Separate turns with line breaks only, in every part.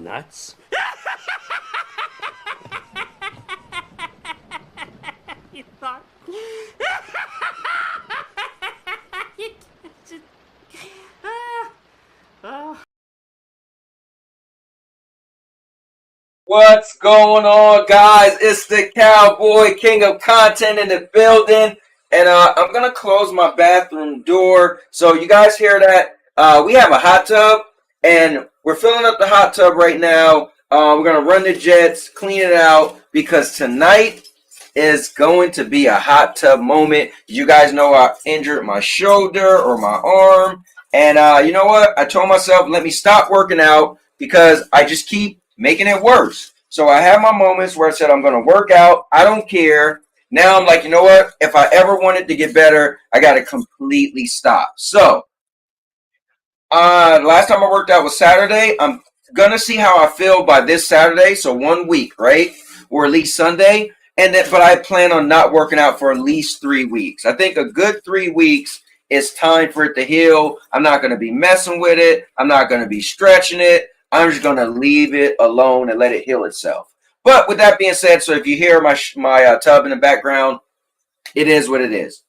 Nuts. You thought? You just...
What's going on, guys? It's the Cowboy King of Content in the building, and I'm gonna close my bathroom door. So you guys hear that? We have a hot tub, and we're filling up the hot tub right now. We're gonna run the jets, clean it out, because tonight is going to be a hot tub moment. You guys know I injured my shoulder or my arm, and you know what? I told myself, let me stop working out because I just keep making it worse. So I have my moments where I said I'm going to work out. I don't care. Now I'm like, you know what? If I ever wanted to get better, I got to completely stop. So last time I worked out was Saturday. I'm going to see how I feel by this Saturday. So 1 week, right? Or at least Sunday. And then, but I plan on not working out for at least 3 weeks. I think a good 3 weeks It's time for it to heal. I'm not going to be messing with it. I'm not going to be stretching it. I'm just going to leave it alone and let it heal itself. But with that being said, so if you hear my tub in the background, it is what it is.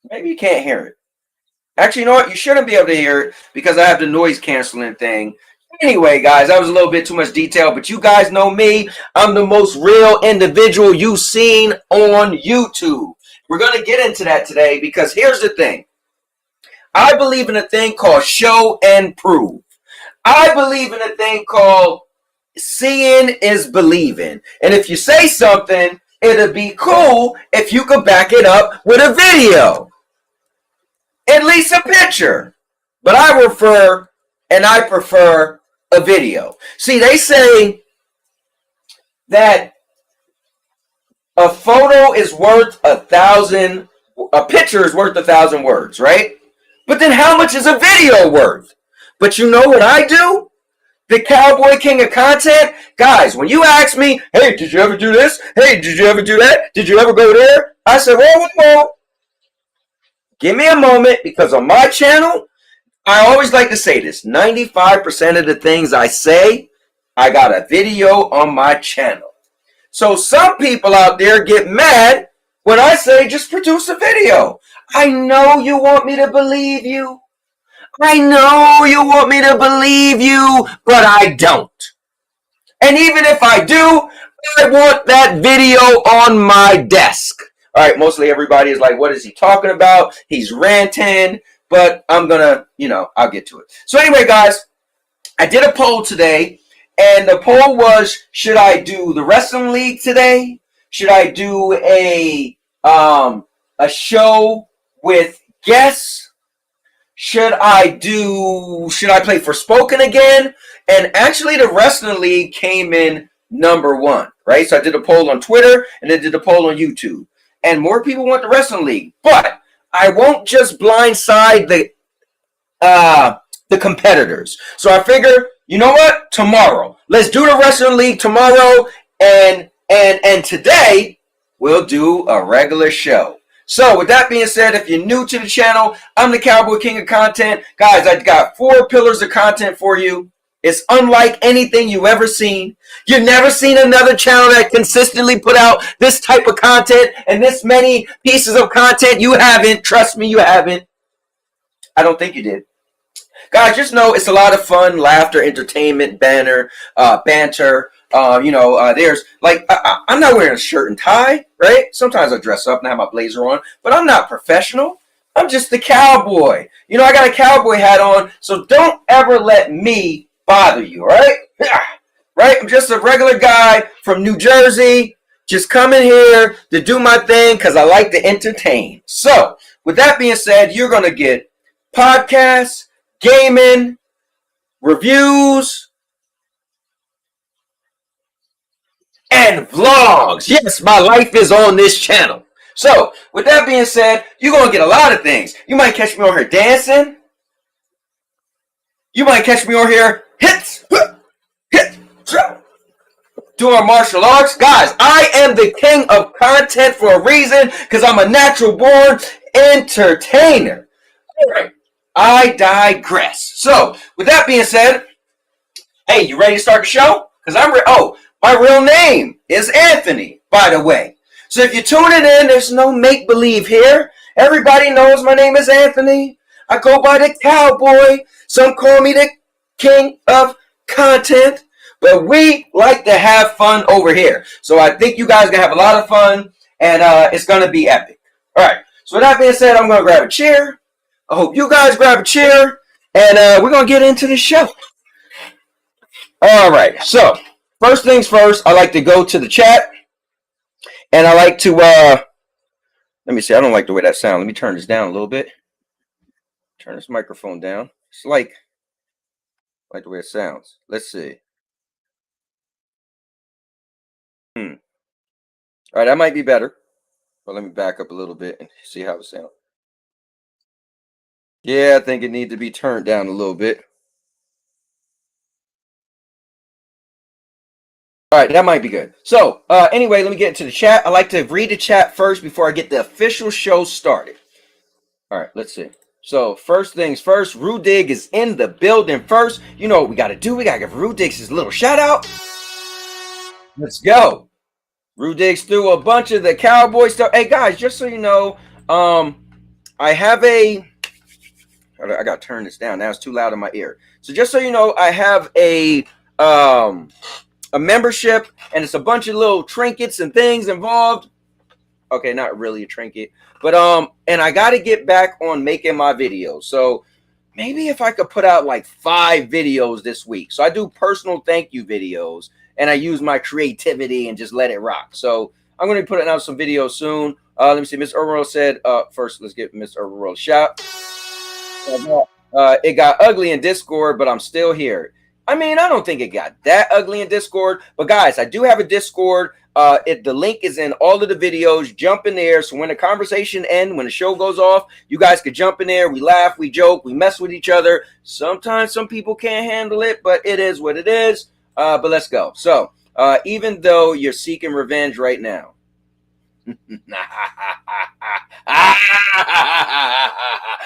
Maybe you can't hear it. Actually, you know what? You shouldn't be able to hear it because I have the noise canceling thing. Anyway, guys, that was a little bit too much detail, but you guys know me. I'm the most real individual you've seen on YouTube. We're going to get into that today because here's the thing. I believe in a thing called show and prove. I believe in a thing called seeing is believing. And if you say something, it'd be cool if you could back it up with a video. At least a picture. But I prefer a video. See, they say that a photo is worth a picture is worth 1,000 words, right? But then how much is a video worth? But you know what I do? The Cowboy King of Content? Guys, when you ask me, hey, did you ever do this? Hey, did you ever do that? Did you ever go there? I said, whoa. Give me a moment, because on my channel, I always like to say this. 95% of the things I say, I got a video on my channel. So some people out there get mad when I say just produce a video. I know you want me to believe you. I know you want me to believe you, but I don't. And even if I do, I want that video on my desk. All right, mostly everybody is like, what is he talking about? He's ranting, but I'm going to, I'll get to it. So anyway, guys, I did a poll today, and the poll was, should I do the wrestling league today? Should I do a show with guests? Should I play Forspoken again? And actually, the wrestling league came in #1, right? So I did a poll on Twitter, and then did a poll on YouTube. And more people want the wrestling league. But I won't just blindside the competitors. So I figure, you know what? Tomorrow. Let's do the wrestling league tomorrow. And today, we'll do a regular show. So with that being said, if you're new to the channel, I'm the Cowboy King of Content. Guys, I've got 4 pillars of content for you. It's unlike anything you've ever seen. You've never seen another channel that consistently put out this type of content and this many pieces of content. You haven't. Trust me, you haven't. I don't think you did. Guys, just know it's a lot of fun, laughter, entertainment, banter. There's like, I'm not wearing a shirt and tie, right? Sometimes I dress up and have my blazer on, but I'm not professional. I'm just the cowboy. I got a cowboy hat on, so don't ever let me bother you, right? Right? I'm just a regular guy from New Jersey, just coming here to do my thing because I like to entertain. So, with that being said, you're going to get podcasts, gaming, reviews, and vlogs. Yes, my life is on this channel. So, with that being said, you're going to get a lot of things. You might catch me on here dancing. You might catch me on here doing martial arts. Guys, I am the king of content for a reason because I'm a natural born entertainer. All right, I digress. So, with that being said, hey, you ready to start the show? Because my real name is Anthony, by the way. So if you're tuning in, there's no make-believe here. Everybody knows my name is Anthony. I go by the Cowboy. Some call me the King of Content. But we like to have fun over here. So I think you guys are going to have a lot of fun. And it's going to be epic. All right. So with that being said, I'm going to grab a chair. I hope you guys grab a chair. And we're going to get into the show. All right. So first things first, I like to go to the chat. And I like to, let me see. I don't like the way that sounds. Let me turn this down a little bit. Turn this microphone down. It's like the way it sounds. Let's see. All right, that might be better. But let me back up a little bit and see how it sounds. Yeah, I think it needs to be turned down a little bit. All right, that might be good. So, anyway, let me get into the chat. I like to read the chat first before I get the official show started. All right, let's see. So first things first, Rudig is in the building first. You know what we got to do? We got to give Rudig his little shout out. Let's go. Rudig's threw a bunch of the cowboy stuff. Hey guys, just so you know, I have a. I got to turn this down. Now it's too loud in my ear. So just so you know, I have a membership, and it's a bunch of little trinkets and things involved. Okay, not really a trinket, but and I got to get back on making my videos. So maybe if I could put out like 5 videos this week. So I do personal thank you videos, and I use my creativity and just let it rock. So I'm going to be putting out some videos soon. Let me see. Miss Urban said, first, let's get Miss Urban a shout. It got ugly in Discord, but I'm still here. I mean, I don't think it got that ugly in Discord, but guys, I do have a Discord. The link is in all of the videos. Jump in there. So when the conversation ends, when the show goes off, you guys could jump in there. We laugh, we joke, we mess with each other. Sometimes some people can't handle it, but it is what it is. But let's go. So even though you're seeking revenge right now,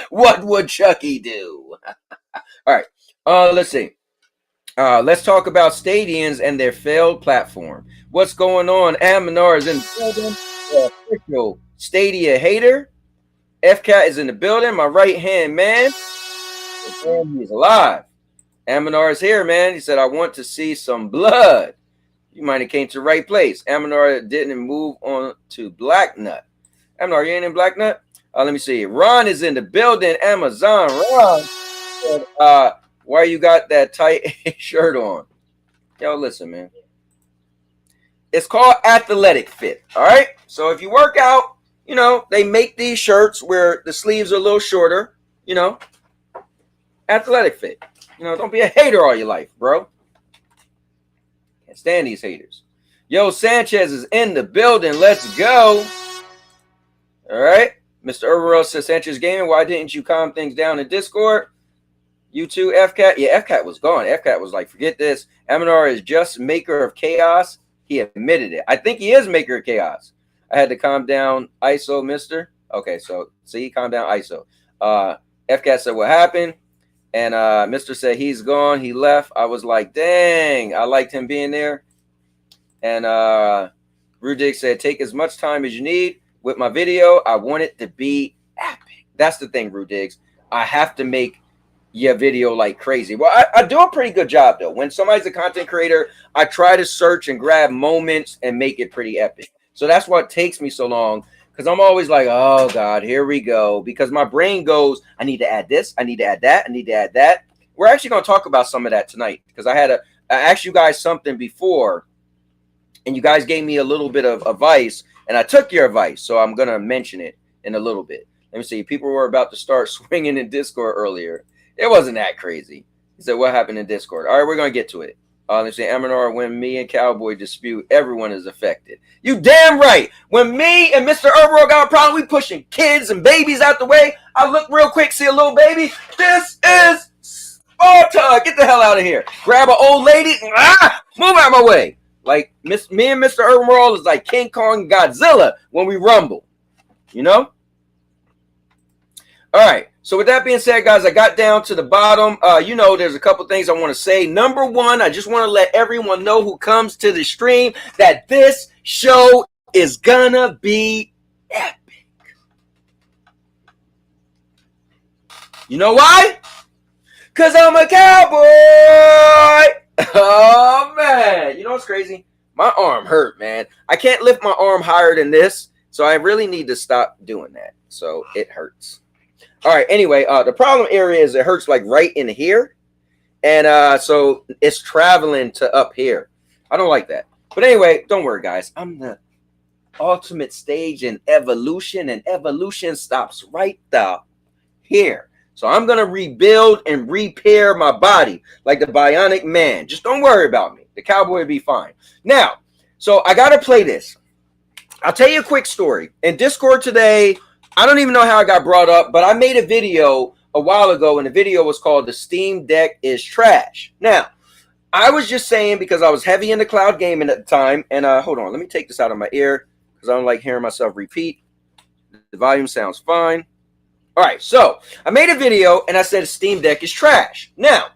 what would Chucky do? All right. Let's see. Let's talk about stadiums and their failed platform. What's going on? Aminar is in the building. Official Stadia hater. FCat is in the building. My right hand man. He's alive. Aminar is here, man. He said, I want to see some blood. You might have came to the right place. Aminar didn't move on to Black Nut. Aminar, you ain't in Black Nut? Let me see. Ron is in the building. Amazon. Ron said, why you got that tight shirt on? Yo, listen, man. It's called athletic fit, all right? So if you work out, you know, they make these shirts where the sleeves are a little shorter, you know. Athletic fit. You know, don't be a hater all your life, bro. Can't stand these haters. Yo, Sanchez is in the building. Let's go. All right. Mr. Urberell says, Sanchez Gaming, why didn't you calm things down in Discord? You too, FCat? Yeah, FCat was gone. FCat was like, forget this. Aminar is just maker of chaos. He admitted it. I think he is maker of chaos. I had to calm down ISO, mister. Okay, so see, calm down ISO. FCat said, what happened? And Mr. said, he's gone. He left. I was like, dang, I liked him being there. And Rudig said, take as much time as you need. With my video, I want it to be epic. That's the thing, Rudigs. I have to make your video like crazy. Well, I do a pretty good job, though. When somebody's a content creator, I try to search and grab moments and make it pretty epic. So that's what takes me so long, because I'm always like, oh, God, here we go. Because my brain goes, I need to add this. I need to add that. I need to add that. We're actually going to talk about some of that tonight, because I asked you guys something before, and you guys gave me a little bit of advice, and I took your advice. So I'm going to mention it in a little bit. Let me see. People were about to start swinging in Discord earlier. It wasn't that crazy. He said, what happened in Discord? All right, we're going to get to it. Let's say, Aminar, when me and Cowboy dispute, everyone is affected. You damn right. When me and Mr. Urberell got a problem, we pushing kids and babies out the way. I look real quick, see a little baby. This is Sparta. Get the hell out of here. Grab an old lady. Move out of my way. Like, me and Mr. Urberell is like King Kong and Godzilla when we rumble. You know? All right. So with that being said, guys, I got down to the bottom. You know, there's a couple things I want to say. Number one, I just want to let everyone know who comes to the stream that this show is gonna be epic. You know why? Because I'm a cowboy. Oh, man. You know what's crazy? My arm hurt, man. I can't lift my arm higher than this, so I really need to stop doing that. So it hurts. All right, anyway, the problem area is it hurts like right in here. And so it's traveling to up here. I don't like that. But anyway, don't worry, guys. I'm the ultimate stage in evolution, and evolution stops right here. So I'm going to rebuild and repair my body like the Bionic Man. Just don't worry about me. The cowboy will be fine. Now, so I got to play this. I'll tell you a quick story. In Discord today, I don't even know how I got brought up, but I made a video a while ago, and the video was called The Steam Deck is Trash. Now, I was just saying, because I was heavy into cloud gaming at the time, and hold on, let me take this out of my ear, because I don't like hearing myself repeat. The volume sounds fine. All right, so I made a video and I said Steam Deck is trash. Now,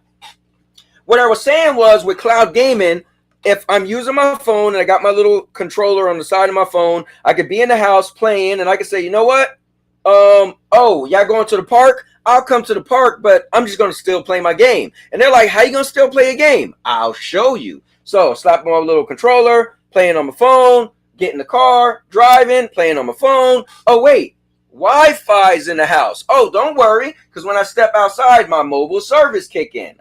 what I was saying was with cloud gaming, if I'm using my phone and I got my little controller on the side of my phone, I could be in the house playing and I could say, you know what? Oh, y'all going to the park? I'll come to the park, but I'm just going to still play my game. And they're like, how you going to still play a game? I'll show you. So slap on my little controller, playing on my phone, get in the car, driving, playing on my phone. Oh, wait. Wi-Fi's in the house. Oh, don't worry, because when I step outside, my mobile service kick in.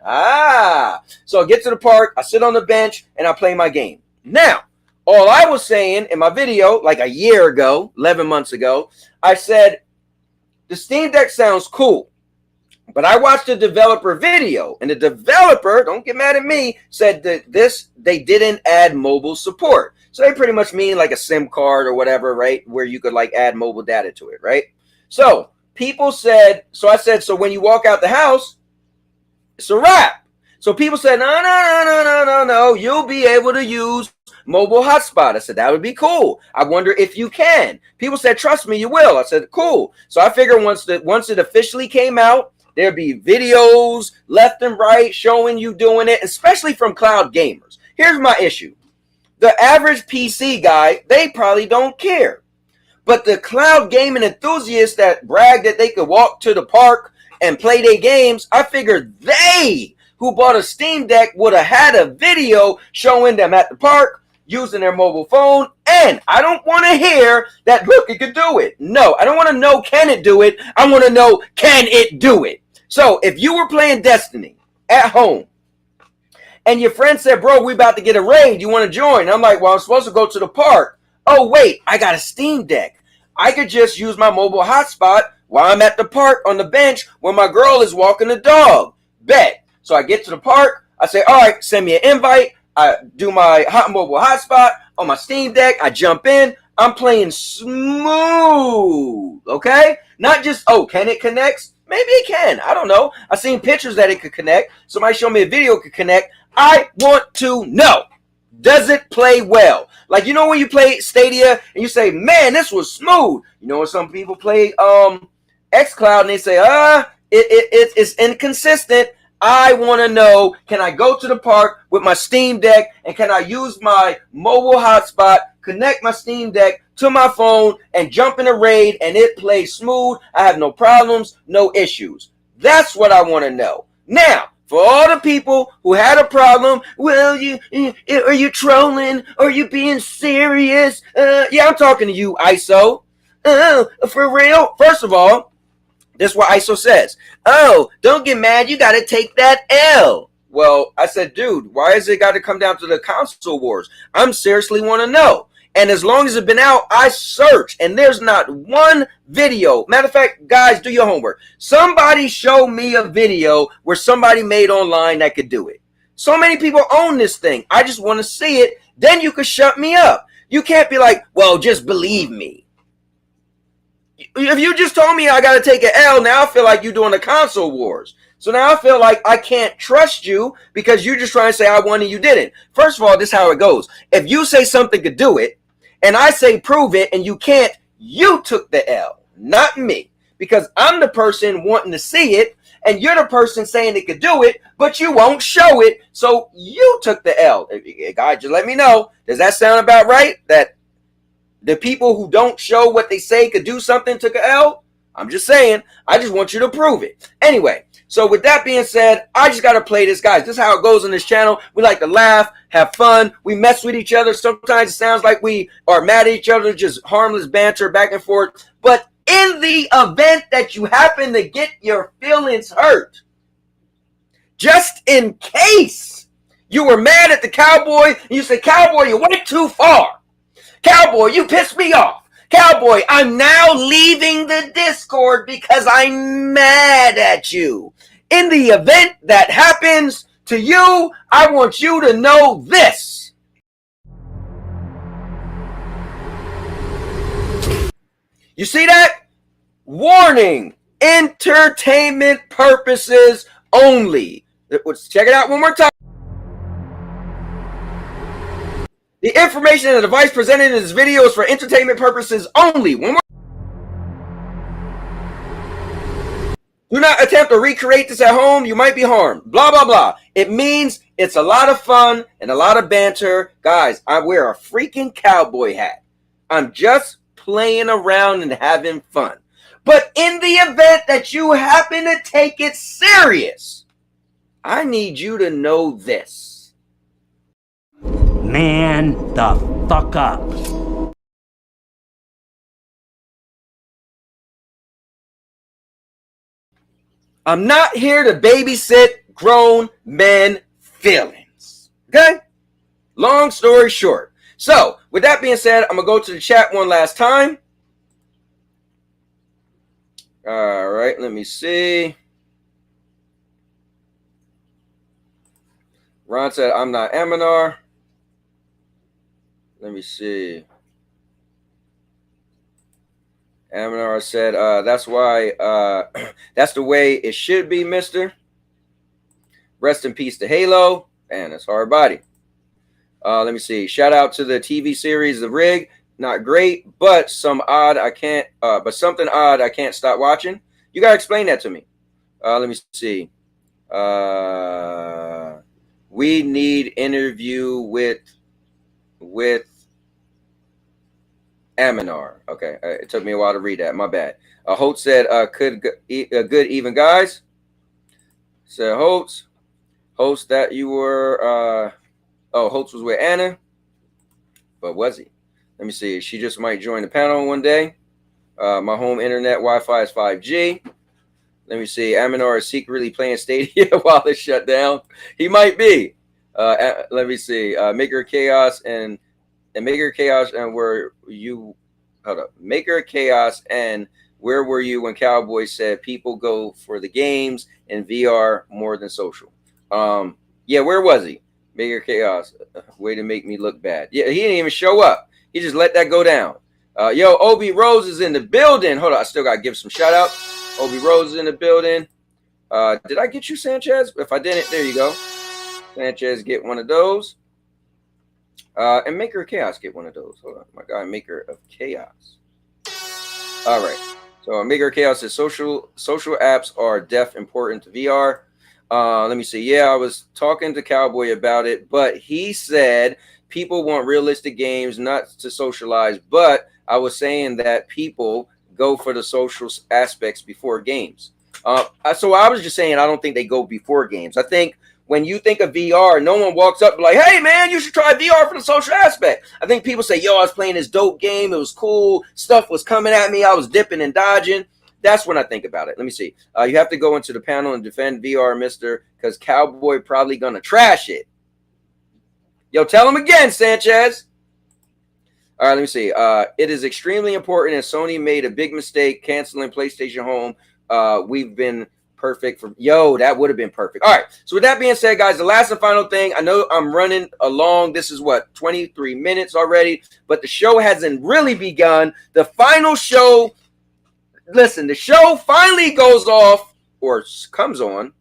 So I get to the park, I sit on the bench, and I play my game. Now, all I was saying in my video, like a year ago, 11 months ago, I said, the Steam Deck sounds cool, but I watched a developer video, and the developer, don't get mad at me, said that they didn't add mobile support. So they pretty much mean like a SIM card or whatever, right? Where you could like add mobile data to it, right? So people said, so I said, so when you walk out the house, it's a wrap. So people said, no, you'll be able to use mobile hotspot. I said, that would be cool. I wonder if you can. People said, trust me, you will. I said, cool. So I figured once it officially came out, there'd be videos left and right showing you doing it, especially from cloud gamers. Here's my issue. The average PC guy, they probably don't care. But the cloud gaming enthusiasts that brag that they could walk to the park and play their games, I figured they who bought a Steam Deck would have had a video showing them at the park using their mobile phone. And I don't want to hear that, look, it could do it. No, I don't want to know, can it do it? I want to know, can it do it? So if you were playing Destiny at home, and your friend said, bro, we about to get a raid. You want to join? And I'm like, well, I'm supposed to go to the park. Oh, wait, I got a Steam Deck. I could just use my mobile hotspot while I'm at the park on the bench when my girl is walking the dog. Bet. So I get to the park. I say, all right, send me an invite. I do my mobile hotspot on my Steam Deck. I jump in. I'm playing smooth, okay? Not just, oh, can it connect? Maybe it can. I don't know. I've seen pictures that it could connect. Somebody showed me a video could connect. I want to know, does it play well? Like, you know when you play Stadia and you say, man, this was smooth. You know when some people play xCloud and they say, it's inconsistent. I want to know, can I go to the park with my Steam Deck and can I use my mobile hotspot, connect my Steam Deck to my phone and jump in a raid and it plays smooth? I have no problems, no issues. That's what I want to know. Now, for all the people who had a problem, well, are you trolling? Are you being serious? Yeah, I'm talking to you, ISO. For real? First of all, this is what ISO says. Oh, don't get mad. You got to take that L. Well, I said, dude, why has it got to come down to the console wars? I'm seriously want to know. And as long as it's been out, I searched, and there's not one video. Matter of fact, guys, do your homework. Somebody show me a video where somebody made online that could do it. So many people own this thing. I just want to see it. Then you could shut me up. You can't be like, well, just believe me. If you just told me I got to take an L, now I feel like you're doing the console wars. So now I feel like I can't trust you because you're just trying to say I won and you didn't. First of all, this is how it goes. If you say something could do it, and I say prove it, and you can't, you took the L, not me. Because I'm the person wanting to see it, and you're the person saying it could do it, but you won't show it, so you took the L. Guys, just let me know. Does that sound about right? That the people who don't show what they say could do something took an L? I'm just saying. I just want you to prove it. Anyway, so with that being said, I just got to play this, guys. This is how it goes on this channel. We like to laugh, have fun. We mess with each other. Sometimes it sounds like we are mad at each other, just harmless banter back and forth. But in the event that you happen to get your feelings hurt, just in case you were mad at the cowboy and you said, cowboy, you went too far. Cowboy, you pissed me off. Cowboy, I'm now leaving the Discord because I'm mad at you. In the event that happens to you, I want you to know this. You see that? Warning, entertainment purposes only. Let's check it out one more time. The information and advice presented in this video is for entertainment purposes only. One more. Do not attempt to recreate this at home. You might be harmed. Blah, blah, blah. It means it's a lot of fun and a lot of banter. Guys, I wear a freaking cowboy hat. I'm just playing around and having fun. But in the event that you happen to take it serious, I need you to know this.
Man the fuck up.
I'm not here to babysit grown men feelings. Okay? Long story short. So, with that being said, I'm going to go to the chat one last time. All right, let me see. Ron said, I'm not Aminar. Let me see. Aminar said, that's why, that's the way it should be, mister. Rest in peace to Halo. Man, that's hard body. Let me see. Shout out to the TV series The Rig. Not great, but something odd I can't stop watching. You gotta explain that to me. Let me see. We need interview with Aminar. Okay, it took me a while to read that. My bad. Holt said, good even guys. Said Holtz that you were. Holtz was with Anna, but was he? Let me see. She just might join the panel one day. My home internet Wi-Fi is 5G. Let me see. Aminar is secretly playing Stadia while it's shut down. He might be. Let me see. Maker Chaos and Maker Chaos and where you? Hold up. Maker Chaos and where were you when Cowboy said people go for the games and VR more than social? Yeah, where was he? Maker Chaos. Way to make me look bad. Yeah, he didn't even show up. He just let that go down. Yo, Obi Rose is in the building. Hold on, I still got to give some shout out. Obi Rose is in the building. Did I get you, Sanchez? If I didn't, there you go. Sanchez, get one of those. And Maker of Chaos, get one of those. Hold on, my guy, Maker of Chaos. All right. So Maker of Chaos says social apps are important to VR. Let me see. Yeah, I was talking to Cowboy about it, but he said people want realistic games, not to socialize. But I was saying that people go for the social aspects before games. So I was just saying I don't think they go before games. I think when you think of VR, no one walks up like, hey, man, you should try VR for the social aspect. I think people say, yo, I was playing this dope game. It was cool. Stuff was coming at me. I was dipping and dodging. That's when I think about it. Let me see. You have to go into the panel and defend VR, mister, because Cowboy probably going to trash it. Yo, tell him again, Sanchez. All right, let me see. It is extremely important, and Sony made a big mistake canceling PlayStation Home. We've been perfect for... Yo, that would have been perfect. All right, so with that being said, guys, the last and final thing, I know I'm running along. This is, 23 minutes already, but the show hasn't really begun. The final show... Listen, the show finally goes off or comes on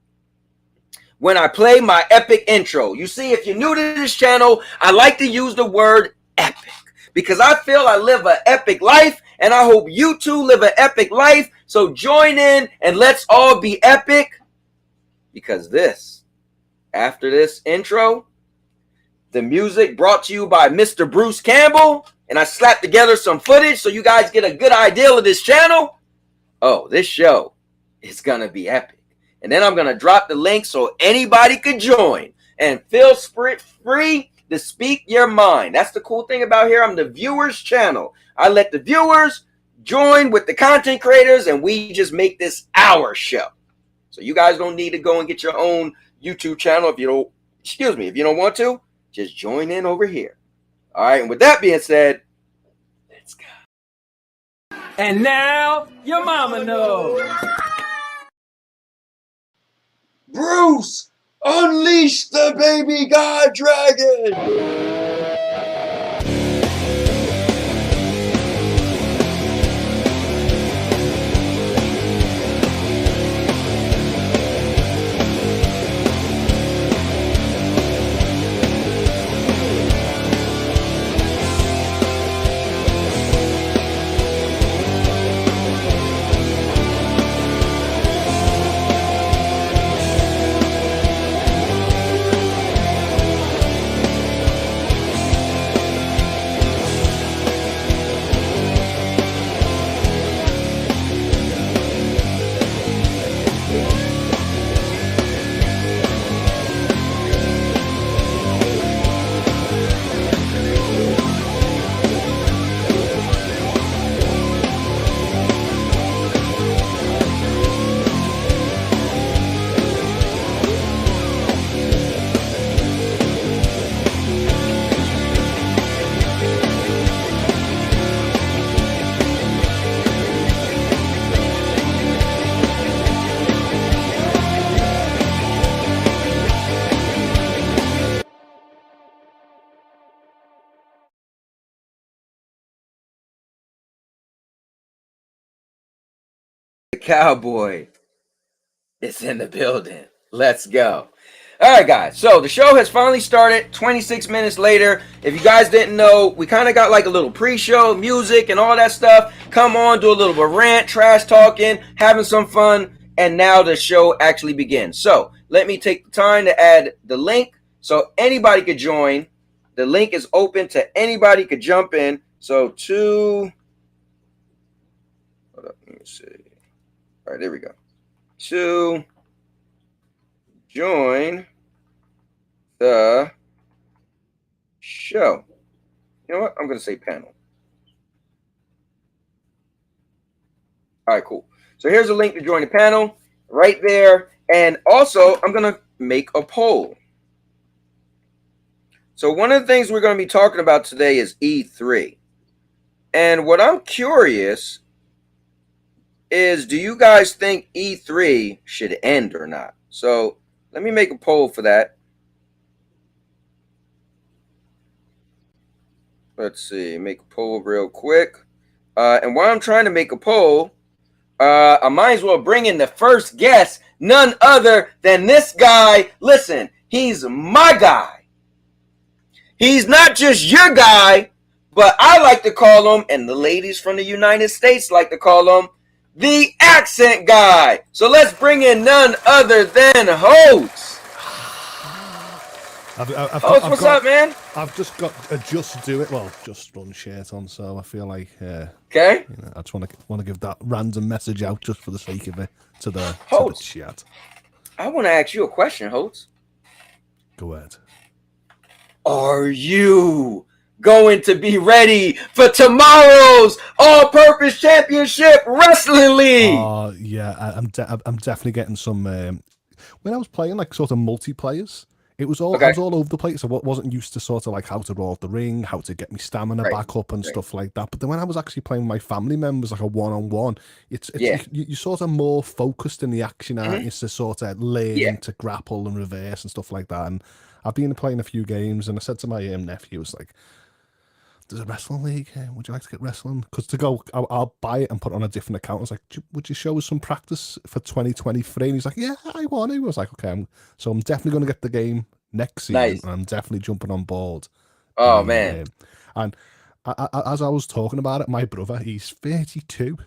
when I play my epic intro. You see, if you're new to this channel, I like to use the word epic because I feel I live an epic life, and I hope you too live an epic life. So join in and let's all be epic, because after this intro, the music brought to you by Mr. Bruce Campbell, and I slapped together some footage so you guys get a good idea of this channel. Oh, this show is going to be epic. And then I'm going to drop the link so anybody could join and feel free to speak your mind. That's the cool thing about here. I'm the viewers channel. I let the viewers join with the content creators, and we just make this our show. So you guys don't need to go and get your own YouTube channel if you don't want to. Just join in over here. All right, and with that being said, let's go.
And now your mama knows.
Bruce, unleash the baby god dragon! cowboy is in the building. Let's go. All right, guys. So the show has finally started 26 minutes later. If you guys didn't know, we kind of got like a little pre-show, music and all that stuff. Come on, do a little bit of rant, trash talking, having some fun. And now the show actually begins. So let me take the time to add the link so anybody could join. The link is open to anybody could jump in. So hold up, let me see. All right, there we go. To join the show. You know what? I'm going to say panel. All right, cool. So here's a link to join the panel right there. And also, I'm going to make a poll. So one of the things we're going to be talking about today is E3. And what I'm curious is, do you guys think E3 should end or not? So let me make a poll for that. Let's see, make a poll real quick. And while I'm trying to make a poll, I might as well bring in the first guest, none other than this guy. Listen, he's my guy. He's not just your guy, but I like to call him, and the ladies from the United States like to call him, the accent guy. So let's bring in none other than Holtz. Holtz, what's up, man?
I've just got a Just Do It, Just Run shirt on, so I feel like
okay.
I just want to give that random message out just for the sake of it to the chat.
I want to ask you a question, Holtz.
Go ahead.
Are you going to be ready for tomorrow's all-purpose championship wrestling league?
Yeah, I'm definitely getting some. When I was playing like sort of multiplayers, it was all I was all over the place. I wasn't used to sort of like how to roll off the ring, how to get my stamina back up and stuff like that. But then when I was actually playing with my family members, like a one-on-one, you're sort of more focused in the action, aren't you? To sort of learn to grapple and reverse and stuff like that. And I've been playing a few games, and I said to my nephew, "Was like, there's a wrestling league. Would you like to get wrestling? Because to go, I'll buy it and put it on a different account." I was like, "Would you show us some practice for 2023?" And he's like, "Yeah, I want to." I was like, "Okay, I'm definitely going to get the game next season. Nice. And I'm definitely jumping on board."
Oh man!
And as I was talking about it, my brother, he's 32.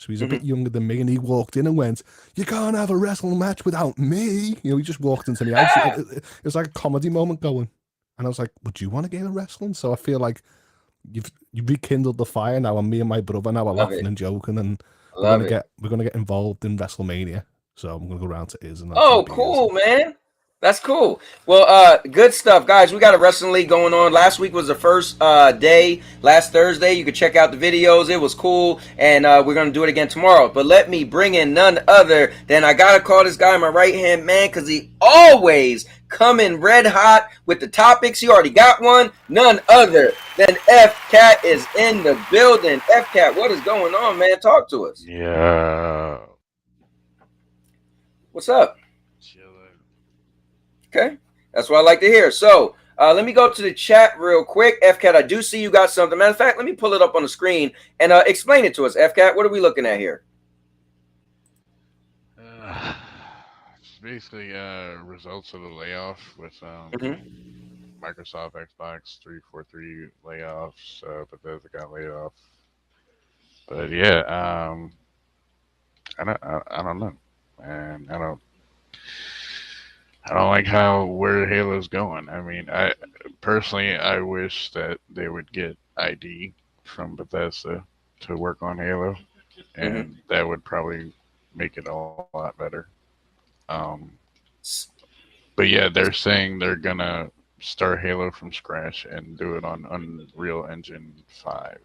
So he's a bit younger than me, and he walked in and went, "You can't have a wrestling match without me." You know, he just walked into the house. It was like a comedy moment going. And I was like, "Would you want a game of wrestling?" So I feel like you rekindled the fire now, and me and my brother now are laughing and joking, and we're gonna get involved in WrestleMania. So I'm gonna go around to Iz. And
cool, man. That's cool. Well, good stuff, guys. We got a wrestling league going on. Last week was the first day, last Thursday. You could check out the videos. It was cool, and we're going to do it again tomorrow. But let me bring in none other than, I got to call this guy my right-hand man, because he always coming red hot with the topics. He already got one. None other than F-Cat is in the building. F-Cat, what is going on, man? Talk to us.
Yeah.
What's up? Okay, that's what I like to hear. So let me go to the chat real quick. FCAT, I do see you got something. Matter of fact, let me pull it up on the screen and explain it to us. FCAT, what are we looking at here?
It's basically results of the layoff with Microsoft Xbox 343 layoffs. Bethesda got laid off. But yeah, I don't know, and I don't like where Halo's going. I mean, I wish that they would get ID from Bethesda to work on Halo, and that would probably make it a lot better. But yeah, they're saying they're gonna start Halo from scratch and do it on Unreal Engine 5.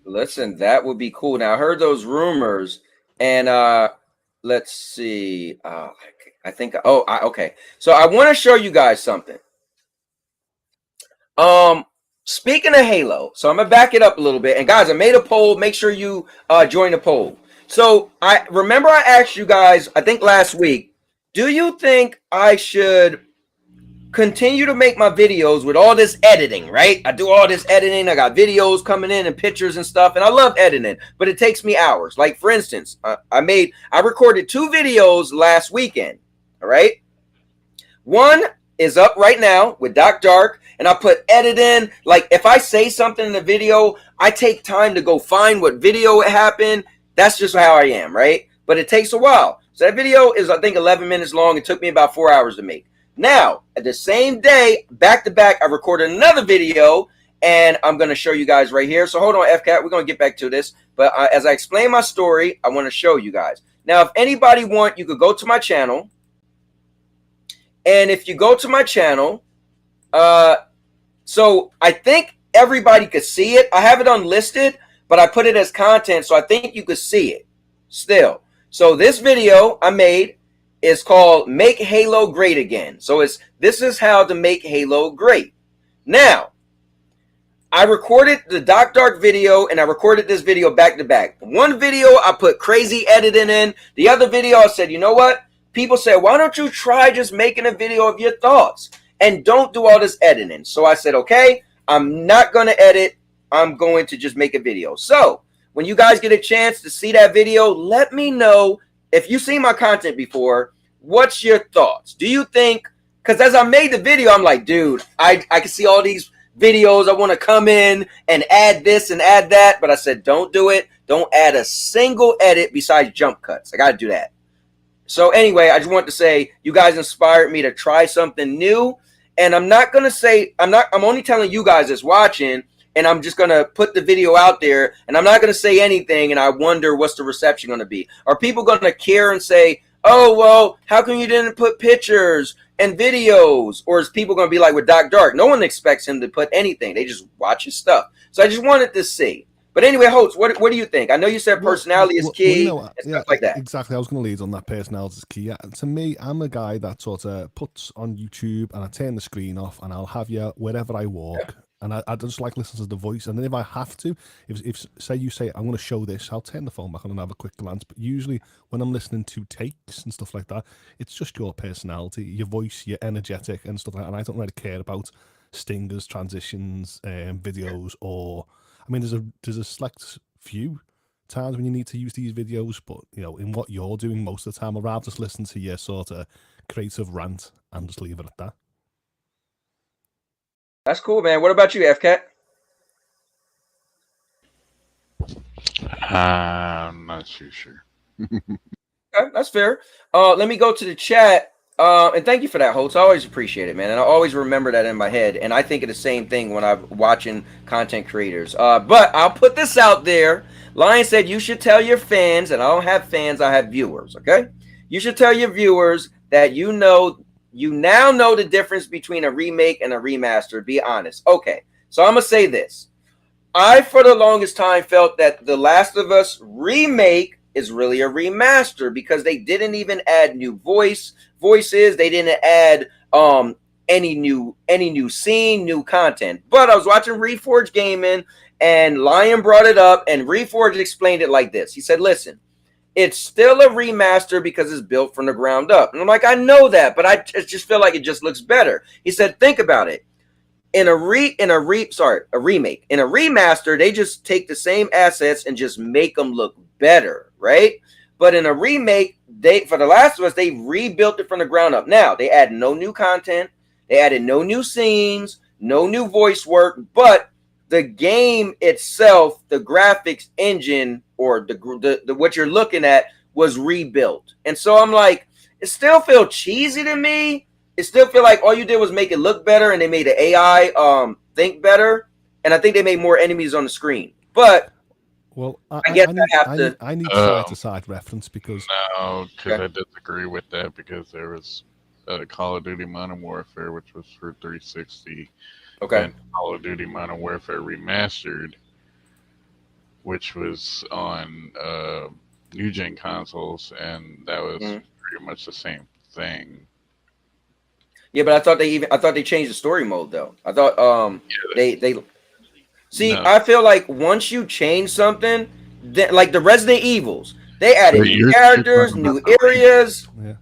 Listen, that would be cool. Now, I heard those rumors, and let's see. I think. Okay. So I want to show you guys something. Speaking of Halo, so I'm gonna back it up a little bit. And guys, I made a poll. Make sure you join the poll. So I remember I asked you guys, I think last week, do you think I should continue to make my videos with all this editing, right? I do all this editing. I got videos coming in and pictures and stuff, and I love editing, but it takes me hours. Like, for instance, I recorded 2 videos last weekend, all right? One is up right now with Doc Dark, and I put edit in. Like, if I say something in the video, I take time to go find what video it happened. That's just how I am, right? But it takes a while. So that video is, I think, 11 minutes long. It took me about 4 hours to make. Now, at the same day, back to back, I recorded another video, and I'm going to show you guys right here. So hold on, FCAT, we're going to get back to this. But as I explain my story, I want to show you guys. Now, if anybody want, you could go to my channel. And if you go to my channel, so I think everybody could see it. I have it unlisted, but I put it as content, so I think you could see it still. So this video I made is called Make Halo Great Again. So this is how to make Halo great. Now, I recorded the Doc Dark video, and I recorded this video back to back. One video I put crazy editing in. The other video I said, you know what? People said, why don't you try just making a video of your thoughts and don't do all this editing? So I said, okay, I'm not going to edit. I'm going to just make a video. So when you guys get a chance to see that video, let me know if you've seen my content before. What's your thoughts? Do you think, because as I made the video, I'm like, dude, I can see all these videos. I want to come in and add this and add that. But I said, don't do it. Don't add a single edit besides jump cuts. I got to do that. So anyway, I just want to say you guys inspired me to try something new. And I'm not going to say, I'm only telling you guys that's watching, and I'm just going to put the video out there, and I'm not going to say anything, and I wonder what's the reception going to be. Are people going to care and say, oh, well, how come you didn't put pictures and videos? Or is people going to be like with Doc Dark? No one expects him to put anything. They just watch his stuff. So I just wanted to see. But anyway, Holtz, what do you think? I know you said personality is key, and stuff like that.
Exactly. I was going to lead on that. Personality is key. Yeah, to me, I'm a guy that sort of puts on YouTube and I turn the screen off and I'll have you wherever I walk. And I just like listening to the voice. And then if I have to, if say you say, I'm going to show this, I'll turn the phone back on and have a quick glance. But usually when I'm listening to takes and stuff like that, it's just your personality, your voice, you're energetic and stuff like that. And I don't really care about stingers, transitions, videos, or... I mean, there's a select few times when you need to use these videos, but, you know, in what you're doing most of the time, I'd rather just listen to your sort of creative rant and just leave it at that.
That's cool, man. What about you, FCAT?
I'm not too sure.
Okay, that's fair. Let me go to the chat. And thank you for that, Holtz. I always appreciate it, man. And I always remember that in my head. And I think of the same thing when I'm watching content creators. But I'll put this out there. Lion said you should tell your fans, and I don't have fans, I have viewers, okay? You should tell your viewers that you now know the difference between a remake and a remaster. Be honest. Okay, so I'm going to say this. I, for the longest time, felt that The Last of Us remake is really a remaster because they didn't even add new voices. They didn't add any new scene, new content. But I was watching Reforge Gaming, and Lion brought it up, and Reforge explained it like this. He said, listen, it's still a remaster because it's built from the ground up. And I'm like, I know that, but I just feel like it just looks better. He said, think about it. In a remake. In a remaster, they just take the same assets and just make them look better, right? But in a remake, for The Last of Us, they rebuilt it from the ground up. Now, they added no new content, they added no new scenes, no new voice work, but the game itself, the graphics engine, or the what you're looking at was rebuilt. And so I'm like, it still feels cheesy to me. It still feel like all you did was make it look better, and they made the AI think better, and I think they made more enemies on the screen. But
well,
I guess I
need side-to-side reference because
no, because I disagree with that because there was Call of Duty Modern Warfare, which was for 360, and Call of Duty Modern Warfare Remastered, which was on new gen consoles, and that was pretty much the same thing.
Yeah, but I thought they changed the story mode though. I thought they see. No. I feel like once you change something, like the Resident Evils, they added new characters, new areas.
Yeah.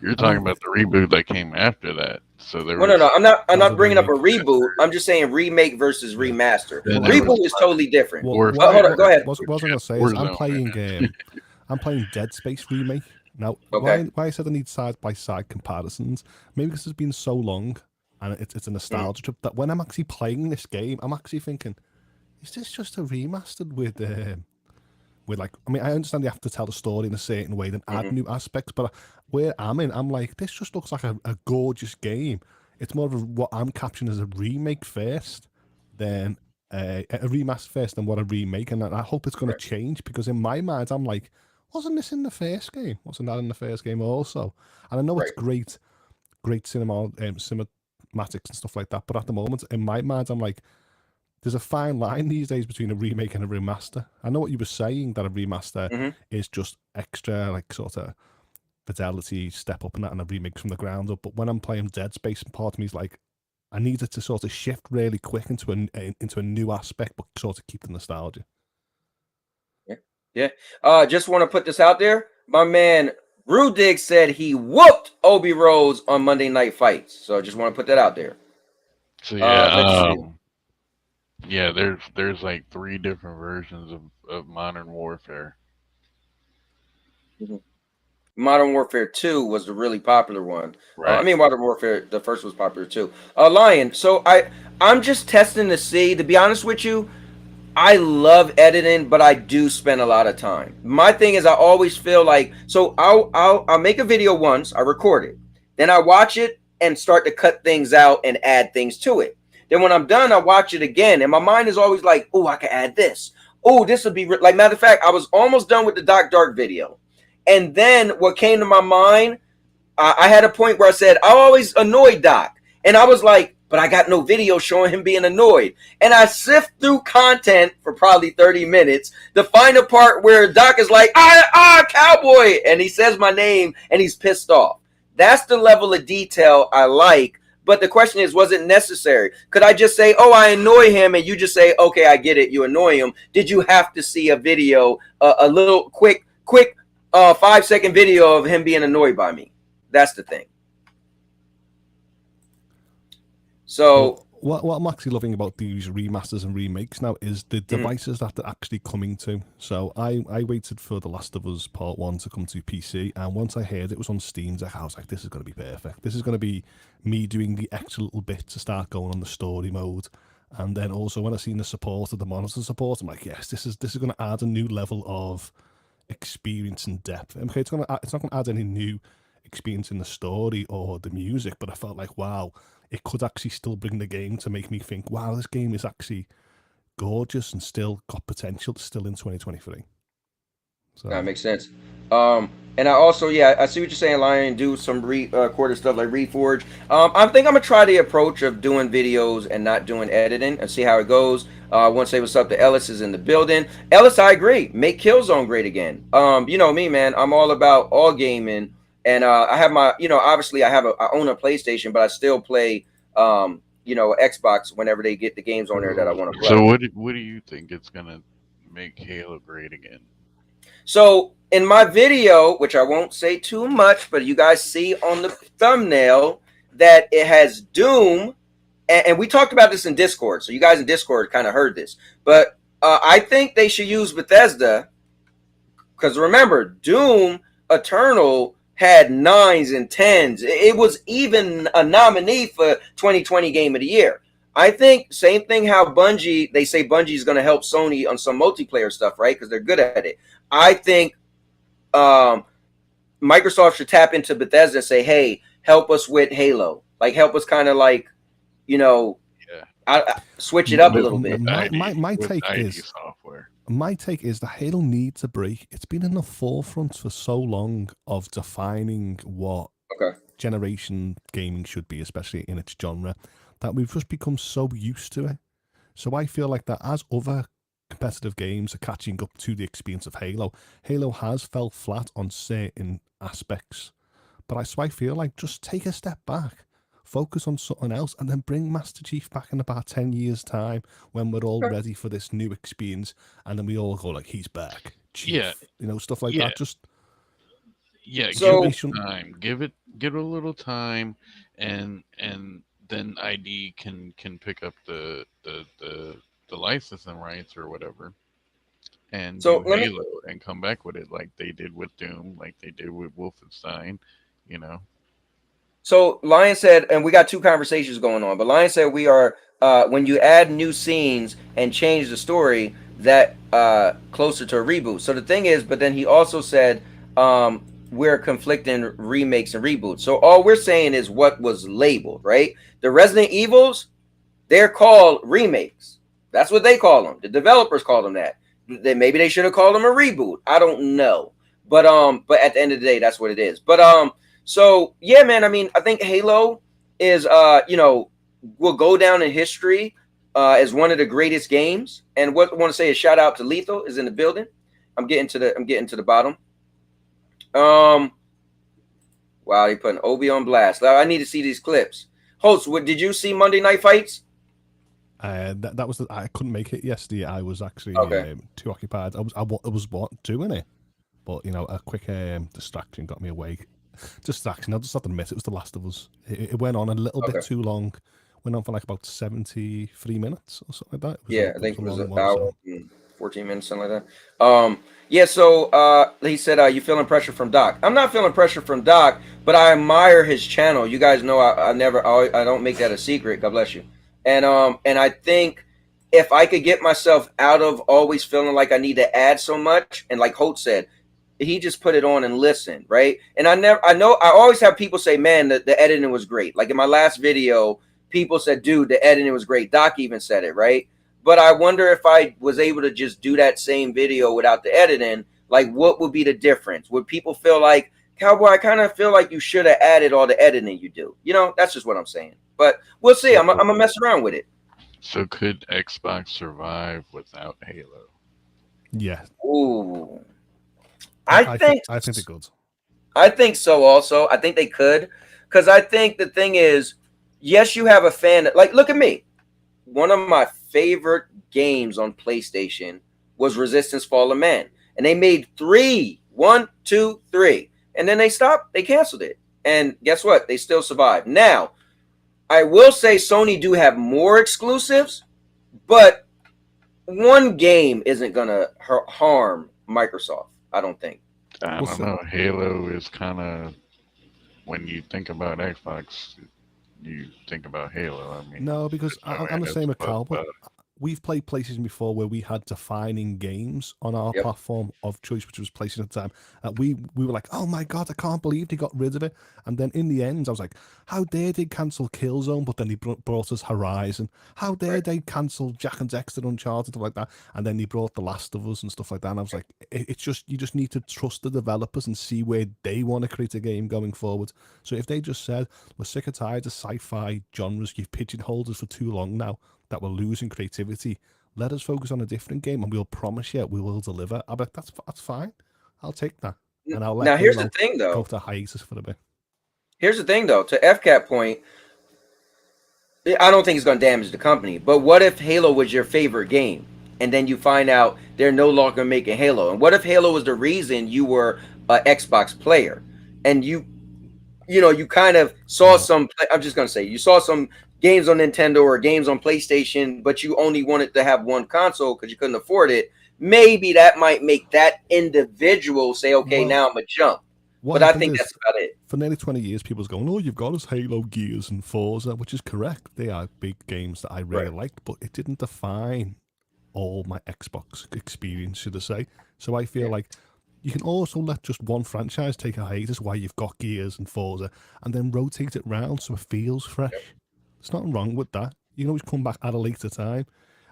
You're talking about the reboot that came after that. So there
Well,
was.
no. I'm
was
not
a
bringing up a
remake.
reboot. I'm just saying remake versus remaster.
Then there
Reboot
was
is totally different.
Well,
Hold on, go ahead.
what I was going to say is
Warzone.
I'm playing Dead Space remake now.
Okay.
Why I said I need side by side comparisons? Maybe because it's been so long, and it's a nostalgia trip that when I'm actually playing this game, I'm actually thinking, is this just a remastered with like? I mean, I understand you have to tell the story in a certain way, then add new aspects, but where I'm like, this just looks like a gorgeous game. It's more of what I'm capturing as a remake first, than a remaster first, than what a remake, and I hope it's going to change because in my mind, I'm like, wasn't this in the first game? Wasn't that in the first game also? And I know it's great cinematics and stuff like that, but at the moment, in my mind, I'm like, there's a fine line these days between a remake and a remaster. I know what you were saying, that a remaster is just extra, like sort of fidelity, step up and that, and a remake from the ground up. But when I'm playing Dead Space, part of me is like, I need it to sort of shift really quick into a new aspect, but sort of keep the nostalgia.
Yeah. Just want to put this out there. My man Rudig said he whooped Obi Rose on Monday Night Fights. So I just want to put that out there.
So
Let's see.
yeah, there's like 3 different versions of Modern Warfare.
Modern Warfare 2 was the really popular one.
Right.
I mean, Modern Warfare, the first was popular too. Lion. So I'm just testing to see. To be honest with you, I love editing, but I do spend a lot of time. My thing is, I always feel like, so I'll make a video once, I record it, then I watch it and start to cut things out and add things to it. Then when I'm done, I watch it again, and my mind is always like, oh, I can add this. Oh, this would be like, matter of fact, I was almost done with the Doc Dark video, and then what came to my mind, I had a point where I said, I always annoy Doc, and I was like, but I got no video showing him being annoyed. And I sift through content for probably 30 minutes to find a part where Doc is like, cowboy, and he says my name and he's pissed off. That's the level of detail I like. But the question is, was it necessary? Could I just say, oh, I annoy him, and you just say, okay, I get it, you annoy him? Did you have to see a video, a little quick 5-second video of him being annoyed by me? That's the thing. So
what I'm actually loving about these remasters and remakes now is the devices that they're actually coming to. So I waited for The Last of Us Part 1 to come to PC, and once I heard it was on Steam Deck, I was like, this is going to be perfect. This is going to be me doing the extra little bit to start going on the story mode. And then also when I seen the support of the monitor support, I'm like, yes, this is going to add a new level of experience and depth. Okay, it's not going to add any new experience in the story or the music, but I felt like, wow, it could actually still bring the game to make me think, wow, this game is actually gorgeous and still got potential still in 2023. So
that makes sense. And I also, I see what you're saying, Lion. Do some recorded stuff like Reforge. I think I'm gonna try the approach of doing videos and not doing editing and see how it goes. I want to say what's up to Ellis is in the building. Ellis, I agree. Make Killzone great again. You know me, man. I'm all about all gaming, and I have my, obviously I own a PlayStation, but I still play, Xbox whenever they get the games on there that I want to play.
So what do you think it's gonna make Halo great again?
So in my video, which I won't say too much, but you guys see on the thumbnail that it has Doom, and we talked about this in Discord, so you guys in Discord kind of heard this, but I think they should use Bethesda, because remember, Doom Eternal had 9s and 10s. It was even a nominee for 2020 Game of the Year. I think same thing how Bungie, they say Bungie is going to help Sony on some multiplayer stuff, right? Because they're good at it. I think Microsoft should tap into Bethesda and say, hey, help us with Halo. Like, help us kind of like, switch it up a little bit.
My take is
software.
My take is that Halo needs a break. It's been in the forefront for so long of defining what generation gaming should be, especially in its genre, that we've just become so used to it. So I feel like that as other competitive games are catching up to the experience of Halo, Halo has fell flat on certain aspects. But I feel like just take a step back, focus on something else, and then bring Master Chief back in about 10 years' time when we're all ready for this new experience, and then we all go like, he's back, Chief. Stuff like that.
Yeah, give
So
it time. Give it a little time, and then ID can pick up the licensing rights or whatever, and do
so let me
Halo and come back with it like they did with Doom, like they did with Wolfenstein. You know.
So Lion said, and we got two conversations going on, but Lion said we are when you add new scenes and change the story, that closer to a reboot. So the thing is, but then he also said we're conflicting remakes and reboots. So all we're saying is what was labeled, right? The Resident Evils, they're called remakes. That's what they call them. The developers call them that. Maybe they should have called them a reboot. I don't know. But at the end of the day, that's what it is. So yeah, man. I mean, I think Halo is will go down in history as one of the greatest games. And what I want to say is shout out to Lethal is in the building. I'm getting to the bottom. Wow, they putting Obi on blast. I need to see these clips. Host, did you see Monday Night Fights?
That was I couldn't make it yesterday. I was actually
Okay.
too occupied. I was doing it, but a quick distraction got me away. Distraction. I'll just have to admit it was The Last of Us. It went on a little bit too long. Went on for like about 73 minutes or something like that.
Yeah, I think it was
long
an
one,
hour
so.
and 14 minutes, something like that. Yeah, so he said, you feeling pressure from Doc? I'm not feeling pressure from Doc, but I admire his channel. You guys know I don't make that a secret. God bless you. And I think if I could get myself out of always feeling like I need to add so much, and like Holt said, he just put it on and listened, right? And I always have people say, man, the editing was great. Like in my last video, people said, dude, the editing was great. Doc even said it, right? But I wonder if I was able to just do that same video without the editing, like what would be the difference? Would people feel like, Cowboy, I kind of feel like you should have added all the editing you do. That's just what I'm saying. But we'll see. I'm gonna mess around with it.
So could Xbox survive without Halo?
Yeah.
Ooh.
I think they're good.
I think so also. I think they could. Because I think the thing is, yes, you have a fan. Like, look at me. One of my favorite games on PlayStation was Resistance Fall of Man. And they made 3. 1, 2, 3. And then they stopped. They canceled it. And guess what? They still survived. Now, I will say Sony do have more exclusives, but one game isn't going to harm Microsoft, I don't think.
I don't know. Halo is kind of, when you think about Xbox, you think about Halo. I mean,
no, because I'm the same with Cowboy. We've played PlayStation before where we had defining games on our platform of choice, which was PlayStation at the time. We were like, oh my God, I can't believe they got rid of it. And then in the end, I was like, how dare they cancel Killzone, but then they brought us Horizon. How dare they cancel Jack and Dexter, Uncharted, stuff like that. And then they brought The Last of Us and stuff like that. And I was like, it's just, you just need to trust the developers and see where they want to create a game going forward. So if they just said, we're sick and tired of sci-fi genres, you've pigeonholed us for too long now, that we're losing creativity, let us focus on a different game and we'll promise you we will deliver. I bet that's fine. I'll take that. And I'll let
now here's the thing though.
Go to hiatus for a bit.
Here's the thing though, to FCAT point, I don't think it's going to damage the company. But what if Halo was your favorite game, and then you find out they're no longer making Halo? And what if Halo was the reason you were an Xbox player, and you kind of saw some? I'm just going to say you saw some games on Nintendo or games on PlayStation, but you only wanted to have one console because you couldn't afford it. Maybe that might make that individual say, "Okay, now I'm a jump." But I think that's about it.
For nearly 20 years, people's going, oh, you've got us Halo, Gears, and Forza, which is correct. They are big games that I really liked, but it didn't define all my Xbox experience, should I say. So I feel like you can also let just one franchise take a hiatus while you've got Gears and Forza, and then rotate it round so it feels fresh. There's nothing wrong with that. You can always come back at a later time.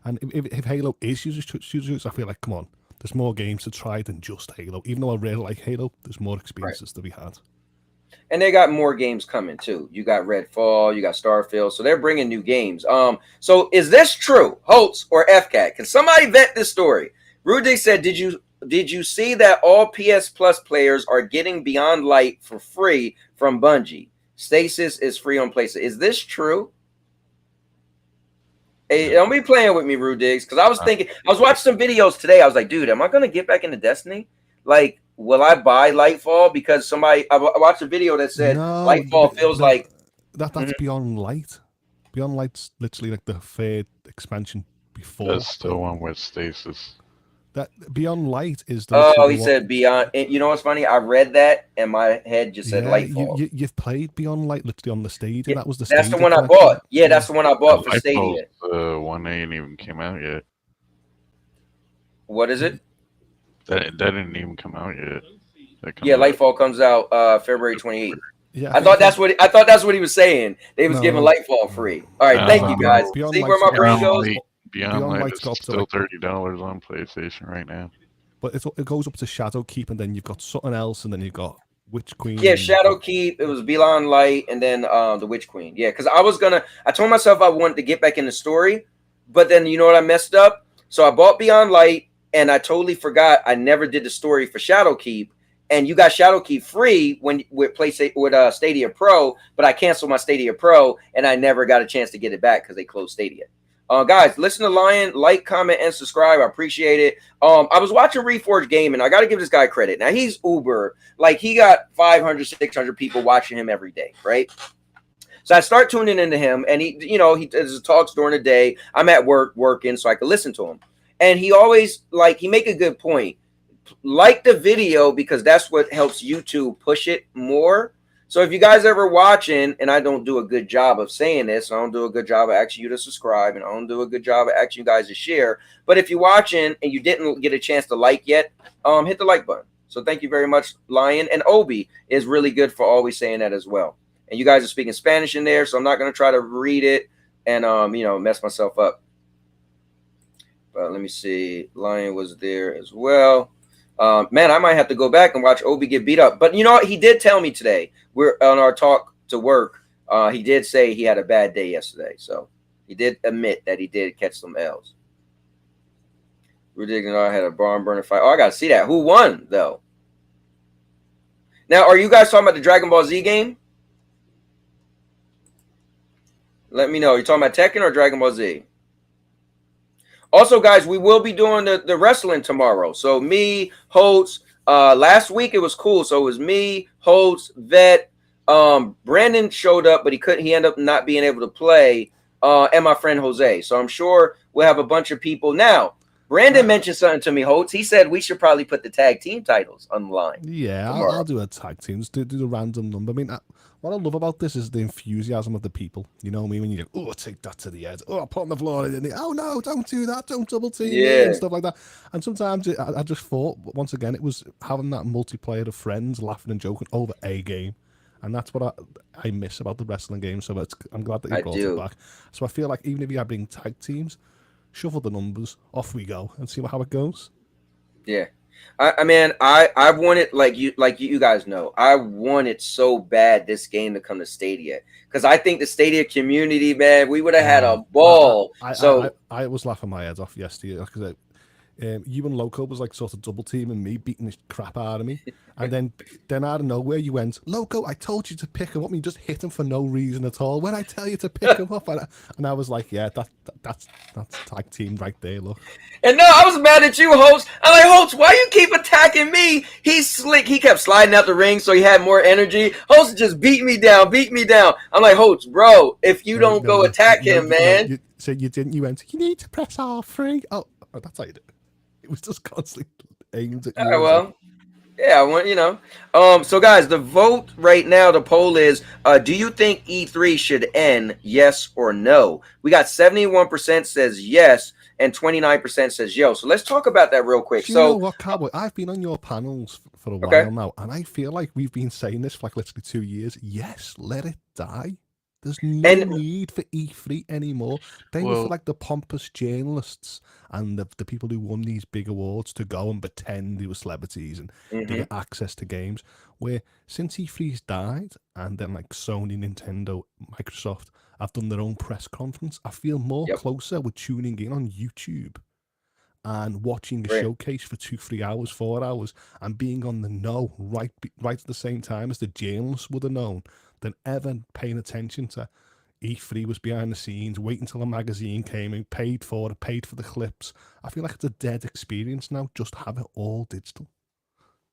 And if Halo is used, I feel like, come on, there's more games to try than just Halo. Even though I really like Halo, there's more experiences to be had.
And they got more games coming too. You got Redfall, you got Starfield, so they're bringing new games. So is this true, Holtz or FCAT? Can somebody vet this story? Rudy said, did you see that all PS Plus players are getting Beyond Light for free from Bungie? Stasis is free on PlayStation. Is this true? Hey, don't be playing with me, Rude Diggs, because I was watching some videos today. I was like, dude, am I gonna get back into Destiny? Like, will I buy Lightfall? Because I watched a video that said
No,
Lightfall feels like
that's Beyond Light. Beyond Light's literally like the third expansion before.
That's the one with stasis.
That Beyond Light is the
oh,
literally
he
the
said Beyond. You know what's funny? I read that and my head just said
yeah,
Lightfall.
you've played Beyond Light literally on the Stadia.
Yeah,
That was the
that's the
Stadia
one I
collection.
bought. Yeah, that's the one I bought for Stadia.
The one that ain't even came out yet.
What is it?
That didn't even come out yet.
Yeah, Lightfall comes out February 28th.
Yeah,
I thought that's what he was saying. They was giving Lightfall free. All right, thank you guys.
Beyond
See where my brain goes?
Beyond Light
Light's
is
got up to
still $30 on PlayStation right now.
But it goes up to Shadowkeep, and then you've got something else, and then you've got Witch Queen.
Yeah, Shadowkeep. It was Beyond Light, and then the Witch Queen. Yeah, because I told myself I wanted to get back in the story, but then you know what I messed up? So I bought Beyond Light, and I totally forgot I never did the story for Shadowkeep. And you got Shadowkeep free with Stadia Pro, but I canceled my Stadia Pro, and I never got a chance to get it back because they closed Stadia. Guys, listen to Lion, like, comment, and subscribe. I appreciate it. I was watching Reforge Gaming. I got to give this guy credit. Now, he's uber. Like, he got 500, 600 people watching him every day, right? So I start tuning into him, and he does his talks during the day. I'm at work working, so I can listen to him. And he always, he make a good point. Like the video because that's what helps YouTube push it more. So if you guys ever watching, and I don't do a good job of saying this, I don't do a good job of asking you to subscribe, and I don't do a good job of asking you guys to share. But if you're watching and you didn't get a chance to like yet, hit the like button. So thank you very much, Lion. And Obi is really good for always saying that as well. And you guys are speaking Spanish in there, so I'm not going to try to read it and mess myself up. But let me see. Lion was there as well. Man, I might have to go back and watch Obi get beat up. But you know what? He did tell me today. We're on our talk to work. He did say he had a bad day yesterday. So he did admit that he did catch some L's. Ridiculous. I had a barn burner fight. Oh, I got to see that. Who won, though? Now, are you guys talking about the Dragon Ball Z game? Let me know. You're talking about Tekken or Dragon Ball Z? Also, guys, we will be doing the wrestling tomorrow. So me, Holtz, last week it was cool. So it was me, Holtz, Vet, Brandon showed up, but he ended up not being able to play, and my friend Jose. So I'm sure we'll have a bunch of people. Now, Brandon mentioned something to me, Holtz. He said we should probably put the tag team titles on the line.
Yeah, I'll do a tag team. Just do the random number. I mean, what I love about this is the enthusiasm of the people. You know what I mean? When you go, oh, take that to the head. Oh, put on the floor. And oh, no, don't do that. Don't double team me and stuff like that. And sometimes I just thought, once again, it was having that multiplayer of friends laughing and joking over a game. And that's what I miss about the wrestling game. So I'm glad that you brought it back. So I feel like even if you are being tag teams, shuffle the numbers, off we go, and see how it goes.
Yeah. I mean, I wanted, like you guys know, I wanted so bad this game to come to Stadia because I think the Stadia community, man, we would have had a ball.
I was laughing my head off yesterday because you and Loco was like sort of double teaming me, beating the crap out of me, and then out of nowhere you went, Loco, I told you to pick him up, and you just hit him for no reason at all. When I tell you to pick him up, and I was like, yeah, that's tag team right there. Look.
And no, I was mad at you, Holtz. I'm like, Holtz, why you keep attacking me? He's slick. He kept sliding out the ring so he had more energy. Holtz just beat me down. I'm like, Holtz, bro, if you don't go attack him, man.
So you didn't. You went, you need to press R3. Oh, that's how you did it. It was just constantly aimed at you.
All right, well, yeah, I want, so guys, the vote right now, the poll is, do you think E3 should end, yes or no? We got 71% says yes, and 29% says yo. So let's talk about that real quick.
You know what, Cowboy? I've been on your panels for a while now, and I feel like we've been saying this for like literally 2 years. Yes, let it die. There's no need for E3 anymore. They were for like the pompous journalists and the people who won these big awards to go and pretend they were celebrities and to get access to games. Where since E3's died and then like Sony, Nintendo, Microsoft have done their own press conference, I feel more closer with tuning in on YouTube and watching a showcase for 2-3 hours, 4 hours, and being on the know right at the same time as the journalists would have known than ever paying attention to E3 was behind the scenes, waiting until a magazine came in, paid for it, paid for the clips. I feel like it's a dead experience now. Just have it all digital.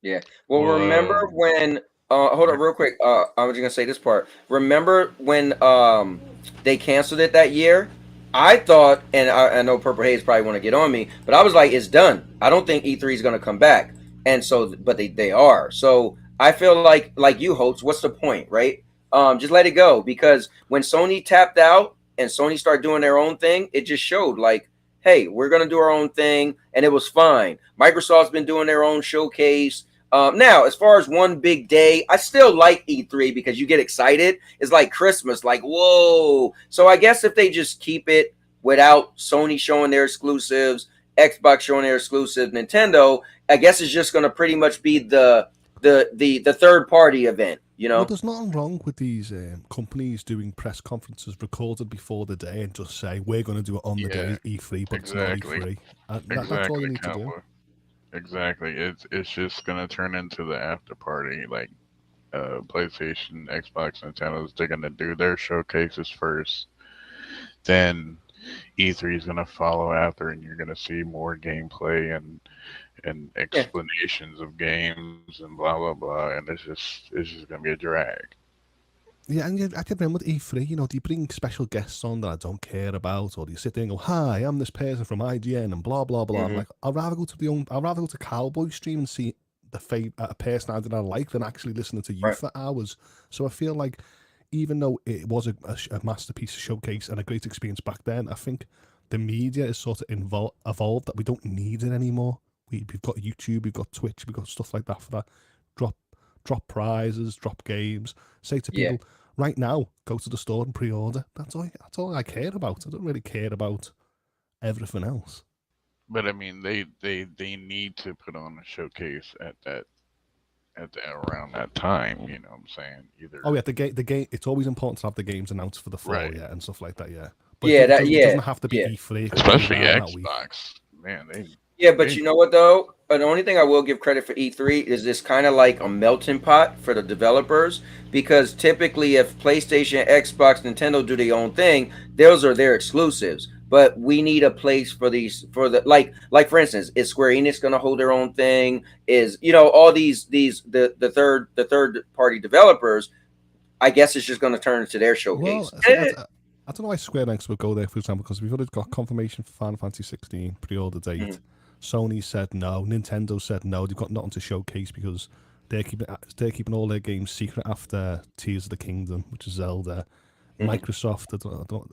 Yeah. Well, remember
Whoa.
when? Hold on, real quick. I was just gonna say this part. Remember when they canceled it that year? I thought, and I know Purple Haze probably want to get on me, but I was like, it's done. I don't think E3 is gonna come back. And so, but they are. So I feel like you, hopes. What's the point, right? Just let it go, because when Sony tapped out and Sony started doing their own thing, it just showed like, hey, we're gonna do our own thing, and it was fine. Microsoft's been doing their own showcase. Now, as far as one big day, I still like E3 because you get excited. It's like Christmas, like, whoa. So I guess if they just keep it without Sony showing their exclusives, Xbox showing their exclusive, Nintendo, I guess it's just going to pretty much be the third party event, you
Well,
know?
there's nothing wrong with these companies doing press conferences recorded before the day and just say, we're going to do it on the day
Yeah,
E3, but
exactly.
it's not E3. That's all you
Exactly,
need to do.
Cowboy. Exactly. It's just gonna turn into the after party. Like PlayStation, Xbox, Nintendo's, they're gonna do their showcases first. Then E3 is gonna follow after, and you're gonna see more gameplay and
Yeah.
explanations of games and blah blah blah. And it's just gonna be a drag.
Yeah, and I can remember with E3, do you bring special guests on that I don't care about, or do you sit there and go, "Hi, I'm this person from IGN," and blah blah blah. I'm
Mm-hmm.
like, I'd rather go to Cowboy stream and see a personality that I like than actually listening to you
Right.
for hours. So I feel like, even though it was a masterpiece showcase and a great experience back then, I think the media is sort of evolved that we don't need it anymore. We've got YouTube, we've got Twitch, we've got stuff like that for that. Drop drop prizes, drop games. Say to
Yeah.
people, right now, go to the store and pre-order. That's all I care about. I don't really care about everything else.
But I mean, they need to put on a showcase at around that time. You know what I'm saying?
Oh
Either
yeah, the game. It's always important to have the games announced for the fall,
right,
yeah, and stuff like that, yeah. But
Yeah, that
it
yeah.
doesn't have to be
Yeah.
E3. It could be
especially
around that week.
Xbox. Man,
Yeah, but
they
you know what though? The only thing I will give credit for E3 is this kind of like a melting pot for the developers, because typically if PlayStation, Xbox, Nintendo do their own thing, those are their exclusives. But we need a place for these for the like for instance, is Square Enix going to hold their own thing? Is all these the third party developers? I guess it's just going to turn into their
Well,
showcase.
see, I don't know why Square Enix would go there, for example, because we've already got confirmation for Final Fantasy 16 pre-order date. Sony said no. Nintendo said no. They've got nothing to showcase because they're keeping all their games secret after Tears of the Kingdom, which is Zelda. Microsoft,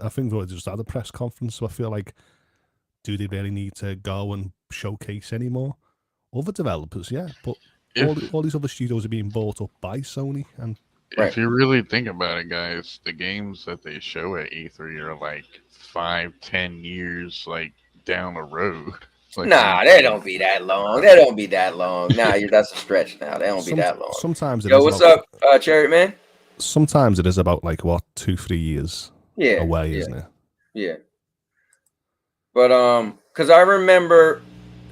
I think they just had a press conference, so I feel like, do they really need to go and showcase anymore? Other developers, yeah, but
if
all these other studios are being bought up by Sony, and
Right.
if you really think about it, guys, the games that they show at E3 are like 5, 10 years like down the road. Like when
Nah, they don't be that long. They don't be that long. Nah, that's a stretch now. They don't be that long.
sometimes it
Yo,
is
what's
about
up, Cherry Man?
sometimes it is about like what 2-3 years
Yeah,
away,
yeah,
isn't it?
yeah. But because I remember,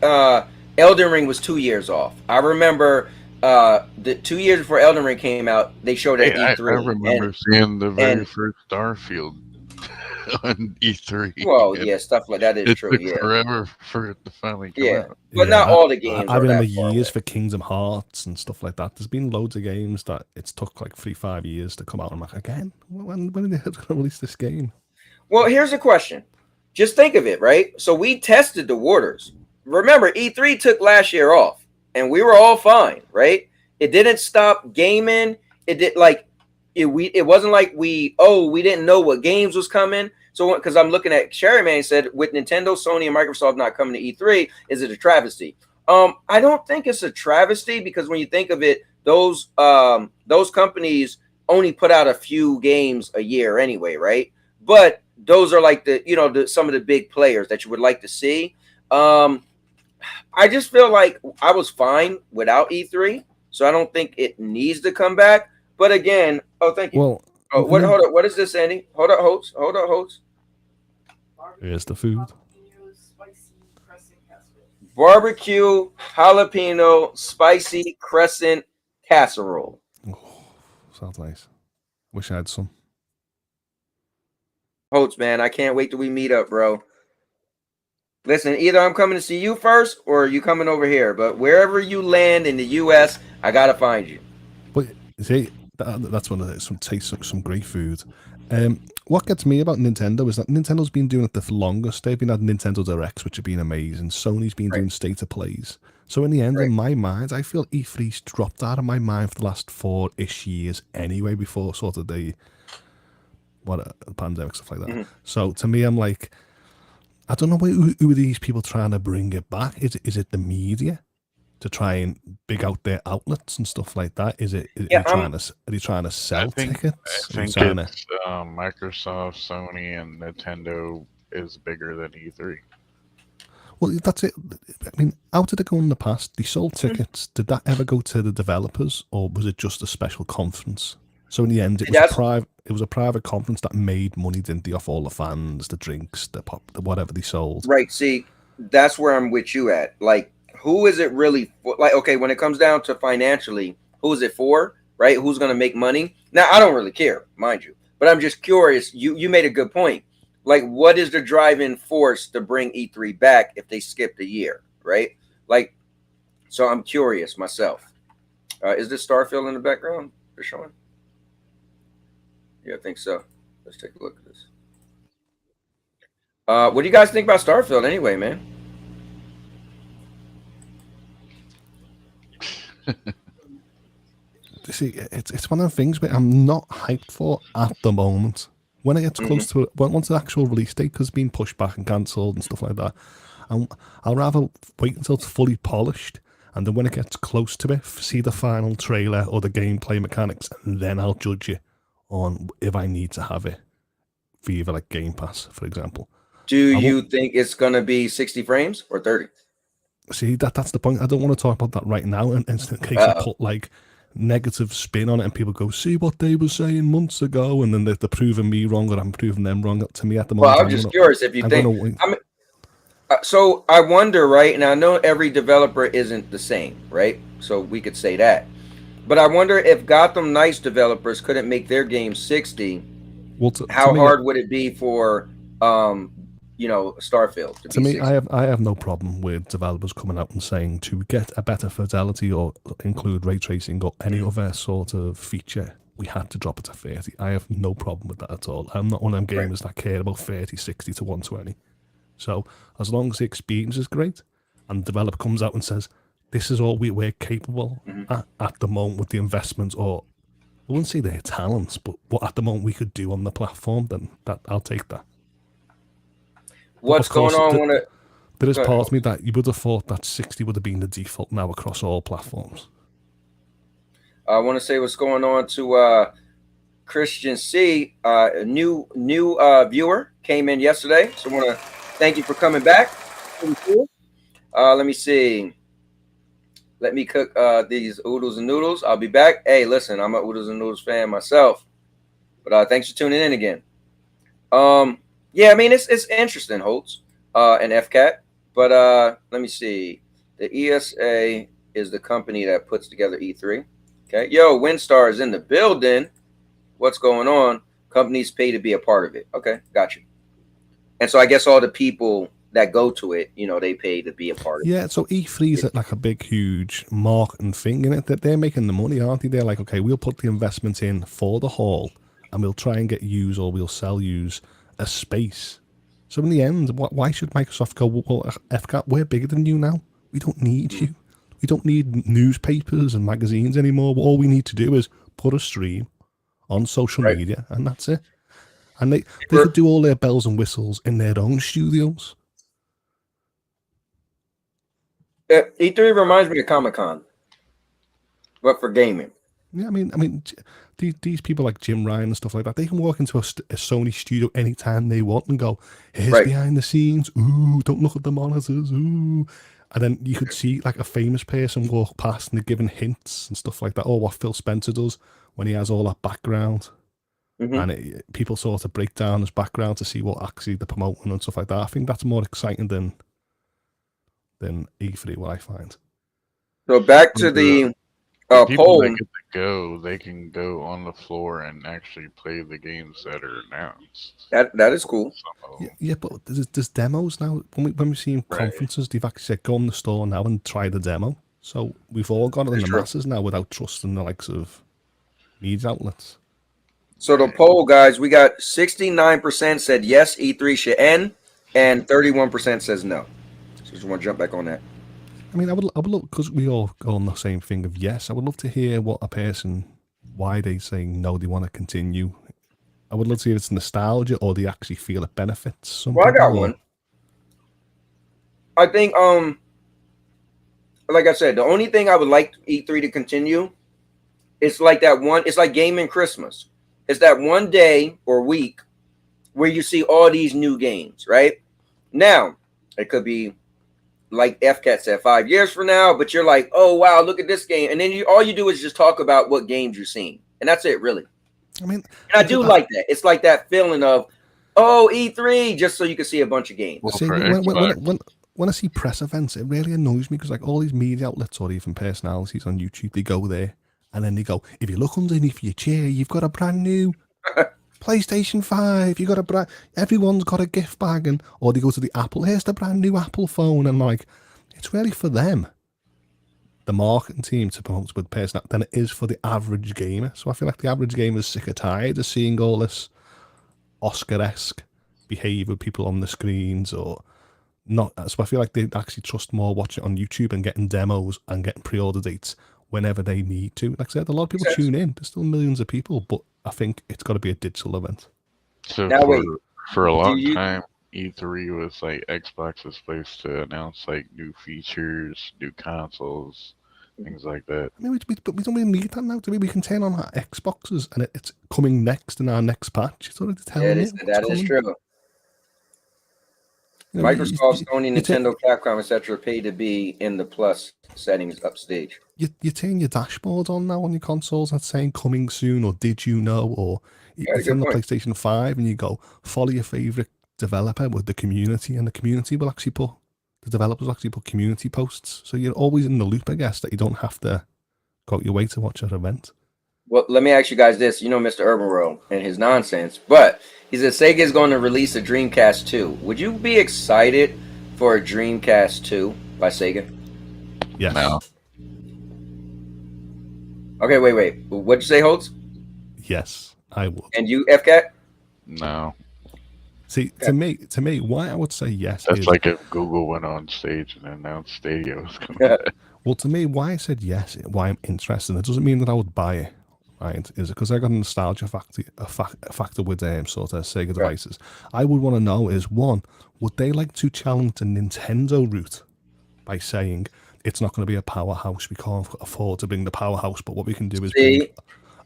uh, Elden Ring was 2 years off. I remember, the 2 years before Elden Ring came out, they showed it
hey,
at
I
E3,
remember seeing the very
and
first Starfield on E3,
well,
and
yeah, stuff like that is
it
true.
took
Yeah,
forever for it to finally come
yeah.
out.
But not
Yeah,
all the
I,
games
I
are
remember
that far
years
away.
for Kingdom Hearts and stuff like that. There's been loads of games that it's took like 3-5 years to come out. I'm like, again, when are they going to release this game?
Well, here's a question. Just think of it, right? So we tested the waters. Remember, E3 took last year off, and we were all fine, right? It didn't stop gaming. It did like it wasn't like we didn't know what games was coming. So because I'm looking at Sherryman said with Nintendo, Sony, and Microsoft not coming to E3, is it a travesty? I don't think it's a travesty because when you think of it, those companies only put out a few games a year anyway, right? But those are like some of the big players that you would like to see. I just feel like I was fine without E3, so I don't think it needs to come back. But again, oh, thank you.
Well,
Oh, what? Hold up. What is this, Andy? Hold up, host. Hold up, host.
here's the food.
Barbecue jalapeno spicy crescent casserole.
Oh, sounds nice. Wish I had some.
Host, man, I can't wait till we meet up, bro. Listen, either I'm coming to see you first or you coming over here. But wherever you land in the U.S., I gotta find you.
But see, that's one of the, some taste some great food. What gets me about Nintendo is that Nintendo's been doing it the longest. They've been had Nintendo Directs, which have been amazing. Sony's been doing state of plays. So in the end, in my mind, I feel E3's dropped out of my mind for the last 4-ish years anyway, before sort of the pandemic, stuff like that. So to me, I'm like, I don't know who are these people trying to bring it back. Is it the media to try and big out their outlets and stuff like that? Is it are they trying to sell tickets?
I think it's Microsoft, Sony, and Nintendo is bigger than E3.
Well, that's it. I mean, how did it go in the past? They sold tickets. Did that ever go to the developers, or was it just a special conference? So in the end, it was a private conference that made money, didn't they, off all the fans, the drinks, the whatever they sold.
Right. See, that's where I'm with you at. Like, who is it really for? Like, okay, when it comes down to financially, who is it for? Right? Who's going to make money? Now, I don't really care, mind you, but I'm just curious. You made a good point. Like, what is the driving force to bring E3 back if they skipped a year? Right? Like, so I'm curious myself. Is this Starfield in the background they're showing? Yeah, I think so. Let's take a look at this. What do you guys think about Starfield anyway, man?
See, it's one of the things where I'm not hyped for at the moment. When it gets close to it, once the actual release date has been pushed back and cancelled and stuff like that, I'll rather wait until it's fully polished, and then when it gets close to it, see the final trailer or the gameplay mechanics, and then I'll judge it on if I need to have it for either like Game Pass, for example.
Do you think it's gonna be 60 frames or 30?
See, that's the point. I don't want to talk about that right now, and in case I put like negative spin on it and people go, see what they were saying months ago, and then they're proving me wrong or I'm proving them wrong. To me at the moment,
well, I'm just curious if you think. So I wonder, right? And I know every developer isn't the same, right? So we could say that, but I wonder if Gotham Knights developers couldn't make their game 60. Well, how hard would it be for Starfield
to me? 60? I have no problem with developers coming out and saying to get a better fidelity or include ray tracing or any other sort of feature, we had to drop it to 30. I have no problem with that at all. I'm not one of them gamers that care about 30, 60 to 120. So as long as the experience is great and the developer comes out and says, this is all we're capable at the moment with the investments, or I wouldn't say their talents, but what at the moment we could do on the platform, then I'll take that.
What's going on?
There is part of me that you would have thought that 60 would have been the default now across all platforms.
I want to say what's going on to Christian C. A new viewer came in yesterday, so I want to thank you for coming back. Let me see. Let me cook these oodles and noodles. I'll be back. Hey, listen, I'm a oodles and noodles fan myself, but thanks for tuning in again. Yeah, I mean it's interesting, Holtz and FCAT, but let me see. The ESA is the company that puts together E3. Okay, yo, WinStar is in the building. What's going on? Companies pay to be a part of it. Okay, got you. And so I guess all the people that go to it, they pay to be a part of it.
Yeah, so E3 is like a big, huge marketing thing in it. That they're making the money, aren't they? They're like, okay, we'll put the investment in for the hall, and we'll try and get yous, or we'll sell yous a space. So in the end, why should Microsoft go, well, FCAT, we're bigger than you now. We don't need you. We don't need newspapers and magazines anymore. All we need to do is put a stream on social media, and that's it. And they could do all their bells and whistles in their own studios.
E3 reminds me of Comic-Con, but for gaming.
Yeah, I mean, these people like Jim Ryan and stuff like that, they can walk into a Sony studio anytime they want and go, here's behind the scenes. Ooh, don't look at the monitors. Ooh. And then you could see like a famous person walk past and they're giving hints and stuff like that. Or what Phil Spencer does when he has all that background. And people sort of break down his background to see what actually they're promoting and stuff like that. I think that's more exciting than E3, what I find.
So back to the
The people
poll.
that get to go, they can go on the floor and actually play the games that are announced.
That is cool.
Some of
Yeah,
them.
yeah, but there's demos now. When we see in
Right.
conferences, they've actually said go on the store now and try the demo. So we've all got it in
That's
the
true.
masses now without trusting the likes of media outlets.
So the poll, guys, we got 69% said yes, E3 should end, and 31% says no. So just want to jump back on that.
I mean, I would love, because we all go on the same thing of yes. I would love to hear what a person, why they say no, they want to continue. I would love to see if it's nostalgia or they actually feel it benefits some
Well, I
people.
got one. I think, like I said, the only thing I would like E3 to continue is like that one. It's like Gaming Christmas. It's that one day or week where you see all these new games, right? Now, it could be like FCAT said 5 years from now, but you're like, oh, wow, look at this game. And then all you do is just talk about what games you've seen. And that's it, really.
I mean,
and I do like that. It's like that feeling of, oh, E3, just so you can see a bunch of games.
Well,
see,
for
when I see press events, it really annoys me because like all these media outlets or even personalities on YouTube, they go there and then they go, if you look underneath your chair, you've got a brand new PlayStation 5. You got everyone's got a gift bag, and or they go to the Apple. Here's the brand new Apple phone, and like, it's really for them, the marketing team, to promote with person than it is for the average gamer. So I feel like the average gamer is sick or tired of seeing all this Oscar-esque behavior, people on the screens or not. So I feel like they actually trust more watching it on YouTube and getting demos and getting pre-order dates whenever they need to. Like I said, a lot of people tune in. There's still millions of people, but I think it's got to be a digital event.
So
Now, wait.
for a long time, E3 was like Xbox's place to announce like new features, new consoles, things like that.
I mean, but we don't really need that now. Do we? We can turn on our Xboxes and it's coming next in our next patch. It's already telling you.
That is true. You know, Microsoft, Sony, Nintendo, Capcom, etc. pay to be in the plus settings upstage.
You turn your dashboard on now on your consoles that's saying coming soon or did you know, or it's on the PlayStation 5 and you go follow your favorite developer with the community, and the community will actually put, the developers will actually put community posts. So you're always in the loop, I guess, that you don't have to go out your way to watch an event.
Well, let me ask you guys this. You know Mr. Urban World and his nonsense, but he said Sega is going to release a Dreamcast 2. Would you be excited for a Dreamcast 2 by Sega?
Yes.
No.
Okay, wait. What'd you say, Holtz?
Yes, I would.
And you, FCAT?
No.
See, to me, why I would say yes.
That's like if Google went on stage and announced Stadia was coming.
Well, to me, why I said yes, why I'm interested, it doesn't mean that I would buy it, right? Is it because I got a nostalgia factor with sort of Sega devices? I would want to know is, one, would they like to challenge the Nintendo route by saying it's not going to be a powerhouse, we can't afford to bring the powerhouse, but what we can do is bring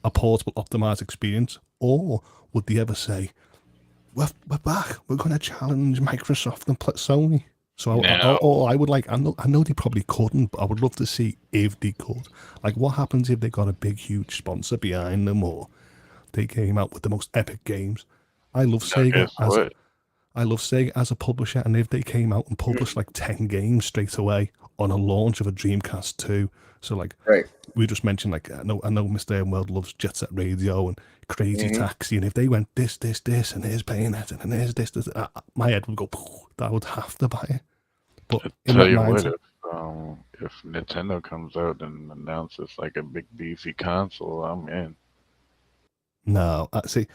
a portable, optimized experience? Or would they ever say, we're back, we're going to challenge Microsoft and Sony? So I would like, I know they probably couldn't, but I would love to see if they could. Like, what happens if they got a big, huge sponsor behind them, or they came out with the most epic games? I love Sega as a publisher, and if they came out and published like 10 games straight away on a launch of a Dreamcast 2, so like we just mentioned, like I know Mr. World loves Jet Set Radio and Crazy Taxi, and if they went this, and here's Bayonetta, and here's this, my head would go, I would have to buy it. But
tell you what, if Nintendo comes out and announces like a big beefy console, I'm in.
No, see,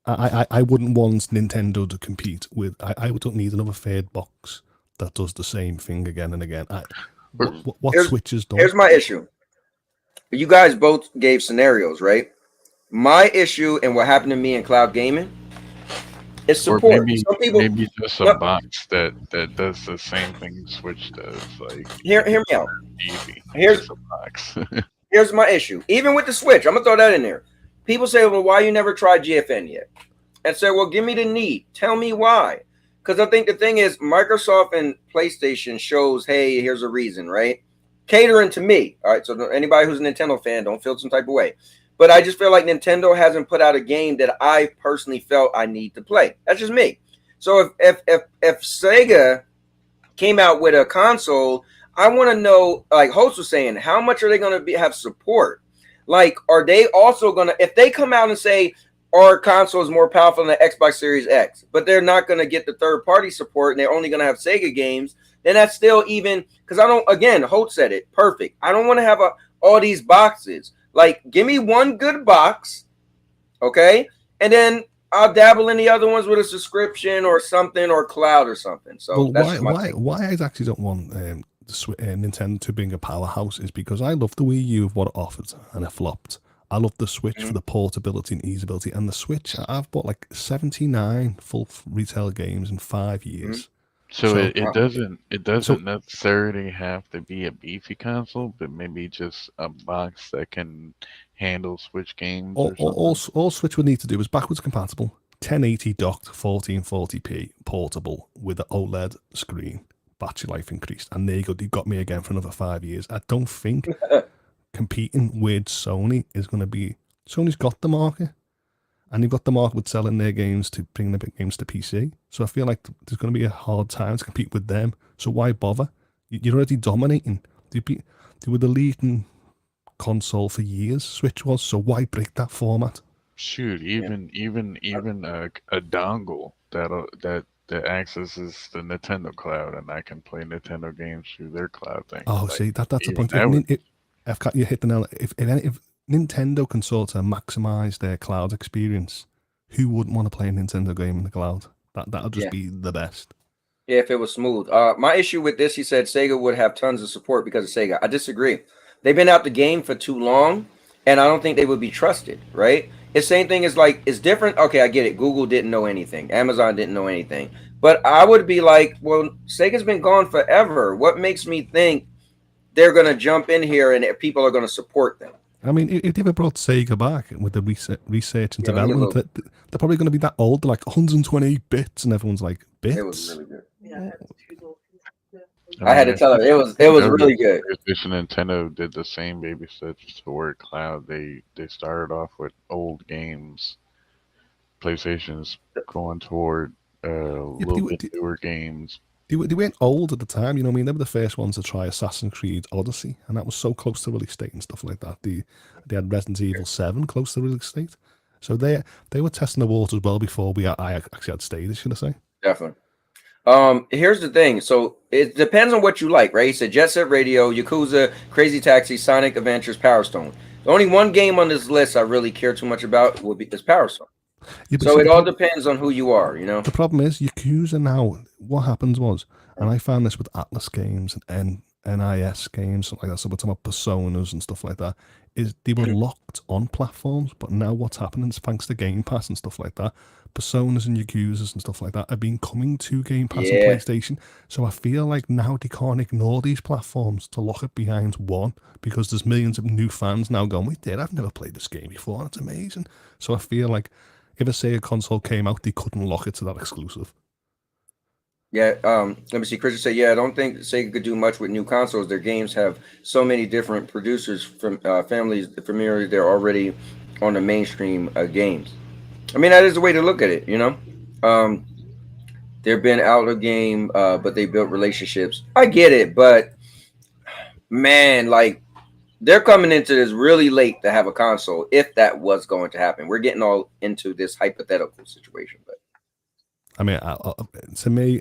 I wouldn't want Nintendo to compete with. I don't need another third box that does the same thing again and again. What Switch has done?
Here's my issue. You guys both gave scenarios, right? My issue and what happened to me in cloud gaming is support.
Maybe just a box that does the same thing Switch does. Like,
hear me out.
Easy.
Here's
a box.
Here's my issue. Even with the Switch, I'm gonna throw that in there. People say, well, why you never tried GFN yet? And say, well, give me the need. Tell me why. Because I think the thing is, Microsoft and PlayStation shows, hey, here's a reason, right? Catering to me. All right, so anybody who's a Nintendo fan, don't feel some type of way. But I just feel like Nintendo hasn't put out a game that I personally felt I need to play. That's just me. So if Sega came out with a console, I want to know, like Host was saying, how much are they going to have support? Like, are they also going to, if they come out and say our console is more powerful than the Xbox Series X, but they're not going to get the third-party support and they're only going to have Sega games, then that's still even, because I don't, again, Holt said it, perfect. I don't want to have all these boxes. Like, give me one good box, okay? And then I'll dabble in the other ones with a subscription or something, or cloud or something. So
well,
that's
why I actually don't want Nintendo to being a powerhouse is because I love the Wii U of what it offered and it flopped. I love the Switch for the portability and easeability, and the Switch I've bought like 79 full retail games in 5 years.
So it doesn't necessarily have to be a beefy console, but maybe just a box that can handle Switch games.
All Switch would need to do is backwards compatible, 1080 docked, 1440p portable with an OLED screen, battery life increased, and there you go. You've got me again for another 5 years. I don't think competing with Sony is going to be. Sony's got the market. And you've got the market with selling their games to bring the big games to PC. So I feel like there's going to be a hard time to compete with them. So why bother? You're already dominating. They were the leading console for years, Switch was. So why break that format?
Shoot, even a dongle that accesses the Nintendo Cloud, and I can play Nintendo games through their cloud thing.
Oh, see, that's the point. You hit the nail. If Nintendo can sort of maximize their cloud experience, who wouldn't want to play a Nintendo game in the cloud? That'll just be the best.
Yeah, if it was smooth. My issue with this, he said Sega would have tons of support because of Sega. I disagree. They've been out the game for too long, and I don't think they would be trusted, right? The same thing is like, it's different. Okay, I get it. Google didn't know anything. Amazon didn't know anything. But I would be like, well, Sega's been gone forever. What makes me think they're going to jump in here and people are going to support them?
I mean, if they ever brought Sega back with the research and development, they're probably going to be that old, like 128 bits, and everyone's like, bits?
It was really good. Yeah, I had to tell her it was really good.
Nintendo did the same baby steps toward cloud. They started off with old games. PlayStation's going toward a little bit newer games.
They weren't old at the time, you know what I mean? They were the first ones to try Assassin's Creed Odyssey, and that was so close to release date and stuff like that. They had Resident Evil 7 close to release date. So they were testing the waters well before I actually had stages, should I say?
Definitely. Here's the thing. So it depends on what you like, right? He said Jet Set Radio, Yakuza, Crazy Taxi, Sonic Adventures, Power Stone. The only one game on this list I really care too much about is Power Stone. Yeah, so it all depends on who you are, you know?
The problem is, Yakuza now, what happens was, and I found this with Atlas games and NIS games, something like that, so we're talking about Personas and stuff like that, is they were locked on platforms, but now what's happening is thanks to Game Pass and stuff like that, Personas and Yakuzas and stuff like that have been coming to Game Pass and PlayStation, so I feel like now they can't ignore these platforms to lock it behind one, because there's millions of new fans now going, wait there, I've never played this game before, and it's amazing. So I feel like if a Sega console came out, they couldn't lock it to that exclusive.
Yeah, let me see. Christian said, I don't think Sega could do much with new consoles. Their games have so many different producers from families familiar. They're already on the mainstream games. I mean, that is the way to look at it, you know? They've been out of game, but they built relationships. I get it, but man, like, they're coming into this really late to have a console, if that was going to happen. We're getting all into this hypothetical situation, but
I mean, to me,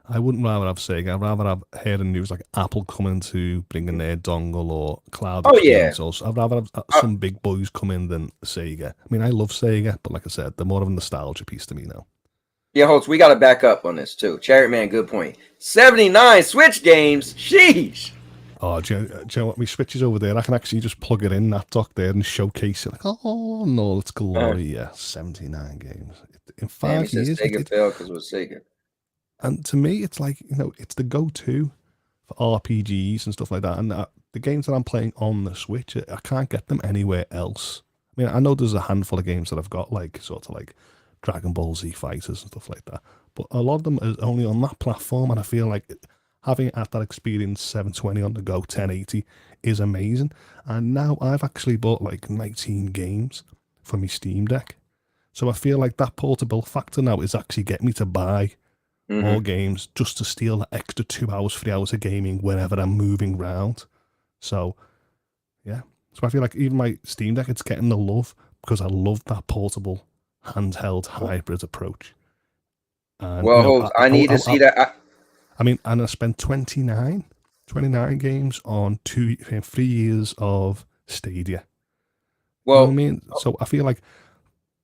I wouldn't rather have Sega. I'd rather have heard in news like Apple coming to bring in their dongle or cloud.
Oh yeah.
Also, I'd rather have some big boys come in than Sega. I mean, I love Sega, but like I said, they're more of a nostalgia piece to me now.
Yeah, Holtz, we got to back up on this too. Chariot Man, good point. 79 Switch games. Sheesh.
Oh, do you know what? My Switch is over there. I can actually just plug it in that dock there and showcase it. Like, oh no, it's glory. Yeah, 79 games in 5 years.
Sega failed because it was Sega.
And to me, it's like, you know, it's the go-to for RPGs and stuff like that. And the games that I'm playing on the Switch, I can't get them anywhere else. I mean, I know there's a handful of games that I've got, like sort of like Dragon Ball Z Fighters and stuff like that. But a lot of them are only on that platform, and I feel like having it at that experience 720 on the go, 1080 is amazing. And now I've actually bought like 19 games for my Steam Deck. So I feel like that portable factor now is actually getting me to buy more games just to steal that extra 2 hours, 3 hours of gaming whenever I'm moving around. So, yeah. So I feel like even my Steam Deck, it's getting the love because I love that portable, handheld, hybrid approach. And,
Well, Holmes, I need to see that.
I mean, and I spent 29 games on 3 years of Stadia.
Well,
you know what I mean? So I feel like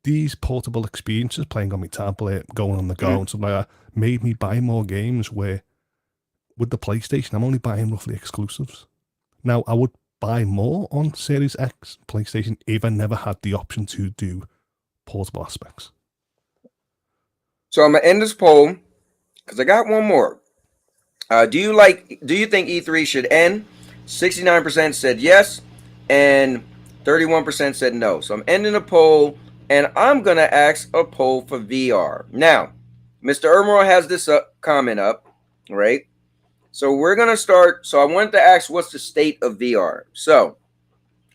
these portable experiences, playing on my tablet, going on the go, and stuff like that, made me buy more games where, with the PlayStation, I'm only buying roughly exclusives. Now, I would buy more on Series X PlayStation if I never had the option to do portable aspects.
So I'm going to end this poll because I got one more. Do you think E3 should end? 69% said yes, and 31% said no. So I'm ending the poll, and I'm going to ask a poll for VR. Now, Mr. Ermroy has this comment up, right? So we're going to start. So I wanted to ask, what's the state of VR? So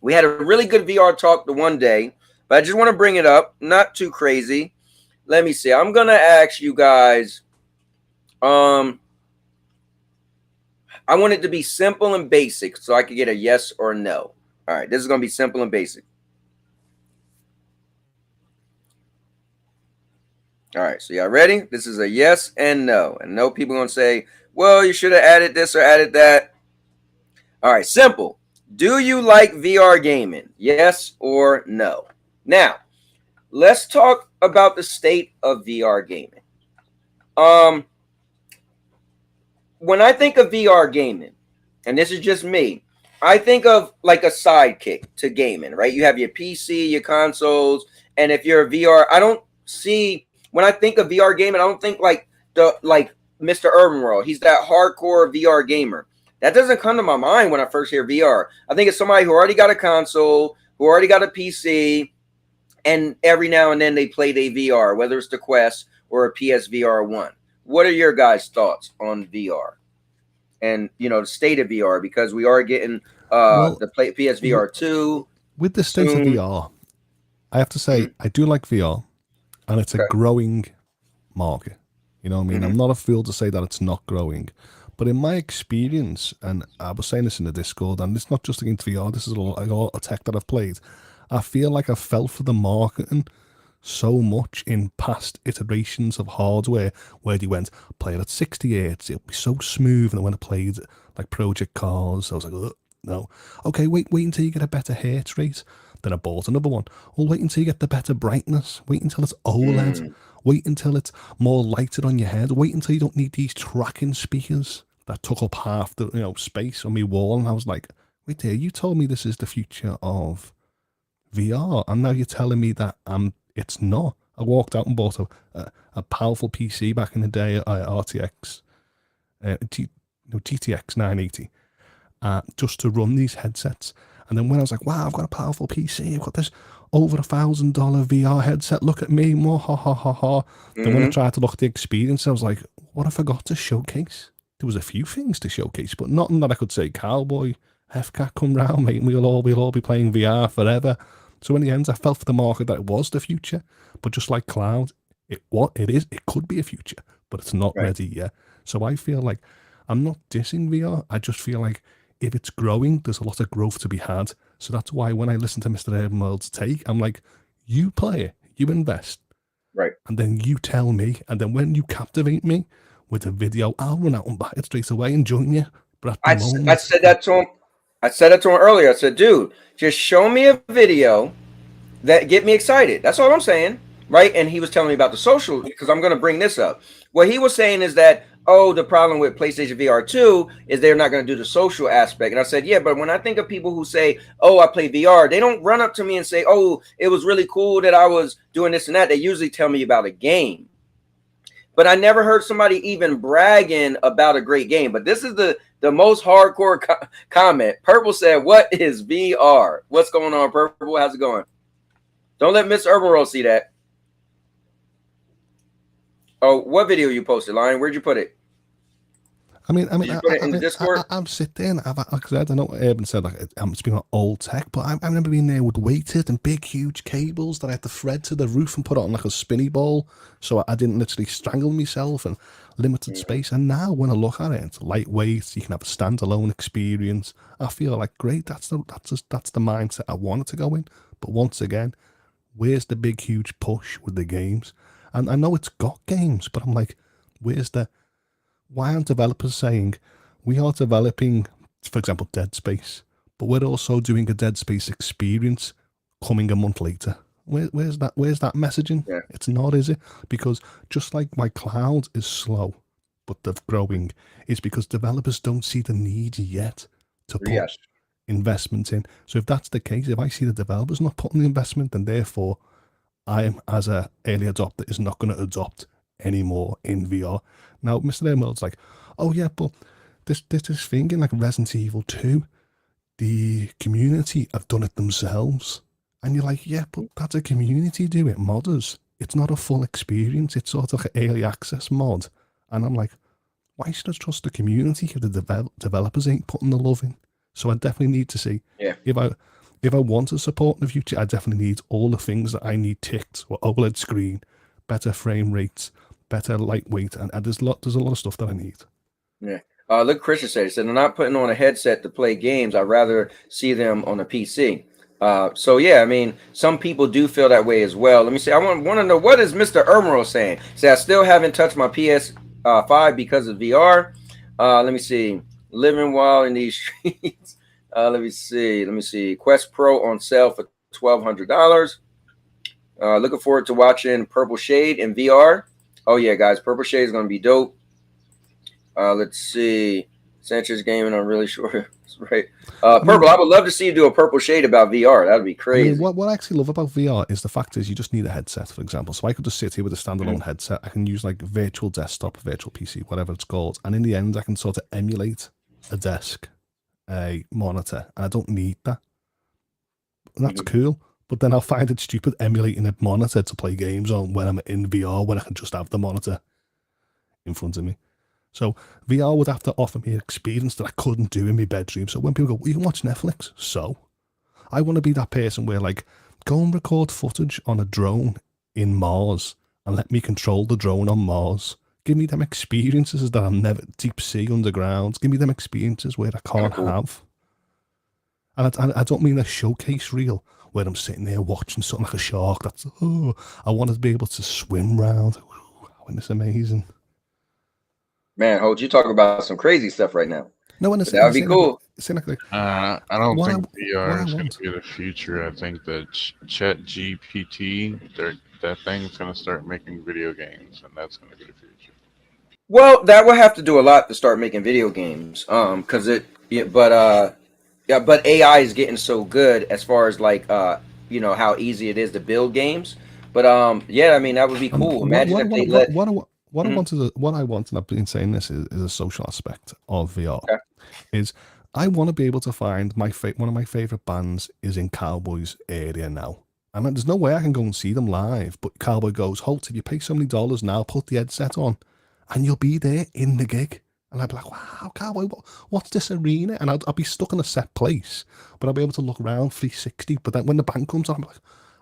we had a really good VR talk the one day, but I just want to bring it up. Not too crazy. Let me see. I'm going to ask you guys, I want it to be simple and basic so I could get a yes or no. All right, this is going to be simple and basic. All right, so y'all ready? This is a yes and no. And no people going to say, well, you should have added this or added that. All right, simple. Do you like VR gaming? Yes or no? Now, let's talk about the state of VR gaming. When I think of VR gaming, and this is just me, I think of like a sidekick to gaming, right? You have your PC, your consoles, and if you're a VR, I don't see, when I think of VR gaming, I don't think like Mr. Urban World. He's that hardcore VR gamer. That doesn't come to my mind when I first hear VR. I think it's somebody who already got a console, who already got a PC, and every now and then they play their VR, whether it's the Quest or a PSVR 1. What are your guys' thoughts on VR and, you know, the state of VR? Because we are getting the PSVR 2.
With the state of VR, I have to say, I do like VR, and it's a growing market. You know what I mean? I'm not a fool to say that it's not growing. But in my experience, and I was saying this in the Discord, and it's not just against VR, this is a lot of tech that I've played, I feel like I fell for the marketing so much in past iterations of hardware where they went, play it at 60 Hz, it'll be so smooth. And when I played like Project Cars, I was like, no. Okay, wait until you get a better hertz rate. Then I bought another one. Well, wait until you get the better brightness. Wait until it's OLED. Wait until it's more lighted on your head. Wait until you don't need these tracking speakers that took up half the space on my wall. And I was like, wait there, you told me this is the future of VR, and now you're telling me that it's not. I walked out and bought a powerful PC back in the day, RTX, GTX 980, just to run these headsets. And then when I was like, wow, I've got a powerful PC, I've got this over $1,000 VR headset, look at me, more ha ha ha ha. Then when I tried to look at the experience, I was like, what I forgot to showcase? There was a few things to showcase, but nothing that I could say, cowboy, FCAT come round, mate, and we'll all be playing VR forever. So in the end, I felt for the market that it was the future, but just like cloud, it could be a future, but it's not ready yet. So I feel like I'm not dissing VR. I just feel like if it's growing, there's a lot of growth to be had. So that's why when I listen to Mr. Urban World's take, I'm like, you play it, you invest,
right,
and then you tell me, and then when you captivate me with a video, I'll run out and buy it straight away and join you. But at the moment,
I said that to him. I said it to him earlier. I said, dude, just show me a video that get me excited. That's all I'm saying, right? And he was telling me about the social, because I'm going to bring this up. What he was saying is that, the problem with PlayStation VR 2 is they're not going to do the social aspect. And I said, yeah, but when I think of people who say, I play VR, they don't run up to me and say, it was really cool that I was doing this and that. They usually tell me about a game. But I never heard somebody even bragging about a great game. But this is the most hardcore comment. Purple said, what is VR? What's going on, Purple? How's it going? Don't let Miss Urban World see that. Oh, what video you posted, Lion? Where'd you put it? Did you put it in the Discord?
I'm sitting there. Like I said, I know what Urban said. Like I'm speaking about old tech, but I remember being there with weighted and big, huge cables that I had to thread to the roof and put it on like a spinny ball, so I didn't literally strangle myself, and limited space. And now when I look at it, it's lightweight. You can have a standalone experience. I feel like great. That's the mindset I wanted to go in. But once again, where's the big, huge push with the games? And I know it's got games, but I'm like, why aren't developers saying we are developing, for example, Dead Space, but we're also doing a Dead Space experience coming a month later? Where's that messaging?
Yeah.
It's not, is it? Because just like my cloud is slow, but they're growing, it's because developers don't see the need yet to put investment in. So if that's the case, if I see the developers not putting the investment, then therefore I am, as a early adopter, is not going to adopt anymore in VR. Now, Mr. Emerald's like, oh yeah, but this thing in like Resident Evil 2, the community have done it themselves. And you're like, yeah, but that's a community do it, modders. It's not a full experience. It's sort of like an early access mod. And I'm like, why should I trust the community if the developers ain't putting the love in? So I definitely need to see, if I want to support in the future, I definitely need all the things that I need ticked. Or OLED screen, better frame rates, better lightweight, and there's a lot of stuff that I need.
Yeah. Look, Christian said, they're not putting on a headset to play games. I'd rather see them on a PC. So yeah, I mean, some people do feel that way as well. Let me see. I want to know, what is Mr. Emerald saying? Say, I still haven't touched my PS5 because of VR. Let me see. Living wild in these streets. Let me see. Quest Pro on sale for $1,200. Looking forward to watching Purple Shade in VR. Oh yeah, guys, Purple Shade is gonna be dope. Let's see. Sanchez Gaming, I'm really sure. Right. Purple, I would love to see you do a Purple Shade about VR. That'd be crazy.
I mean, what I actually love about VR is the fact is you just need a headset, for example. So I could just sit here with a standalone headset. I can use like virtual desktop, virtual PC, whatever it's called. And in the end, I can sort of emulate a desk, a monitor. And I don't need that. And that's cool. But then I'll find it stupid emulating a monitor to play games on when I'm in VR, when I can just have the monitor in front of me. So VR would have to offer me an experience that I couldn't do in my bedroom. So when people go, well, you can watch Netflix. So I want to be that person where, like, go and record footage on a drone in Mars and let me control the drone on Mars. Give me them experiences that I'm never deep sea underground. Give me them experiences where I can't have. And I don't mean a showcase reel where I'm sitting there watching something like a shark. That's, I want to be able to swim round. When it's amazing.
Man, Holt, you talking about some crazy stuff right now.
No, and
that would be cool.
I don't think VR is going to be the future. I think that Chat GPT, that thing's going to start making video games, and that's going to be the future.
Well, that will have to do a lot to start making video games. But AI is getting so good as far as like how easy it is to build games. But yeah, I mean, that would be cool. Imagine if they let.
What I want, and I've been saying this, is a social aspect of VR. Okay. Is I want to be able to find one of my favorite bands is in Cowboy's area now, and there's no way I can go and see them live. But Cowboy goes, Holt, if you pay so many dollars now, put the headset on, and you'll be there in the gig. And I'd be like, wow, Cowboy, what's this arena? And I'll be stuck in a set place, but I'll be able to look around 360. But then when the band comes on, I'm like,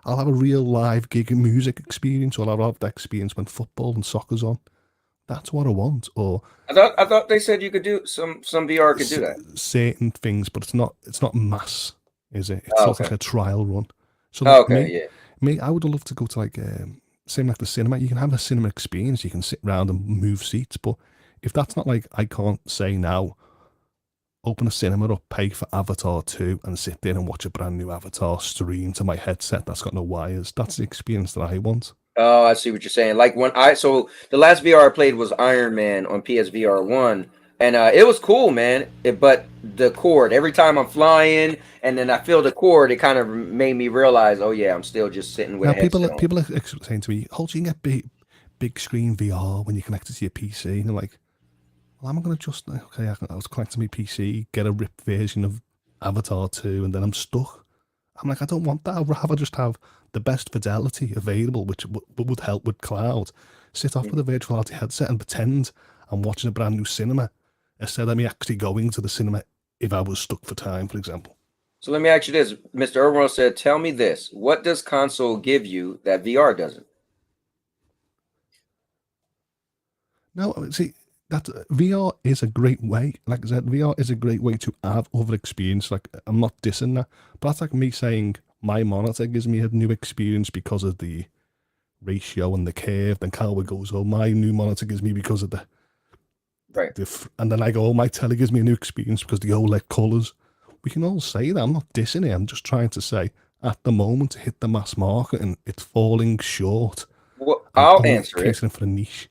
I'll have a real live gig and music experience, or I'll have that experience when football and soccer's on. That's what I want. Or
I thought they said you could do some VR could do that.
Certain things, but it's not mass, is it? It's sort of like a trial run. So me, I would love to go to like same like the cinema. You can have a cinema experience. You can sit around and move seats, but if that's not like, I can't say now, open a cinema up, pay for Avatar 2 and sit there and watch a brand new Avatar stream to my headset that's got no wires. That's the experience that I want.
Oh, I see what you're saying. Like so the last VR I played was Iron Man on PSVR 1, and it was cool, man. But the cord, every time I'm flying and then I feel the cord, it kind of made me realize, oh yeah, I'm still just sitting with a headset on.
People are saying to me, Holt, you can get big screen VR when you connect it to your PC. And they're like, well, I'm going to just, okay, I was connecting my PC, get a ripped version of Avatar 2, and then I'm stuck. I'm like, I don't want that. I'd rather just have the best fidelity available, which would help with cloud. Sit off with a virtual reality headset and pretend I'm watching a brand new cinema instead of me actually going to the cinema if I was stuck for time, for example.
So let me ask you this. Mr. Overall said, tell me this. What does console give you that VR doesn't?
No, see, that VR is a great way. Like I said, VR is a great way to have other experience. Like, I'm not dissing that, but that's like me saying my monitor gives me a new experience because of the ratio and the curve. Then Calvin goes, oh, my new monitor gives me because of the
Right.
And then I go, oh, my telly gives me a new experience because the OLED colours. We can all say that. I'm not dissing it. I'm just trying to say at the moment to hit the mass market and it's falling short.
Well, I'll answer it.
For a niche.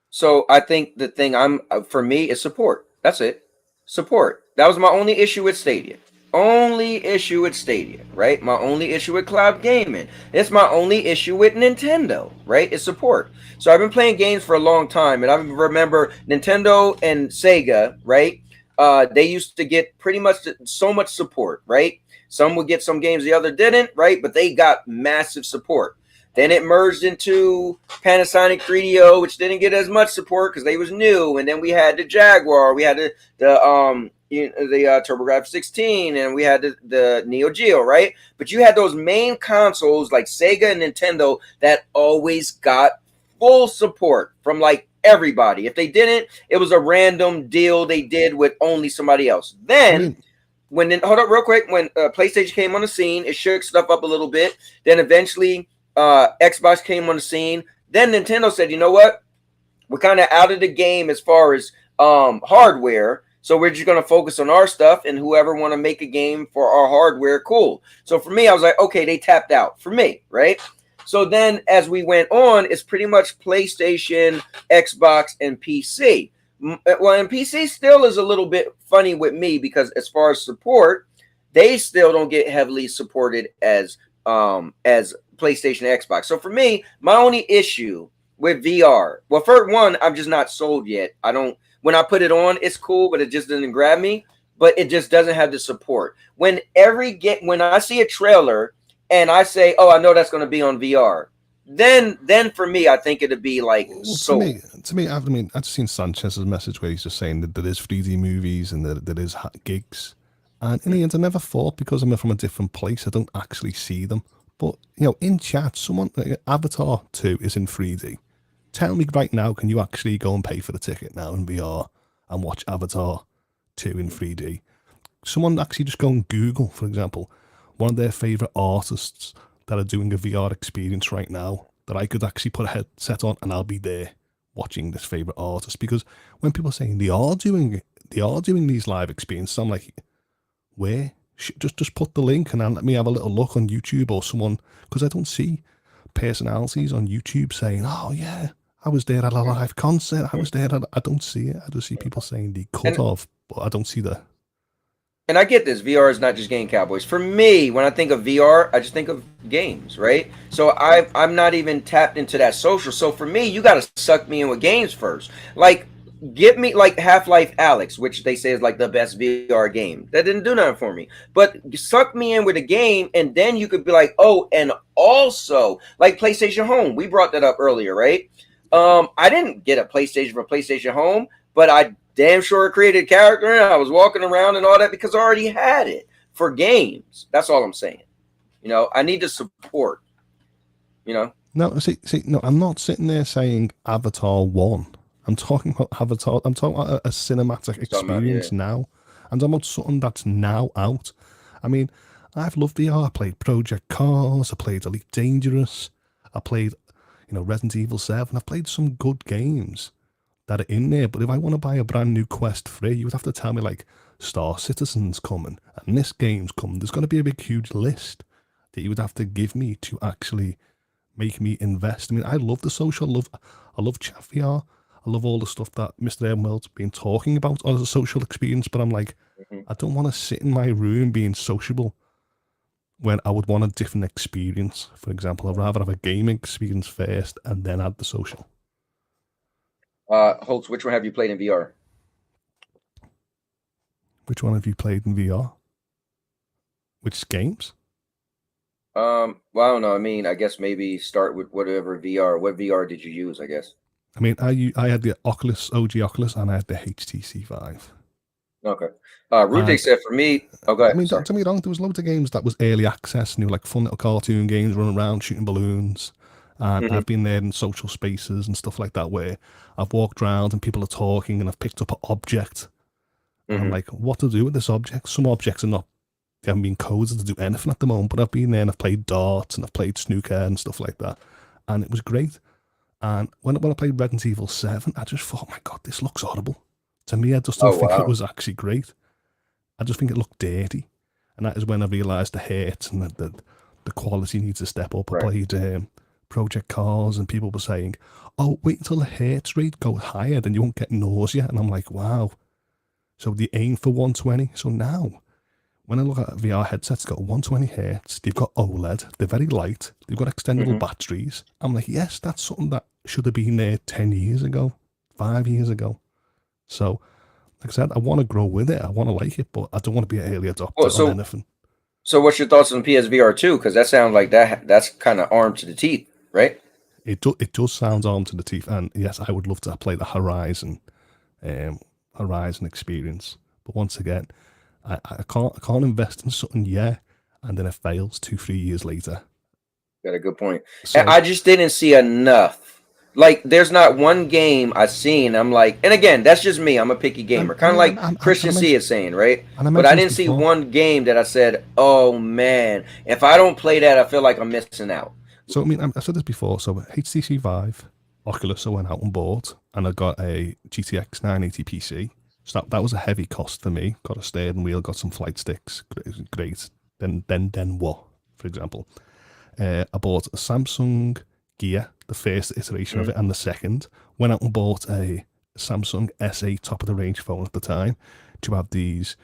So I think the thing for me is support. That's it. Support. That was my only issue with Stadia. Only issue with Stadia, right? My only issue with cloud gaming. It's my only issue with Nintendo, right? It's support. So I've been playing games for a long time, and I remember Nintendo and Sega, right? They used to get pretty much so much support, right? Some would get some games the other didn't, right? But they got massive support. Then it merged into Panasonic 3DO, which didn't get as much support because they was new. And then we had the Jaguar, we had the TurboGrafx 16, and we had the Neo Geo, right? But you had those main consoles like Sega and Nintendo that always got full support from like everybody. If they didn't, it was a random deal they did with only somebody else. Then hold up real quick, when PlayStation came on the scene, it shook stuff up a little bit. Then eventually Xbox came on the scene. Then Nintendo said, you know what? We're kind of out of the game as far as hardware. So we're just going to focus on our stuff, and whoever want to make a game for our hardware, cool. So for me, I was like, okay, they tapped out for me, right? So then as we went on, it's pretty much PlayStation, Xbox, and PC. Well, and PC still is a little bit funny with me because as far as support, they still don't get heavily supported as PlayStation, Xbox. So for me, my only issue with VR, well, for one, I'm just not sold yet. When I put it on, it's cool, but it just doesn't grab me. But it just doesn't have the support. When I see a trailer and I say, oh, I know that's going to be on VR, then for me, I think it'd be like sold.
To me, I mean, I've seen Sanchez's message where he's just saying that there is 3D movies and there is gigs. And in the end, I never thought because I'm from a different place, I don't actually see them. But, in chat, someone, Avatar 2 is in 3D. Tell me right now, can you actually go and pay for the ticket now in VR and watch Avatar 2 in 3D? Someone actually just go and Google, for example, one of their favourite artists that are doing a VR experience right now that I could actually put a headset on and I'll be there watching this favourite artist. Because when people are saying they are doing these live experiences, I'm like, where? Just put the link and then let me have a little look on YouTube or someone, because I don't see personalities on YouTube saying, oh yeah, I was there at a live concert, I don't see it. I just see people saying they could have, but I don't see the.
And I get this, VR is not just game cowboys. For me, when I think of VR, I just think of games, right? So I'm not even tapped into that social. So for me, you got to suck me in with games first. Like, get me like Half-Life Alyx, which they say is like the best VR game. That didn't do nothing for me. But suck me in with a game, and then you could be like, oh, and also like PlayStation Home. We brought that up earlier, right? I didn't get a PlayStation for PlayStation Home, but I damn sure created a character and I was walking around and all that because I already had it for games. That's all I'm saying. I need to support. No,
no, I'm not sitting there saying Avatar 1. I'm talking about Avatar. I'm talking about a cinematic experience now. I'm talking about something that's now out. I mean, I've loved VR. I played Project Cars. I played Elite Dangerous. I played, Resident Evil 7. I've played some good games that are in there. But if I want to buy a brand new Quest 3, you would have to tell me like Star Citizen's coming and this game's coming. There's going to be a big, huge list that you would have to give me to actually make me invest. I mean, I love the social. I love chat VR. I love all the stuff that Mr. Emerald's been talking about as a social experience, but I'm like, I don't want to sit in my room being sociable when I would want a different experience. For example, I'd rather have a gaming experience first and then add the social.
Holtz, which one have you played in VR?
Which one have you played in VR? Which games?
Well, I don't know. I mean, I guess maybe start with whatever VR. What VR did you use, I guess?
I mean, I had the Oculus, OG Oculus, and I had the HTC Vive.
Okay. Rudik said for me. Oh, go ahead.
I mean,
Sorry.
don't get me wrong, there was loads of games that was early access, and they were like fun little cartoon games, running around shooting balloons. And I've been there in social spaces and stuff like that where I've walked around and people are talking, and I've picked up an object, and I'm like, what to do with this object? Some objects are not, they haven't been coded to do anything at the moment, but I've been there and I've played darts and I've played snooker and stuff like that, and it was great. And when I played Resident Evil 7, I just thought, my God, this looks horrible. To me, I just don't think it was actually great. I just think it looked dirty. And that is when I realised the hate and the quality needs to step up. I played Project Cars, and people were saying, oh, wait until the hertz rate goes higher, then you won't get nausea. And I'm like, wow. So they aim for 120. So now, when I look at VR headsets, it's got 120 hertz, they've got OLED, they're very light, they've got extendable batteries. I'm like, yes, that's something that should have been there 10 years ago, 5 years ago. So, like I said, I want to grow with it, I want to like it, but I don't want to be an early adopter on anything.
So what's your thoughts on PSVR 2? Because that sounds like that's kind of armed to the teeth, right?
It does sound armed to the teeth, and yes, I would love to play the Horizon experience. But once again, I can't invest in something and then it fails 2-3 years later.
Got a good point. So, and I just didn't see enough. Like, there's not one game I've seen. I'm like, and again, that's just me. I'm a picky gamer, kind of like Christian C is saying, right? But I didn't see one game that I said, oh man, if I don't play that, I feel like I'm missing out.
So I mean, I've said this before. So HTC Vive, Oculus, I went out and bought, and I got a GTX 980 PC. So that was a heavy cost for me. Got a steering wheel, got some flight sticks. Great. Then what? For example, I bought a Samsung Gear, the first iteration of it, and the second. Went out and bought a Samsung S8 top of the range phone at the time to have these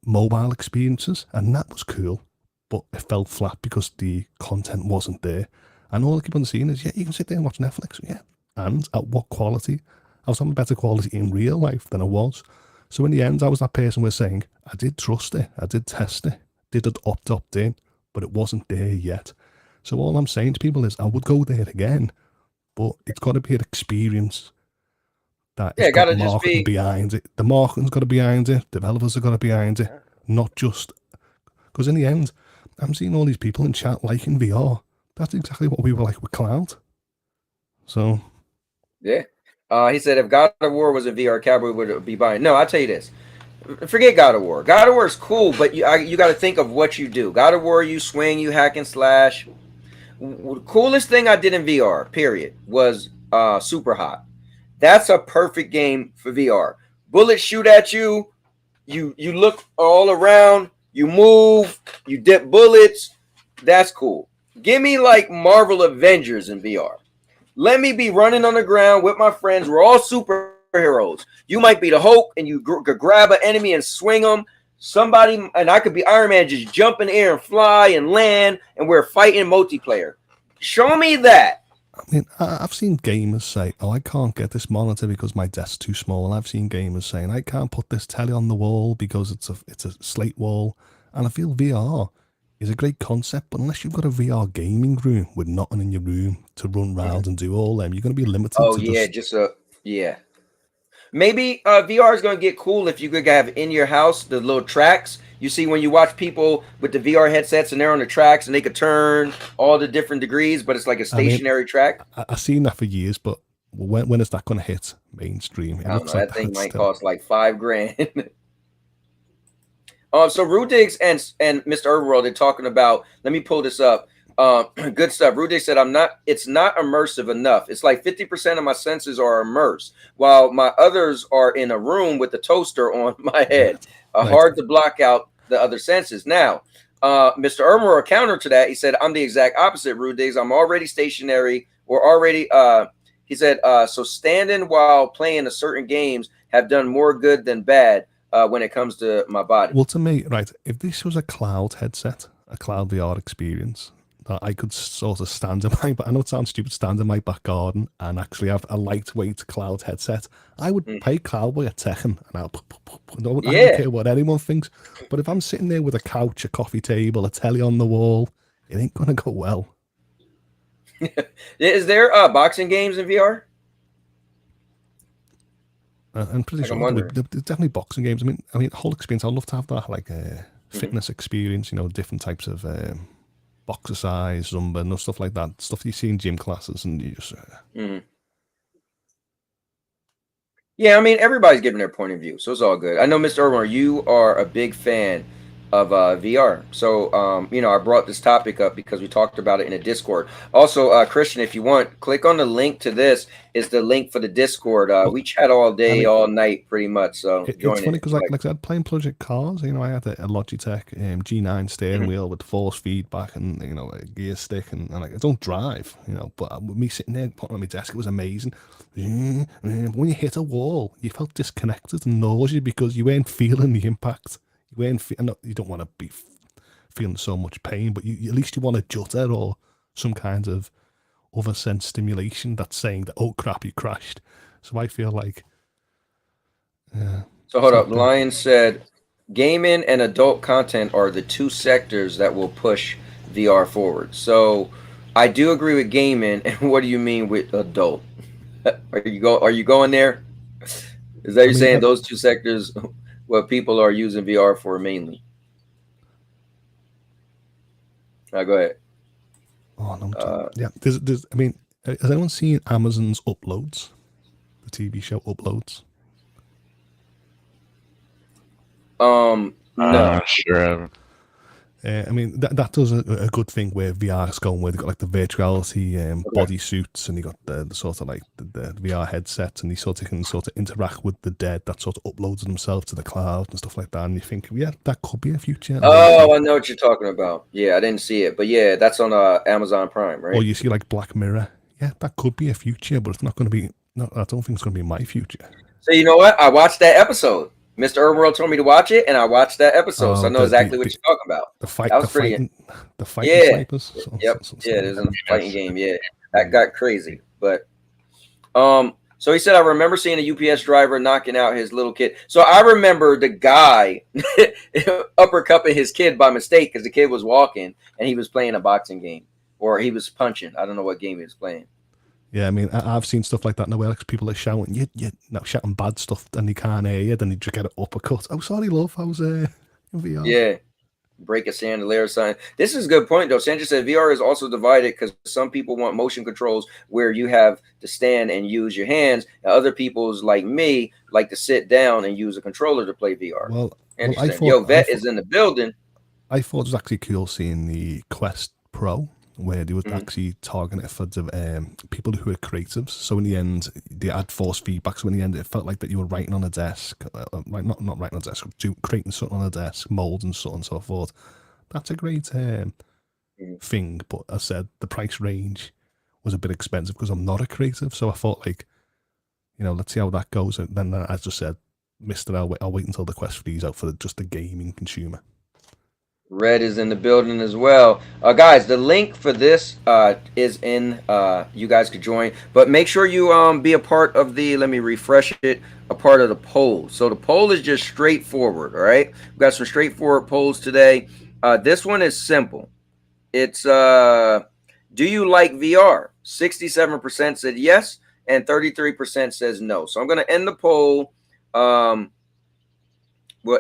mobile experiences, and that was cool. But it fell flat because the content wasn't there. And all I keep on seeing is, yeah, you can sit there and watch Netflix. Yeah. And at what quality? I was having better quality in real life than I was. So in the end, I was that person who was saying, I did trust it, I did test it, did it opt in, but it wasn't there yet. So all I'm saying to people is, I would go there again, but it's got to be an experience that it's got marketing behind it. The marketing's got to be behind it, developers have got to be behind it, not just... Because in the end, I'm seeing all these people in chat liking VR. That's exactly what we were like with Cloud. So...
Yeah. He said, if God of War was a VR, Cowboy would be buying. No, I'll tell you this. Forget God of War. God of War is cool, but you got to think of what you do. God of War, you swing, you hack and slash. The coolest thing I did in VR, period, was Super Hot. That's a perfect game for VR. Bullets shoot at you. You look all around. You move. You dip bullets. That's cool. Give me like Marvel Avengers in VR. Let me be running on the ground with my friends. We're all superheroes. You might be the Hulk, and you could grab an enemy and swing them. Somebody, and I could be Iron Man, just jump in the air and fly and land, and we're fighting multiplayer. Show me that.
I mean, I've seen gamers say, oh, I can't get this monitor because my desk's too small. I've seen gamers saying, I can't put this telly on the wall because it's a slate wall. And I feel VR is a great concept, but unless you've got a VR gaming room with nothing in your room to run around and do all them, you're going to be limited.
Oh, to yeah, Maybe VR is going to get cool if you could have in your house the little tracks. You see when you watch people with the VR headsets and they're on the tracks and they could turn all the different degrees, but it's like a stationary track.
I've seen that for years, but when is that going to hit mainstream?
I don't know, that thing might cost like $5,000. So Rudigs and Mr. Overworld, they're talking about, let me pull this up. Good stuff. Rudig said, it's not immersive enough. It's like 50% of my senses are immersed, while my others are in a room with the toaster on my head. Hard to block out the other senses. Now, Mr. Overworld counter to that, he said, I'm the exact opposite, Rudigs. I'm already stationary or already, he said, so standing while playing a certain games have done more good than bad. When it comes to my body.
Well, to me, right, if this was a cloud headset, a cloud VR experience, that I could sort of stand in my, I know it sounds stupid, stand in my back garden and actually have a lightweight cloud headset, I would play Cowboy at Tekken and I don't care what anyone thinks. But if I'm sitting there with a couch, a coffee table, a telly on the wall, it ain't going to go well.
Is there boxing games in VR?
And pretty sure there's definitely boxing games. I mean, whole experience. I'd love to have that, like a fitness experience. You know, different types of boxercise, Zumba, and stuff like that. Stuff you see in gym classes, and you just.
Yeah, I mean, everybody's giving their point of view, so it's all good. I know, Mr. Irwin, you are a big fan of VR. So, you know, I brought this topic up because we talked about it in a Discord. Also, Christian, if you want, click on the link to this. It's the link for the Discord. We chat all day, all night, pretty much. So
it's funny because, like I said, playing Project Cars, you know, I had a Logitech G9 steering wheel with force feedback and, you know, a gear stick, and like, I don't drive, you know, but with me sitting there putting on my desk, it was amazing. When you hit a wall, you felt disconnected and nausea because you weren't feeling the impact. You don't want to be feeling so much pain, but at least you want a judder or some kind of other sense stimulation that's saying that, oh crap, you crashed. So I feel like.
So hold up. Lion said, gaming and adult content are the two sectors that will push VR forward. So I do agree with gaming. And what do you mean with adult? Are you going there? Is that you're saying those two sectors? What people are using VR for mainly? Go ahead.
Oh no! Yeah, there's. I mean, has anyone seen Amazon's Uploads, the TV show Uploads?
No,
sure.
I mean, that does a good thing where VR is going, where they've got like the virtuality body suits, and you got the sort of like the VR headsets, and you sort of can sort of interact with the dead that sort of uploads themselves to the cloud and stuff like that. And you think, yeah, that could be a future.
Oh, I know what you're talking about. Yeah, I didn't see it, but yeah, that's on Amazon Prime, right?
Or you see like Black Mirror. Yeah, that could be a future, but it's not going to be. No, I don't think it's going to be my future.
So you know what? I watched that episode. Mr. Urban told me to watch it, and I watched that episode, so I know exactly what you're talking about.
The fight,
that was
the fighting snipers.
Yep. Yeah, there's a fighting game. Yeah, that got crazy. But so he said, I remember seeing a UPS driver knocking out his little kid. So I remember the guy uppercutting his kid by mistake because the kid was walking and he was playing a boxing game, or he was punching. I don't know what game he was playing.
Yeah, I mean, I've seen stuff like that now where like, people are shouting, you shouting bad stuff, and they can't hear you, then you just get an uppercut. Oh, sorry, love, I was in VR.
Yeah, break a chandelier sign. This is a good point, though. Sandra said VR is also divided because some people want motion controls where you have to stand and use your hands, and other people's, like me, like to sit down and use a controller to play VR.
Well,
Vet is in the building.
I thought it was actually cool seeing the Quest Pro, where they would actually target it for people who are creatives. So in the end, they had force feedback. So in the end, it felt like that you were writing on a desk, like not writing on a desk, creating something on a desk, molding something. So I thought that's a great thing. But I said the price range was a bit expensive because I'm not a creative. So I thought, like, you know, let's see how that goes. And then I just said, Mister, I'll wait until the Quest 3 is out for just the gaming consumer.
Red is in the building as well. Guys, the link for this is in. You guys could join, but make sure you be a part of the. Let me refresh it. A part of the poll. So the poll is just straightforward. All right, we've got some straightforward polls today. This one is simple. It's do you like VR? 67% said yes, and 33% says no. So I'm going to end the poll. We'll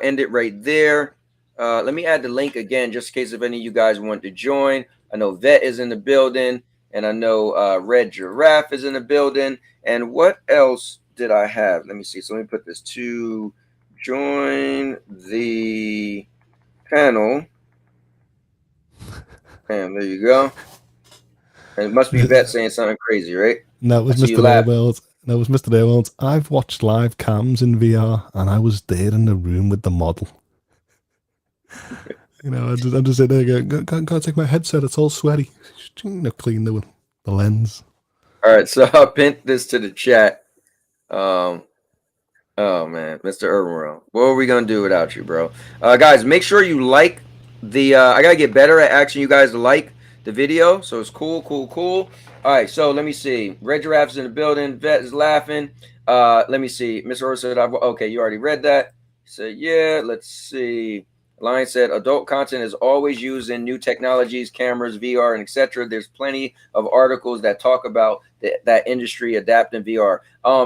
end it right there. Let me add the link again, just in case if any of you guys want to join. I know Vet is in the building, and I know Red Giraffe is in the building. And what else did I have? Let me see. So let me put this to join the panel. And there you go. And it must be Vet saying something crazy, right?
No, it was Mr. Airworld. No, it was Mr. Airworld. I've watched live cams in VR, and I was there in the room with the model. You know, I'm just sitting there going, can't take my headset, it's all sweaty. You know, clean the lens.
All right, so I'll pin this to the chat. Oh man, Mr. Urban, what are we gonna do without you, bro? Guys, make sure you like the I gotta get better at asking you guys to like the video, so it's cool. All right, so let me see. Red Giraffe's in the building, Vet is laughing. Let me see. Mr. Urban said, okay, you already read that. He said, yeah, let's see. Lion said, adult content is always used in new technologies, cameras, VR, and etc. There's plenty of articles that talk about that industry adapting VR.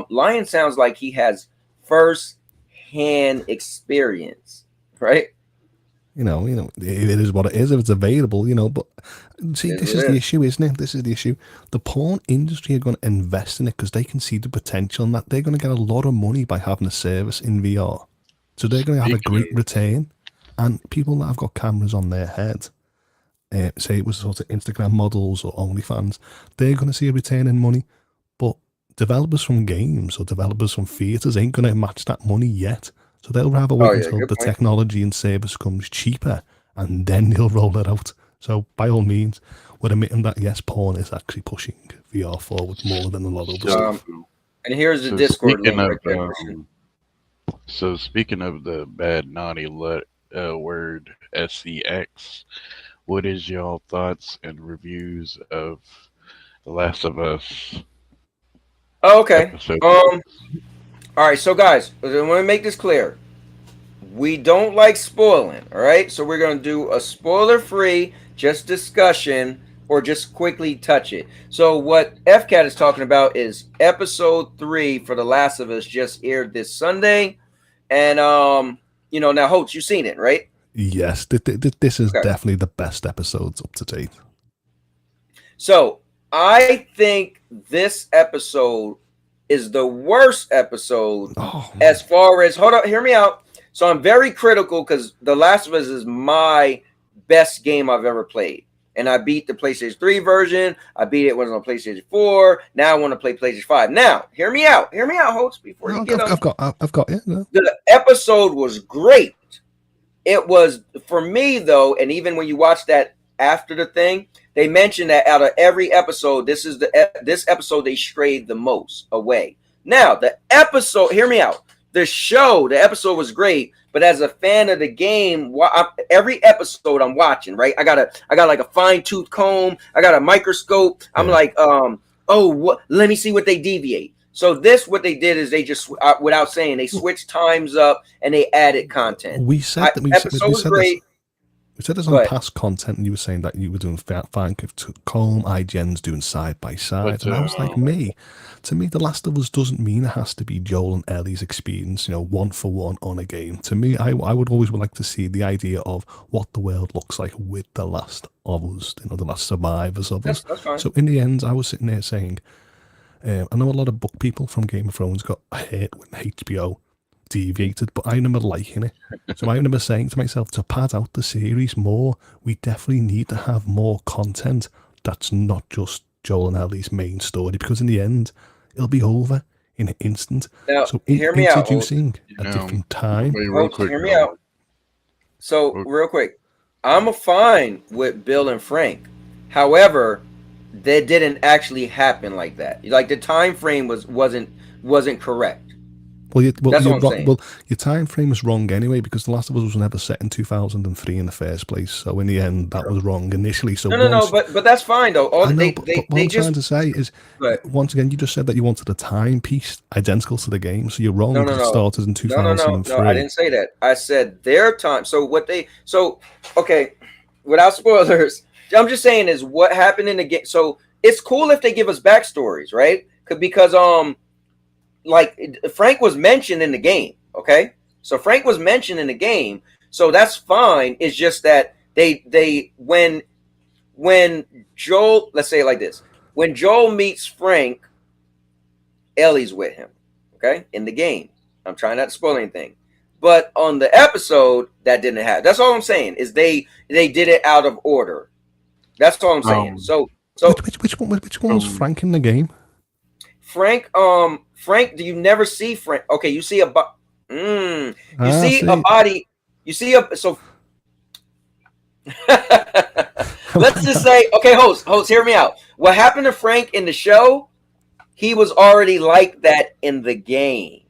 Lion sounds like he has first-hand experience, right?
You know, it is what it is if it's available, but see, this is the issue, isn't it? This is the issue. The porn industry are going to invest in it because they can see the potential and that they're going to get a lot of money by having a service in VR. So they're going to have a great return. And people that have got cameras on their head, say it was sort of Instagram models or OnlyFans, they're going to see a return in money. But developers from games or developers from theatres ain't going to match that money yet. So they'll rather wait until the technology and service comes cheaper and then they'll roll it out. So by all means, we're admitting that yes, porn is actually pushing VR forward more than a lot of stuff.
And here's the Discord link right there.
So speaking of the bad naughty word SEX, what is y'all thoughts and reviews of The Last of Us?
Oh, okay. All right, so guys, I want to make this clear. We don't like spoiling, all right? So we're going to do a spoiler-free, just discussion, or just quickly touch it. So what FCAT is talking about is episode 3 for The Last of Us just aired this Sunday. And, now, Holtz, you've seen it, right?
Yes, this is definitely the best episodes up to date.
So I think this episode is the worst episode as far as, hold on, hear me out. So I'm very critical because The Last of Us is my best game I've ever played. And I beat the PlayStation 3 version. I beat it when it was on PlayStation 4. Now I want to play PlayStation 5. Now, hear me out. Hear me out, Holtz, before you get on.
I've got it. No.
The episode was great. It was, for me, though, and even when you watch that after the thing, they mentioned that out of every episode, this episode they strayed the most away. Now, the episode, hear me out. The episode was great, but as a fan of the game, every episode I'm watching, right? I got like a fine-tooth comb. I got a microscope. I'm like, let me see what they deviate. So what they did is they just, without saying, they switched times up and they added content.
We said this on past content, and you were saying that you were doing fine-tooth comb, IGN's doing side by side, and I was like, to me, The Last of Us doesn't mean it has to be Joel and Ellie's experience, one for one on a game. To me, I would always like to see the idea of what the world looks like with The Last of Us, the last survivors of us.
That's fine.
So in the end, I was sitting there saying, I know a lot of book people from Game of Thrones got hurt when HBO deviated, but I remember liking it. So I remember saying to myself, to pad out the series more, we definitely need to have more content that's not just Joel and Ellie's main story, because in the end, it'll be over in an instant.
Now,
so
hear me
introducing a different time.
Hear me out. So real quick, I'm fine with Bill and Frank. However, that didn't actually happen like that. Like the time frame wasn't correct.
Well, your time frame is wrong anyway, because The Last of Us was never set in 2003 in the first place. So in the end, that was wrong initially. So
but that's fine though.
What I'm trying to say is, once again, you just said that you wanted a timepiece identical to the game, so you're wrong. It started in 2003.
No, I didn't say that. I said their time. Okay, without spoilers, I'm just saying is what happened in the game. So it's cool if they give us backstories, right? Because like Frank was mentioned in the game, okay? So Frank was mentioned in the game, so that's fine. It's just that when Joel, let's say it like this, when Joel meets Frank, Ellie's with him, okay? In the game. I'm trying not to spoil anything. But on the episode, that didn't happen. That's all I'm saying, is they did it out of order. That's all I'm saying. So
which one was Frank in the game?
Frank, do you never see Frank? Okay, you see a body. You see so. Let's just say, okay, host, hear me out. What happened to Frank in the show? He was already like that in the game.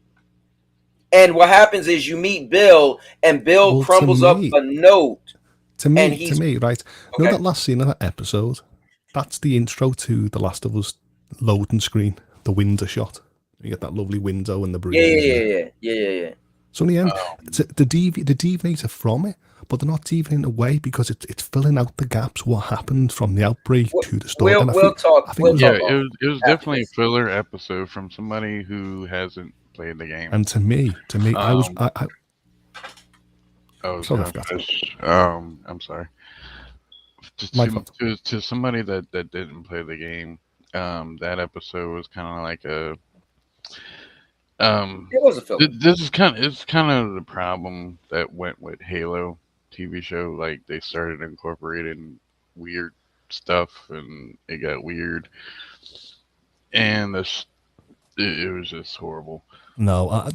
And what happens is you meet Bill, and Bill crumbles up a note.
To me, right? Okay. You know that last scene of that episode? That's the intro to The Last of Us loading screen. The window shot. You get that lovely window and the breeze.
Yeah.
So in the end, the deviator from it, but they're not deviating away because it's filling out the gaps. What happened from the outbreak to the story?
We'll talk.
It was definitely a filler episode from somebody who hasn't played the game.
And to me, I was.
I was
Sorry, I
gonna
forgot.
finish. I'm sorry.
My fault.
To somebody that didn't play the game, that episode was kind of like a
It was a filler.
This is kind of the problem that went with Halo TV show. Like they started incorporating weird stuff, and it got weird, and it was just horrible.
No,
I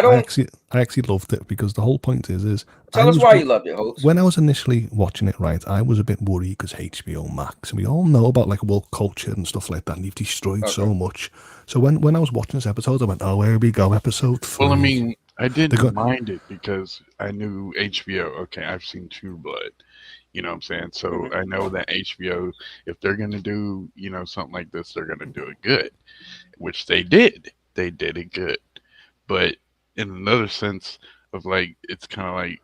don't.
I actually loved it because the whole point is
Tell us why you loved it, Holtz.
when I was initially watching it, right, I was a bit worried because HBO Max, and we all know about like woke culture and stuff like that, and you've destroyed so much. So when I was watching this episode, I went, oh, here we go, episode 3.
Well, I mean, I didn't mind it because I knew HBO. Okay, I've seen True Blood. You know what I'm saying? So I know that HBO, if they're gonna do, something like this, they're gonna do it good, which they did. They did it good, but in another sense of like, it's kind of like,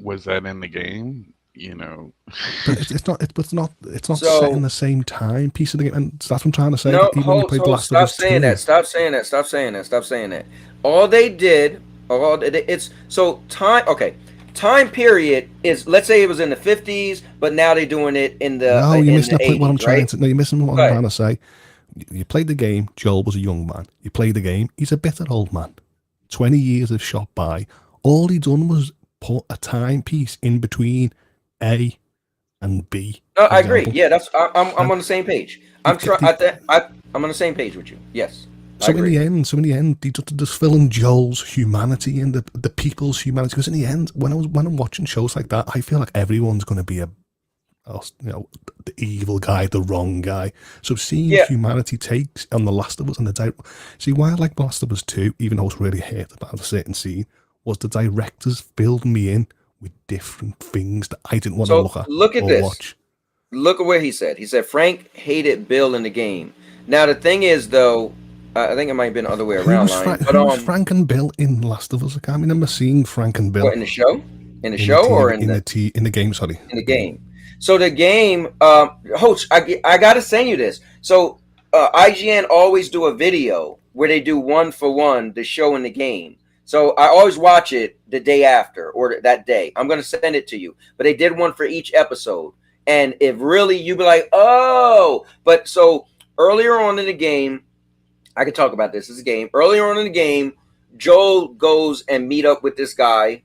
was that in the game?
But it's not set in the same time piece of the game, and that's what I'm trying to say.
No,
even when you played The Last of Us 2.
Stop saying that. All they did, it's so time. Okay, time period is, let's say it was in the 50s, but now they're doing it in the.
No, you're missing the point. What I'm trying
right?
to. No, you're missing what I'm trying to say. You played the game. Joel was a young man. You played the game. He's a bitter old man. 20 years have shot by. All he done was put a timepiece in between A and B.
No, I agree. Yeah, I'm on the same page. I'm on the same page with you. Yes.
So in the end, he just filling Joel's humanity and the people's humanity. Because in the end, when I'm watching shows like that, I feel like everyone's going to be the evil guy, the wrong guy. So seeing humanity takes on The Last of Us and see why I like The Last of Us 2, even though I was really hurt about a certain scene, was the directors filled me in with different things that I didn't want to look at.
Look at
or
this.
Watch.
Look at what he said. He said Frank hated Bill in the game. Now the thing is, though, I think it might have been the other way around.
Who's Frank and Bill in The Last of Us? I can't remember seeing Frank and Bill.
What, in the show? In the show or in
the game? Sorry,
in the game. So the game, Hoach, I gotta send you this. So IGN always do a video where they do 1-for-1 the show and the game. So I always watch it the day after or that day. I'm gonna send it to you. But they did one for each episode, and if really you be like, oh, but so earlier on in the game, I could talk about this. This is a game. Earlier on in the game, Joel goes and meet up with this guy,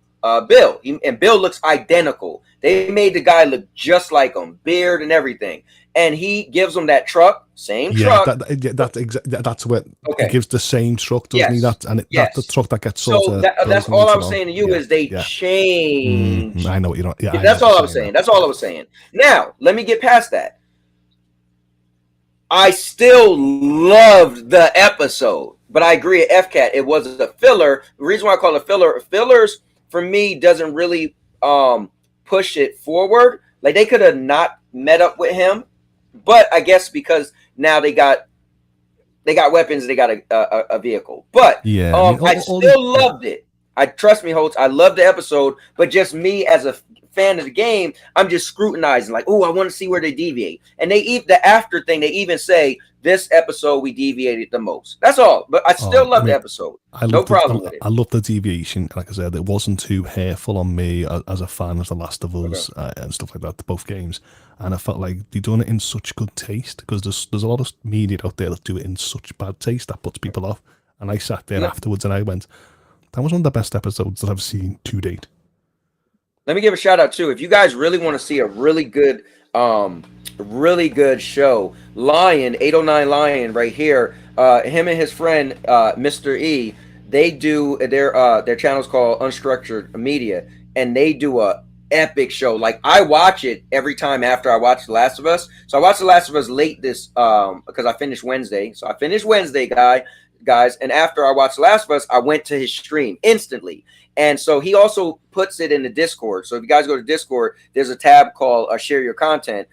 Bill, and Bill looks identical. They made the guy look just like him, beard and everything. And he gives him that truck, same truck.
That's what he gives the same truck, doesn't he? That's the truck that gets sold.
So that's all I was saying to you is they changed.
I know what you're not. Yeah,
that's all I was saying. That's all I was saying. Now let me get past that. I still loved the episode, but I agree at FCAT it was a filler. The reason why I call it fillers for me doesn't really push it forward. Like they could have not met up with him, but I guess because now they got weapons, they got a vehicle. But I still loved it. Trust me, Holtz, I loved the episode, but just me as a fan of the game, I'm just scrutinizing like, oh, I want to see where they deviate. And the after thing, they even say this episode we deviated the most. That's all. But I still love the episode. No problem with it.
I love the deviation. Like I said, it wasn't too hateful on me as a fan of The Last of Us and stuff like that, both games. And I felt like they done it in such good taste because there's a lot of media out there that do it in such bad taste that puts people off. And I sat there afterwards and I went, that was one of the best episodes that I've seen to date.
Let me give a shout out too. If you guys really want to see a really good show, Lion 809 Lion right here, him and his friend Mr. E, they do their channel's called Unstructured Media, and they do a epic show. Like I watch it every time after I watch The Last of Us. So I watched The Last of Us late this because I finished Wednesday. So I finished Wednesday, guys, and after I watched The Last of Us, I went to his stream instantly. And so he also puts it in the Discord. So if you guys go to Discord, there's a tab called Share Your Content.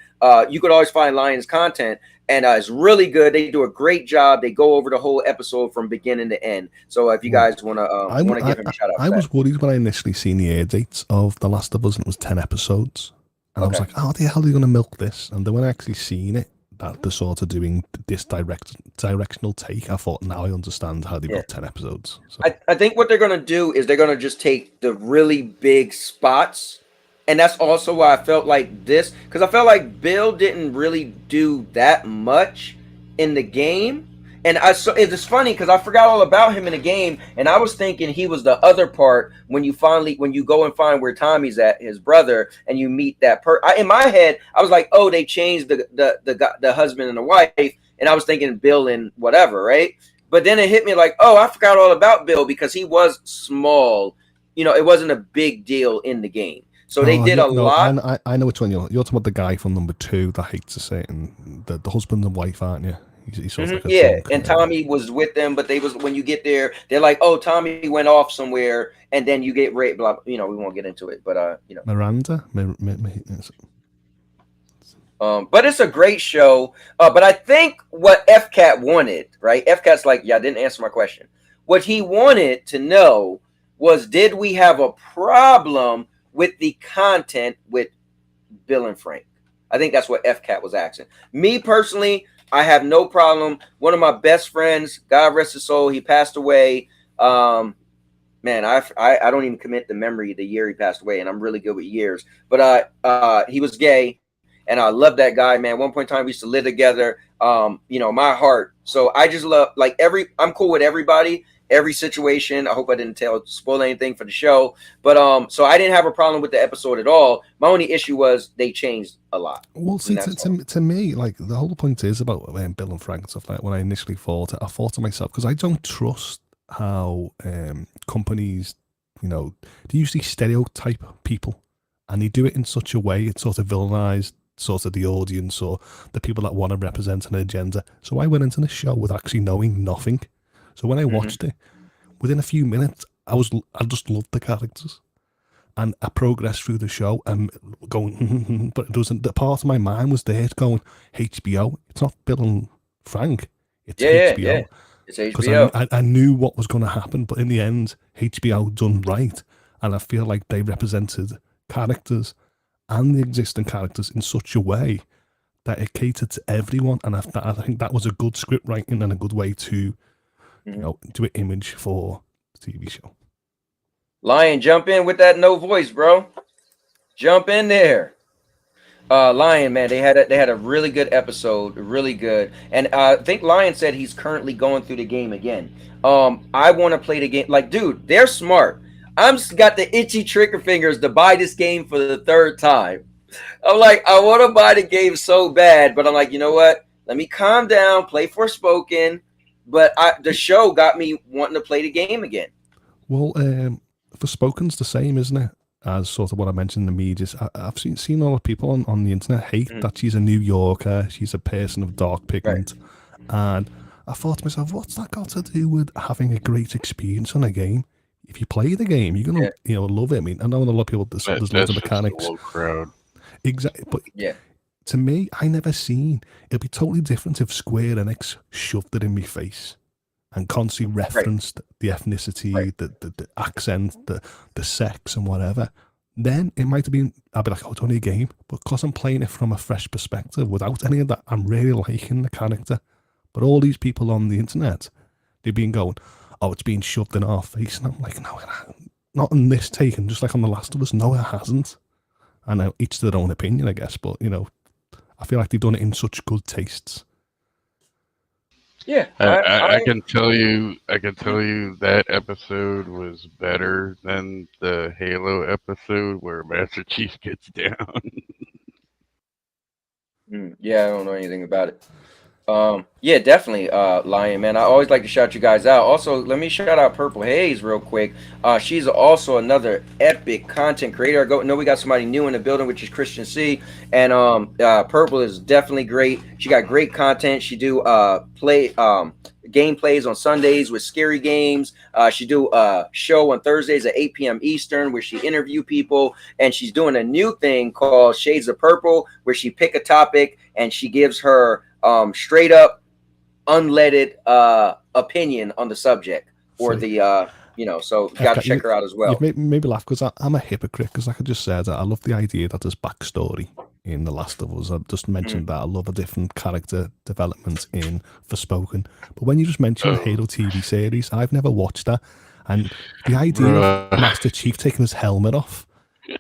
You could always find Lion's content, and it's really good. They do a great job. They go over the whole episode from beginning to end. So if you guys want to give him a shout out.
I was worried when I initially seen the air dates of The Last of Us, and it was 10 episodes. And I was like, how the hell are they going to milk this? And then when I actually seen it, that they're sort of doing this directional take. I thought, now I understand how they've got 10 episodes. So.
I think what they're gonna do is they're gonna just take the really big spots, and that's also why I felt like this, because I felt like Bill didn't really do that much in the game. And it's funny because I forgot all about him in the game, and I was thinking he was the other part when you go and find where Tommy's at, his brother, and you meet that in my head, I was like, oh, they changed the husband and the wife, and I was thinking Bill and whatever, right? But then it hit me like, oh, I forgot all about Bill because he was small. It wasn't a big deal in the game. So they did a lot.
I know which one you're talking about, the guy from number 2 that hates to say it, and the husband and wife, aren't you? He's like drunk,
and Tommy was with them, but when you get there, they're like, oh, Tommy went off somewhere, and then you get raped, blah, we won't get into it, but
Miranda.
But it's a great show. But I think what FCAT wanted, right? FCAT's like, yeah, I didn't answer my question. What he wanted to know was, did we have a problem with the content with Bill and Frank? I think that's what FCAT was asking. Me personally, I have no problem. One of my best friends, God rest his soul, he passed away. Man, I don't even commit the memory of the year he passed away, and I'm really good with years. But he was gay, and I love that guy, man. One point in time, we used to live together. My heart. So I just love, I'm cool with everybody, every situation. I hope I didn't spoil anything for the show. But so I didn't have a problem with the episode at all. My only issue was they changed a lot.
Well, see, to me, like, the whole point is about Bill and Frank and stuff like that. When I initially thought to myself, because I don't trust how companies, they usually stereotype people, and they do it in such a way it sort of villainized sort of the audience or the people that want to represent an agenda. So I went into the show with actually knowing nothing. So when I watched it, within a few minutes, I just loved the characters, and I progressed through the show and going, but it doesn't. The part of my mind was there going, HBO. It's not Bill and Frank. It's HBO.
Yeah. It's HBO.
Because I knew what was going to happen, but in the end, HBO done right, and I feel like they represented characters and the existing characters in such a way that it catered to everyone, and I think that was a good script writing and a good way to. Do an image for the TV show.
Lion, jump in with that no voice, bro. Jump in there. Lion, man, they had a really good episode, really good. And I think Lion said he's currently going through the game again. I want to play the game. Like, dude, they're smart. I'm got the itchy trigger fingers to buy this game for the 3rd time. I'm like, I want to buy the game so bad, but I'm like, you know what? Let me calm down, play Forspoken. But the show got me wanting to play the game again.
Well, Forspoken's the same, isn't it? As sort of what I mentioned in the media. I've seen a lot of people on the internet hate that she's a New Yorker, she's a person of dark pigment. Right. And I thought to myself, what's that got to do with having a great experience on a game? If you play the game, you're going to love it. I mean, I know a lot of people, there's loads of mechanics.
Just a crowd.
Exactly. But to me, I never seen. It'd be totally different if Square Enix shoved it in my face and constantly referenced the ethnicity, the accent, the sex, and whatever. Then it might have been, I'd be like, oh, it's only a game. But because I'm playing it from a fresh perspective, without any of that, I'm really liking the character. But all these people on the internet, they've been going, oh, it's being shoved in our face. And I'm like, no, not in this take. And just like on The Last of Us, no, it hasn't. I know each to their own opinion, I guess, but I feel like they've done it in such good tastes.
Yeah,
I can tell you that episode was better than the Halo episode where Master Chief gets down.
Yeah, I don't know anything about it. Yeah, definitely, Lion, man. I always like to shout you guys out. Also, let me shout out Purple Haze real quick. She's also another epic content creator. I know we got somebody new in the building, which is Christian C. And Purple is definitely great. She got great content. She do gameplays on Sundays with scary games. She do a show on Thursdays at 8 p.m. Eastern where she interview people. And she's doing a new thing called Shades of Purple where she pick a topic and she gives her straight up unleaded opinion on the subject or the so you got to check her out as well.
You've made me laugh because I'm a hypocrite, because like I just said, I love the idea that there's backstory in The Last of Us. I've just mentioned that I love a different character development in Forspoken. But when you just mentioned the Halo TV series, I've never watched that. And the idea of Master Chief taking his helmet off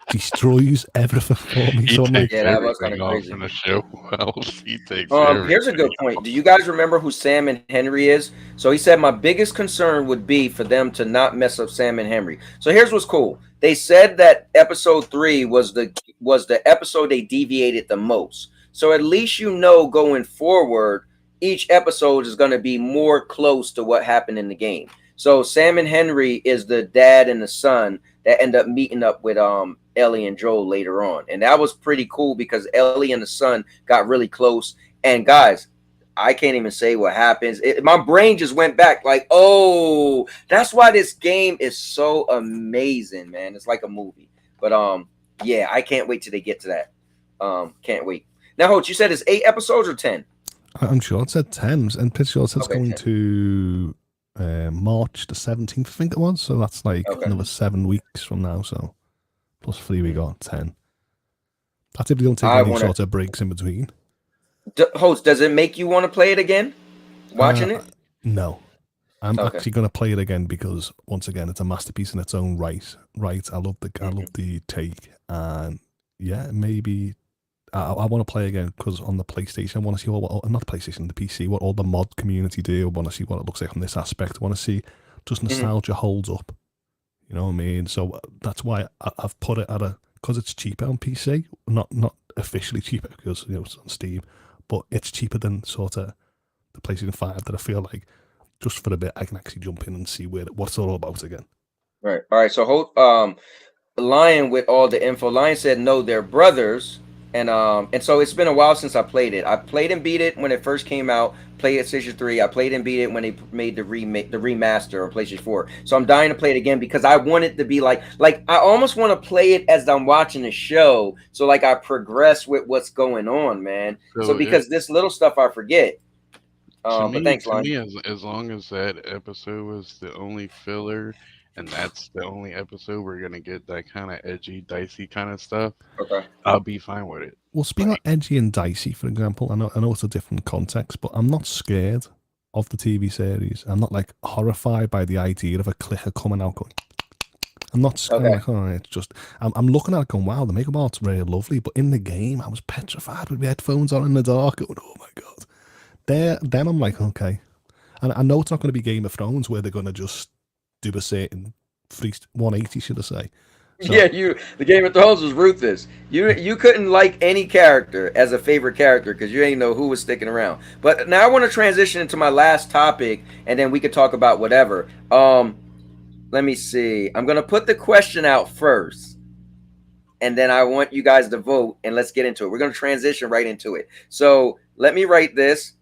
destroys everything for me. So I'm like,
yeah, that was kind of
off
crazy.
in the show. Well, he takes
Here's a good point. Do you guys remember who Sam and Henry is? So he said my biggest concern would be for them to not mess up Sam and Henry. So here's what's cool. They said that episode 3 was the episode they deviated the most. So at least you know going forward, each episode is going to be more close to what happened in the game. So Sam and Henry is the dad and the son that end up meeting up with Ellie and Joel later on. And that was pretty cool because Ellie and the son got really close. And guys, I can't even say what happens. My brain just went back like, oh, that's why this game is so amazing, man. It's like a movie. But yeah, I can't wait till they get to that. Can't wait. Now, Holt, you said it's 8 episodes or 10?
I'm sure it said 10. And pretty sure it says going
10.
to March the 17th, I think it was. So that's like another 7 weeks from now. So plus 3, we got 10. That's if they don't take any sort of breaks in between.
Host, does it make you want to play it again? Watching it?
No. I'm actually going to play it again because once again, it's a masterpiece in its own right. Right. I love the take, and yeah, maybe I want to play again because on the PlayStation, I want to see not the PlayStation, the PC, what all the mod community do. I want to see what it looks like on this aspect. I want to see does nostalgia holds up. You know what I mean? So that's why I've put it at because it's cheaper on PC, not officially cheaper because it's on Steam, but it's cheaper than sort of the PlayStation 5 that I feel like just for a bit I can actually jump in and see what's it all about again.
Right. All right. So Lion with all the info. Lion said no, they're brothers. And so it's been a while since I played it. I played and beat it when it first came out. Played at PlayStation 3. I played and beat it when they made the remaster on PlayStation 4. So I'm dying to play it again because I want it to be like I almost want to play it as I'm watching the show. So like I progress with what's going on, man. So because this little stuff I forget. But thanks, Lion.
To me, as long as that episode was the only filler, and that's the only episode we're gonna get that kind of edgy, dicey kind of stuff, I'll be fine with it.
Well, speaking of edgy and dicey, for example, I know it's a different context, but I'm not scared of the TV series. I'm not like horrified by the idea of a clicker coming out going. I'm not scared. Like, oh, it's just I'm looking at it going, wow, the makeup art's really lovely, but in the game, I was petrified with my headphones on in the dark. Going, oh my god. Then I'm like, okay, and I know it's not going to be Game of Thrones where they're going to just do a certain 180, should I say? So,
yeah, the Game of Thrones was ruthless. You couldn't like any character as a favorite character because you ain't know who was sticking around. But now I want to transition into my last topic, and then we could talk about whatever. Let me see. I'm gonna put the question out first, and then I want you guys to vote, and let's get into it. We're gonna transition right into it. So let me write this.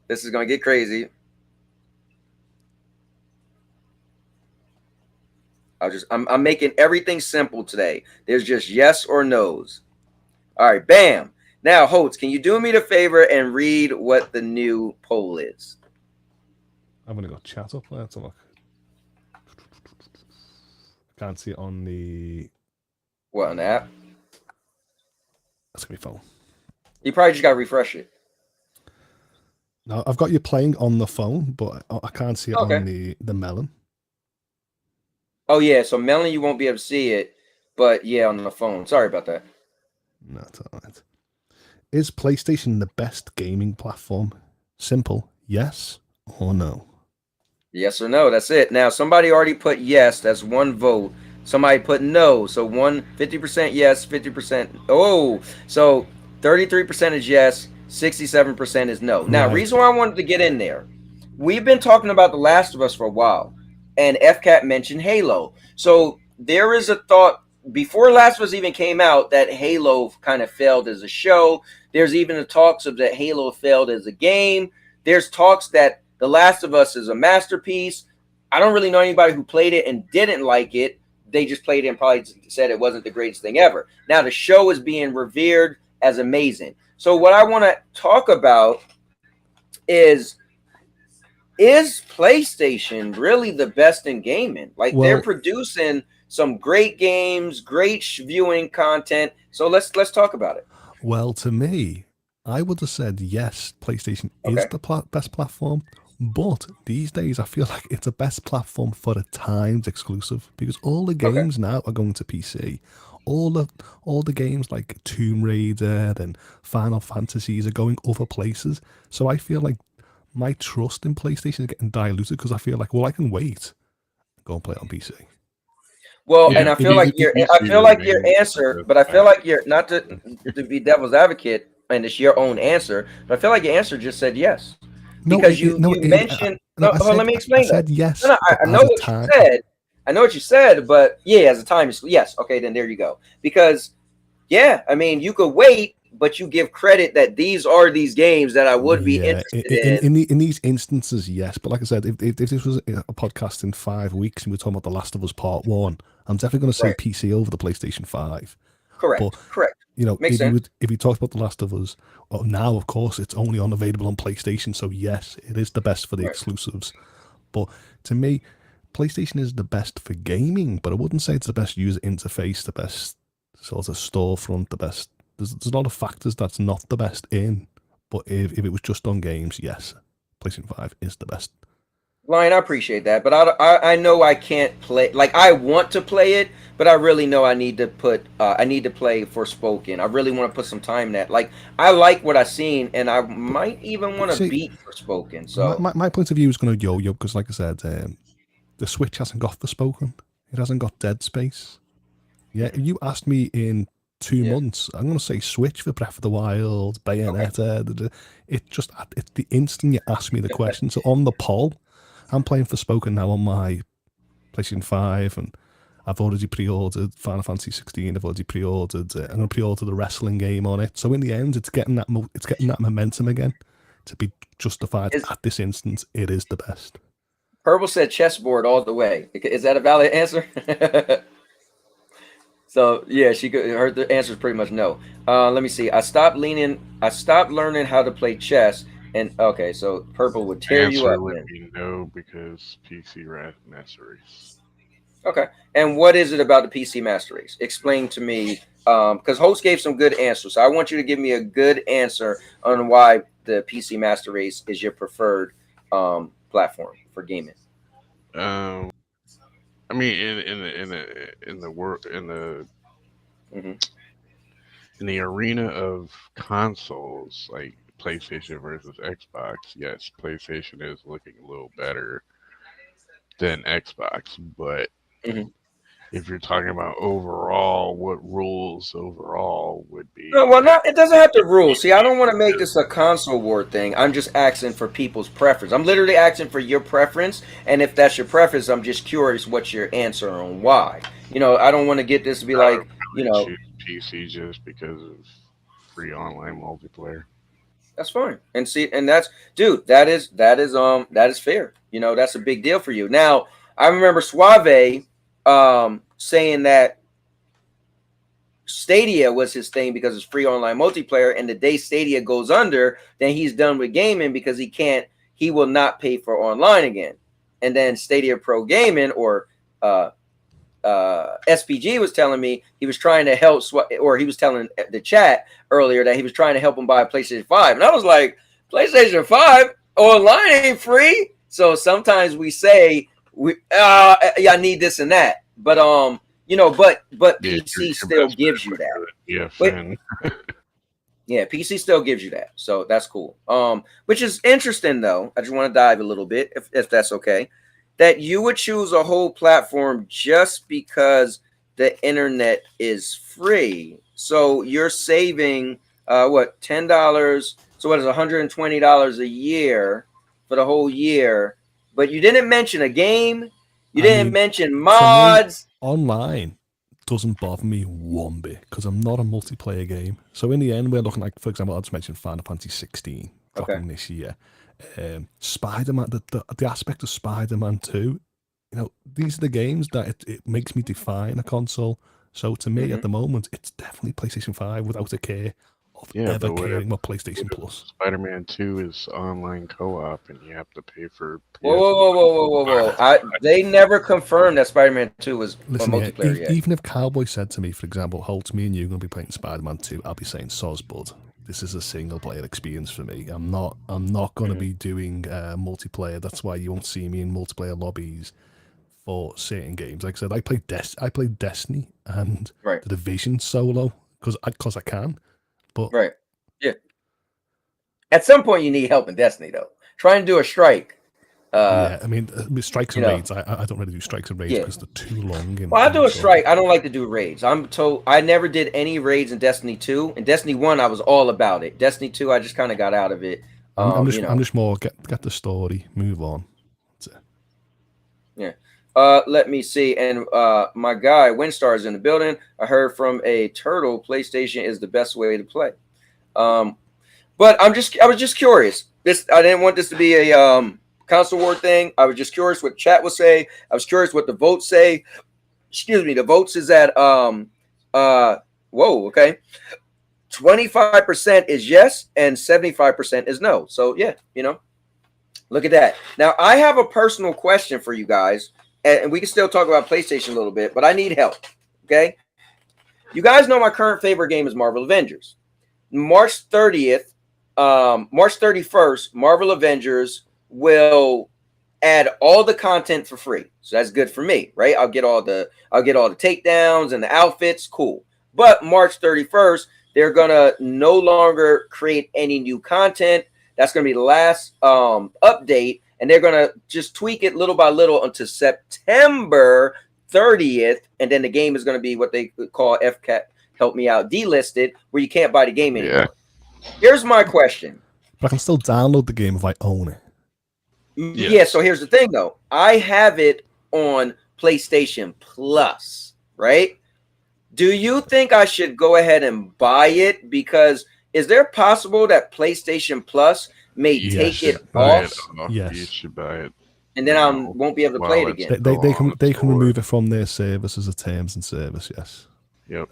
This is gonna get crazy. I'm making everything simple today. There's just yes or no's. All right, bam. Now, Holtz, can you do me the favor and read what the new poll is?
I'm gonna go chat up. Let's have a look. Can't see it on the
on the app.
That's gonna be phone.
You probably just gotta refresh it.
No, I've got you playing on the phone, but I can't see it on the melon.
Oh yeah, so melon you won't be able to see it, but yeah, on the phone. Sorry about that.
No, it's all right. Is PlayStation the best gaming platform? Simple, yes or no?
Yes or no, that's it. Now, somebody already put yes, that's one vote. Somebody put no, so 50% yes, 50%. Oh, so 33% is yes, 67% is no. Now, reason why I wanted to get in there, we've been talking about The Last of Us for a while, and FCAT mentioned Halo. So there is a thought before Last of Us even came out that Halo kind of failed as a show. There's even the talks of that Halo failed as a game. There's talks that The Last of Us is a masterpiece. I don't really know anybody who played it and didn't like it. They just played it and probably said it wasn't the greatest thing ever. Now the show is being revered as amazing. So what I want to talk about is PlayStation really the best in gaming? Like they're producing some great games, great viewing content. So let's talk about it.
Well, to me, I would have said yes, PlayStation is
Okay.
the best platform. But these days, I feel like it's a best platform for the times exclusive because all the
Okay.
games now are going to PC. All the games like Tomb Raider and Final Fantasies are going other places. So I feel like my trust in PlayStation is getting diluted because I feel like, well, I can wait, go and play it on PC.
Well,
If
and
you,
I
if
feel
you,
like
if,
your answer, but I feel like you're not to be devil's advocate, and it's your own answer. But I feel like your answer just said yes
no,
because you mentioned.
no,
No, let me
I
explain though.
said yes,
No, no,
but
I know
as a
what you
time,
said. I know what you said, but yeah, as a time is yes. Okay, then there you go. Because yeah, I mean, you could wait, but you give credit that these are these games that I would be
yeah,
interested in.
in these instances, yes. But like I said, if this was a podcast in 5 weeks and we're talking about The Last of Us Part 1, I'm definitely going to say
Right.
PC over the PlayStation 5. But
Correct. Makes sense.
if you talked about The Last of Us, well, now of course it's only available on PlayStation, so yes, it is the best for the
Right.
exclusives. But to me, PlayStation is the best for gaming, but I wouldn't say it's the best user interface, the best sort of storefront, the best. There's a lot of factors that's not the best in. But if it was just on games, yes, PlayStation 5 is the best.
Lion, I appreciate that, but I know I can't play. Like I want to play it, but I really know I need to play Forspoken. I really want to put some time in that. Like I like what I've seen, and I might even want to
See,
beat Forspoken.
my,
So
my, my point of view is going to yo-yo because, like I said, the Switch hasn't got Forspoken. It hasn't got Dead Space. Yeah, if you asked me in 2 months, I'm going to say Switch for Breath of the Wild, Bayonetta. It's the instant you ask me the question. So on the poll, I'm playing Forspoken now on my PlayStation 5, and I've already pre-ordered Final Fantasy 16. I've already pre-ordered. I'm going to pre-order the wrestling game on it. So in the end, it's getting that momentum again to be justified at this instance. It is the best.
Purple said chessboard all the way. Is that a valid answer? So yeah, her answer is pretty much no. Let me see. I stopped learning how to play chess, and okay, so Purple would tear you
Answer
up
would
then.
be no because PC Master Race.
Okay, and what is it about the PC Master Race? Explain to me, because host gave some good answers. So I want you to give me a good answer on why the PC Master Race is your preferred platform for gaming.
I mean, in the world
Mm-hmm.
in the arena of consoles, like PlayStation versus Xbox, yes, PlayStation is looking a little better than Xbox. But
Mm-hmm.
if you're talking about overall, what rules overall would be
No, well, not it doesn't have to rule. See, I don't want to make this a console war thing. I'm just asking for people's preference. I'm literally asking for your preference, and if that's your preference, I'm just curious what's your answer on why. I don't want to get this to be
I
like,
would probably choose PC just because of free online multiplayer.
that's fine. And see, and that's dude, that is fair. That's a big deal for you. Now, I remember Suave saying that Stadia was his thing because it's free online multiplayer, and the day Stadia goes under, then he's done with gaming because he will not pay for online again. And then Stadia Pro Gaming or SPG was telling me he was trying to help, or he was telling the chat earlier that he was trying to help him buy a PlayStation 5. And I was like, PlayStation 5 online ain't free. So sometimes we say I need this and that. But but
Yeah,
PC still gives you that.
Yeah,
Yeah, PC still gives you that. So that's cool. Which is interesting though. I just want to dive a little bit, if that's okay. That you would choose a whole platform just because the internet is free. So you're saving $10? So what is $120 a year for the whole year? But you didn't mention a game. You didn't mention mods.
Online doesn't bother me one bit because I'm not a multiplayer game. So in the end, we're looking like, for example, I just mentioned Final Fantasy 16 dropping this year. Spider-Man, the aspect of Spider-Man 2, these are the games that it makes me define a console. So to me, at the moment, it's definitely PlayStation 5 without a care. of
Yeah,
ever
but what if,
caring about PlayStation Plus.
Spider-Man 2 is online co-op and you have to pay for
Whoa, whoa,
PS.
whoa, whoa, whoa, whoa, whoa! They never confirmed that Spider-Man 2 was
Listen,
on multiplayer yet.
even if Cowboy said to me, for example, Holt, me and you are going to be playing Spider-Man 2, I'll be saying, "Soz bud, this is a single-player experience for me. I'm not going to be doing multiplayer. That's why you won't see me in multiplayer lobbies for certain games. Like I said, I played Destiny and
Right.
The Division solo because I can, but
Right. Yeah. At some point, you need help in Destiny, though. Trying to do a strike.
yeah, I mean, strikes and
you know,
raids. I don't really do strikes and raids
Yeah.
because they're too long.
Well, I do a
so-
strike. I don't like to do raids. I'm told I never did any raids in Destiny 2. In Destiny 1, I was all about it. Destiny 2, I just kind of got out of it.
I'm just more get the story, move on. That's it.
Yeah. Let me see. And my guy Windstar is in the building. I heard from a turtle PlayStation is the best way to play. But I was just curious. I didn't want this to be a console war thing. I was just curious what chat will say. I was curious what the votes say. Excuse me. The votes is at whoa, okay. 25% is yes and 75% is no. So yeah, look at that. Now I have a personal question for you guys, and we can still talk about PlayStation a little bit, but I need help. Okay. You guys know my current favorite game is Marvel Avengers. March 31st, Marvel Avengers will add all the content for free. So that's good for me, right? I'll get all the takedowns and the outfits, cool. But March 31st, they're gonna no longer create any new content. That's gonna be the last update, and they're gonna just tweak it little by little until September 30th, and then the game is gonna be what they call FCAT, help me out, delisted, where you can't buy the game anymore.
Yeah.
Here's my question.
But I can still download the game if I own it.
Yes.
Yeah, so here's the thing though. I have it on PlayStation Plus, right? Do you think I should go ahead and buy it? Because is there possible that PlayStation Plus may take it off?
Yes.
You should buy it.
And then I won't be able to play it again.
They can remove it from their service as a terms and service, yes.
Yep.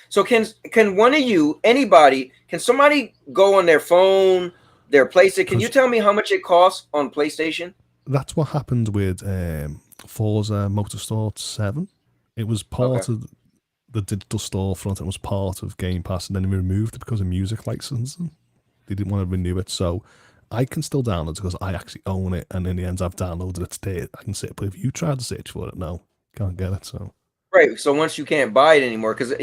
So can one of you, anybody, can somebody go on their phone, their PlayStation? Can you tell me how much it costs on PlayStation?
That's what happened with Forza Motorsport 7. It was part of the digital storefront. It was part of Game Pass, and then they removed it because of music licensing. They didn't want to renew it, so I can still download it because I actually own it, and in the end, I've downloaded it today. I can sit, but if you try to search for it, no, can't get it. So
right. So once you can't buy it anymore, because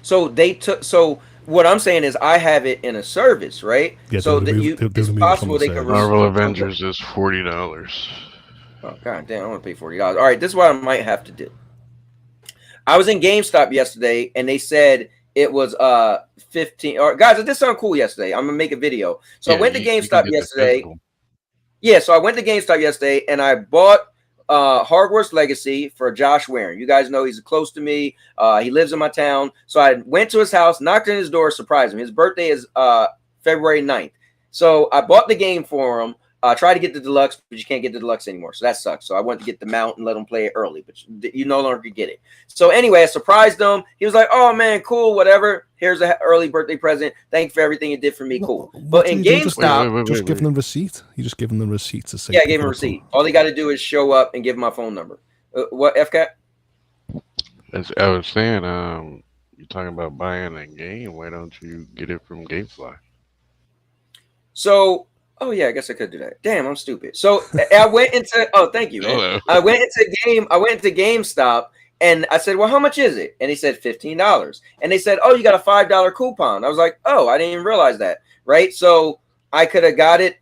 so they took. So what I'm saying is, I have it in a service, right?
Yeah,
so that it's possible they can.
Marvel Avengers is $40.
Oh god damn! I want to pay $40. All right, this is what I might have to do. I was in GameStop yesterday, and they said it was 15. Or guys, this sounded cool yesterday. I'm gonna make a video. So I went to GameStop yesterday. Yeah, so I went to GameStop yesterday, and I bought Hogwarts Legacy for Josh Warren. You guys know he's close to me. He lives in my town. So I went to his house, knocked on his door, surprised him. His birthday is February 9th. So I bought the game for him. Tried to get the deluxe, but you can't get the deluxe anymore. So that sucks. So I went to get the mount and let him play it early, but you no longer get it. So anyway, I surprised him. He was like, "Oh man, cool, whatever. Here's an early birthday present. Thank you for everything you did for me. Cool." But in GameStop,
just give them the receipt. You just give them the receipt to say.
Yeah, I gave him a receipt. All they got to do is show up and give him my phone number. What, FCAT?
As I was saying, you're talking about buying a game. Why don't you get it from GameFly?
So. Oh yeah, I guess I could do that. Damn, I'm stupid. So I went into. Oh, thank you, man.
Hello.
I went into GameStop, and I said, "Well, how much is it?" And he said $15. And they said, "Oh, you got a $5 coupon." I was like, "Oh, I didn't even realize that." Right? So I could have got it,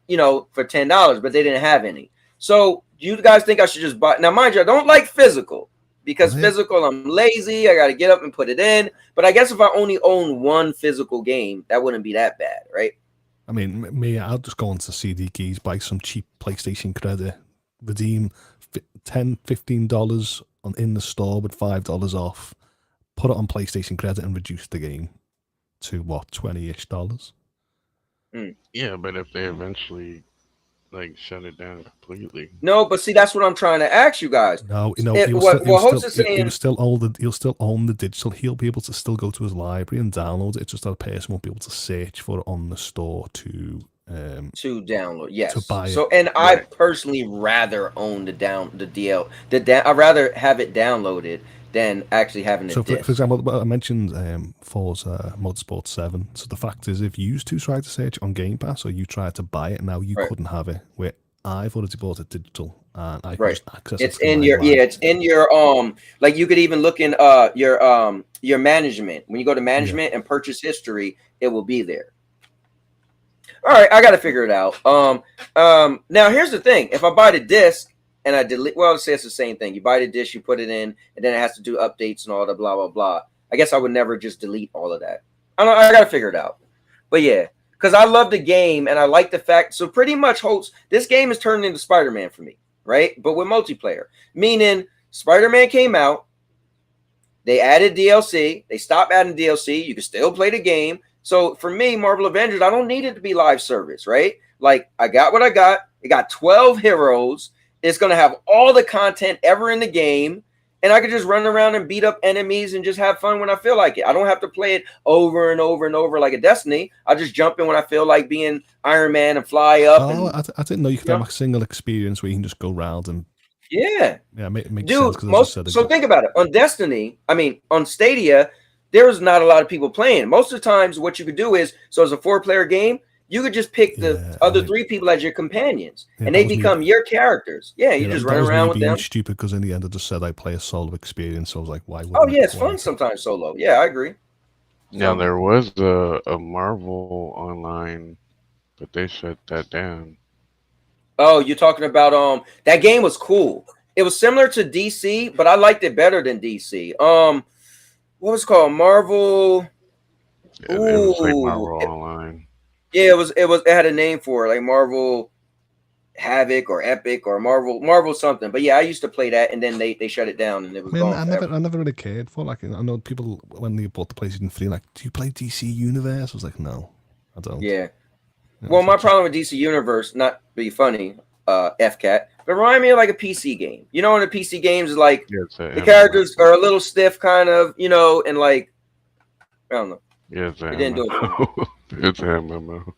for $10, but they didn't have any. So you guys think I should just buy? Now, mind you, I don't like physical because physical, I'm lazy. I got to get up and put it in. But I guess if I only own one physical game, that wouldn't be that bad, right?
I mean, me, I'll just go onto CD Keys, buy some cheap PlayStation credit, redeem $10, $15 in the store with $5 off, put it on PlayStation credit and reduce the game to what, $20-ish?
Yeah, but if they eventually like shut it down completely.
No, but see, that's what I'm trying to ask you guys.
No,
What host is saying?
he was still own he'll still own the digital. He'll be able to still go to his library and download it. It's just that a person won't be able to search for it on the store to
download. Yes.
to buy it.
So, and I personally rather own I'd rather have it downloaded than actually having it.
So, for example, I mentioned Forza Motorsport 7. So the fact is, if you two try to search on Game Pass or you try to buy it now, you couldn't have it. Where I've already bought it digital, and I can just access it.
It's in your it's in your like you could even look in your management. When you go to management and purchase history, it will be there. All right, I got to figure it out. Now here's the thing: if I buy the disc and I delete, well, let's say it's the same thing. You buy the disc, you put it in, and then it has to do updates and all the blah blah blah. I guess I would never just delete all of that. I got to figure it out. But yeah, because I love the game and I like the fact. So pretty much, this game is turning into Spider-Man for me, right? But with multiplayer, meaning Spider-Man came out, they added DLC, they stopped adding DLC. You can still play the game. So for me, Marvel Avengers, I don't need it to be live service, right? Like I got what I got. It got 12 heroes. It's going to have all the content ever in the game. And I could just run around and beat up enemies and just have fun when I feel like it. I don't have to play it over and over and over like a Destiny. I just jump in when I feel like being Iron Man and fly up.
I didn't know you could have a single experience where you can just go around and make
dude,
sense.
So think about it. On Destiny, on Stadia, there was not a lot of people playing. Most of the times what you could do is, so it's a 4-player game, you could just pick the other 3 people as your companions, and they become your characters. Yeah, you just run around with them.
Stupid, because in the end I just said I play a solo experience. So I was like, why would
it's fun sometimes solo. Yeah, I agree.
Now there was a Marvel online, but they shut that down.
Oh, you're talking about that game was cool. It was similar to DC, but I liked it better than DC. What was it called? Marvel.
It was like Marvel Online.
Yeah, it had a name for it, like Marvel Havoc or Epic or Marvel something. But yeah, I used to play that, and then they shut it down, and it was gone.
I never really cared for, like, I know people when they bought the PlayStation 3, like, do you play DC Universe? I was like, no, I don't.
Yeah. Well, my problem with DC Universe, not to be funny, FCAT, but remind me of like a PC game. You know, in the PC games is like the characters are a little stiff, kind of, and like I don't know.
Yeah, it's
it didn't do it.
It's a MMO.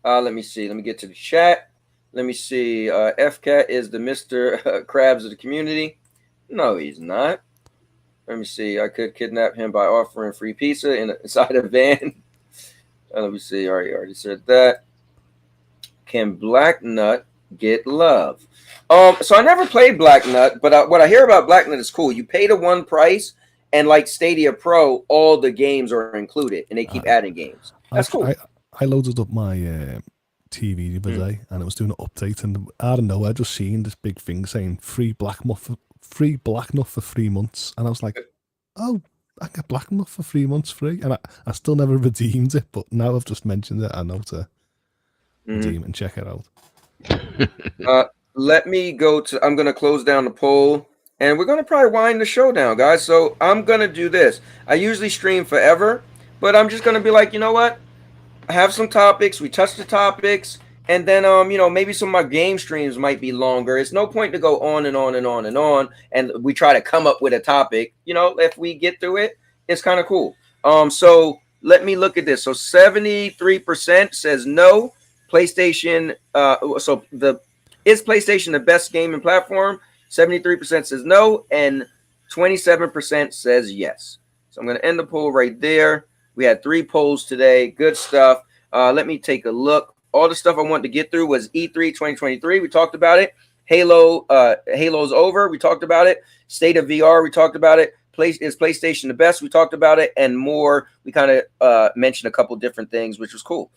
Let me see. Let me get to the chat. Let me see. FCAT is the Mr. Krabs of the community. No, he's not. Let me see. I could kidnap him by offering free pizza inside a van. Let me see. All right, I already said that. Can Black Nut get love? So I never played Black Nut, but what I hear about Black Nut is cool. You pay the one price, and like Stadia Pro, all the games are included, and they keep adding games. That's cool.
I loaded up my TV the other day, and it was doing an update, and out of nowhere, I just seen this big thing saying free Black Nut for 3 months, and I was like, oh, I get Black Nut for 3 months free, and I still never redeemed it, but now I've just mentioned it, I know to redeem it and check it out.
Let me go to, I'm going to close down the poll, and we're going to probably wind the show down, guys. So I'm going to do this. I usually stream forever, but I'm just going to be like, you know what? I have some topics. We touch the topics, and then, maybe some of my game streams might be longer. It's no point to go on and on and on and on, and we try to come up with a topic. If we get through it, it's kind of cool. So let me look at this. So 73% says no. PlayStation. Is PlayStation the best gaming platform? 73% says no, and 27% says yes. So I'm going to end the poll right there. We had 3 polls today. Good stuff. Let me take a look. All the stuff I wanted to get through was E3 2023. We talked about it. Halo's over. We talked about it. State of VR. We talked about it. Is PlayStation the best? We talked about it, and more. We kind of mentioned a couple different things, which was cool.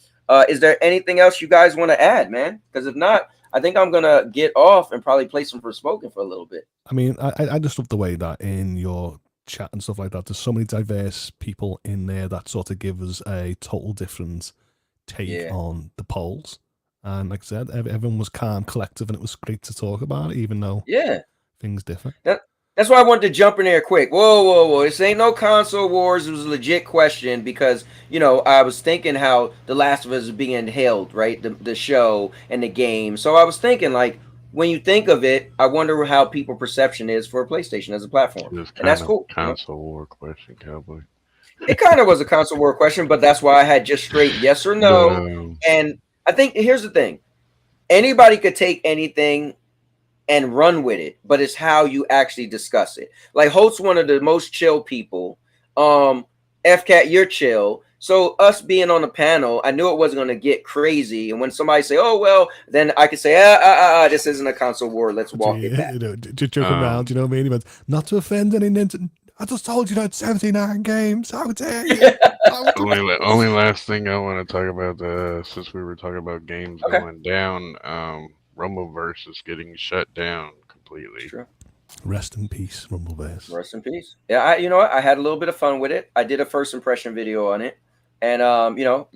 Is there anything else you guys want to add, man? Because if not, I think I'm gonna get off and probably play some Forspoken for a little bit.
I mean, I just love the way that in your chat and stuff like that, there's so many diverse people in there that sort of give us a total different take on the polls. And like I said, everyone was calm, collective, and it was great to talk about it, even though things differ.
That's why I wanted to jump in there quick. Whoa. This ain't no console wars. It was a legit question because, I was thinking how The Last of Us is being hailed, right? The show and the game. So I was thinking, like, when you think of it, I wonder how people perception is for PlayStation as a platform.
This
And that's
kind of
cool.
console war question, Cowboy.
It kind of was a console war question, but that's why I had just straight yes or no. And I think here's the thing. Anybody could take anything and run with it, but it's how you actually discuss it. Like Holt's one of the most chill people. FCat, you're chill. So us being on the panel, I knew it wasn't going to get crazy. And when somebody say, "Oh well," then I could say, this isn't a console war. Let's walk it back."
Just joking around, you know what I mean? But not to offend any Nintendo. I just told you that 79 games. How dare you?
Only last thing I want to talk about, since we were talking about games going down, Rumbleverse is getting shut down completely.
Sure.
Rest in peace, Rumbleverse.
Rest in peace. Yeah, you know what? I had a little bit of fun with it. I did a first impression video on it. And,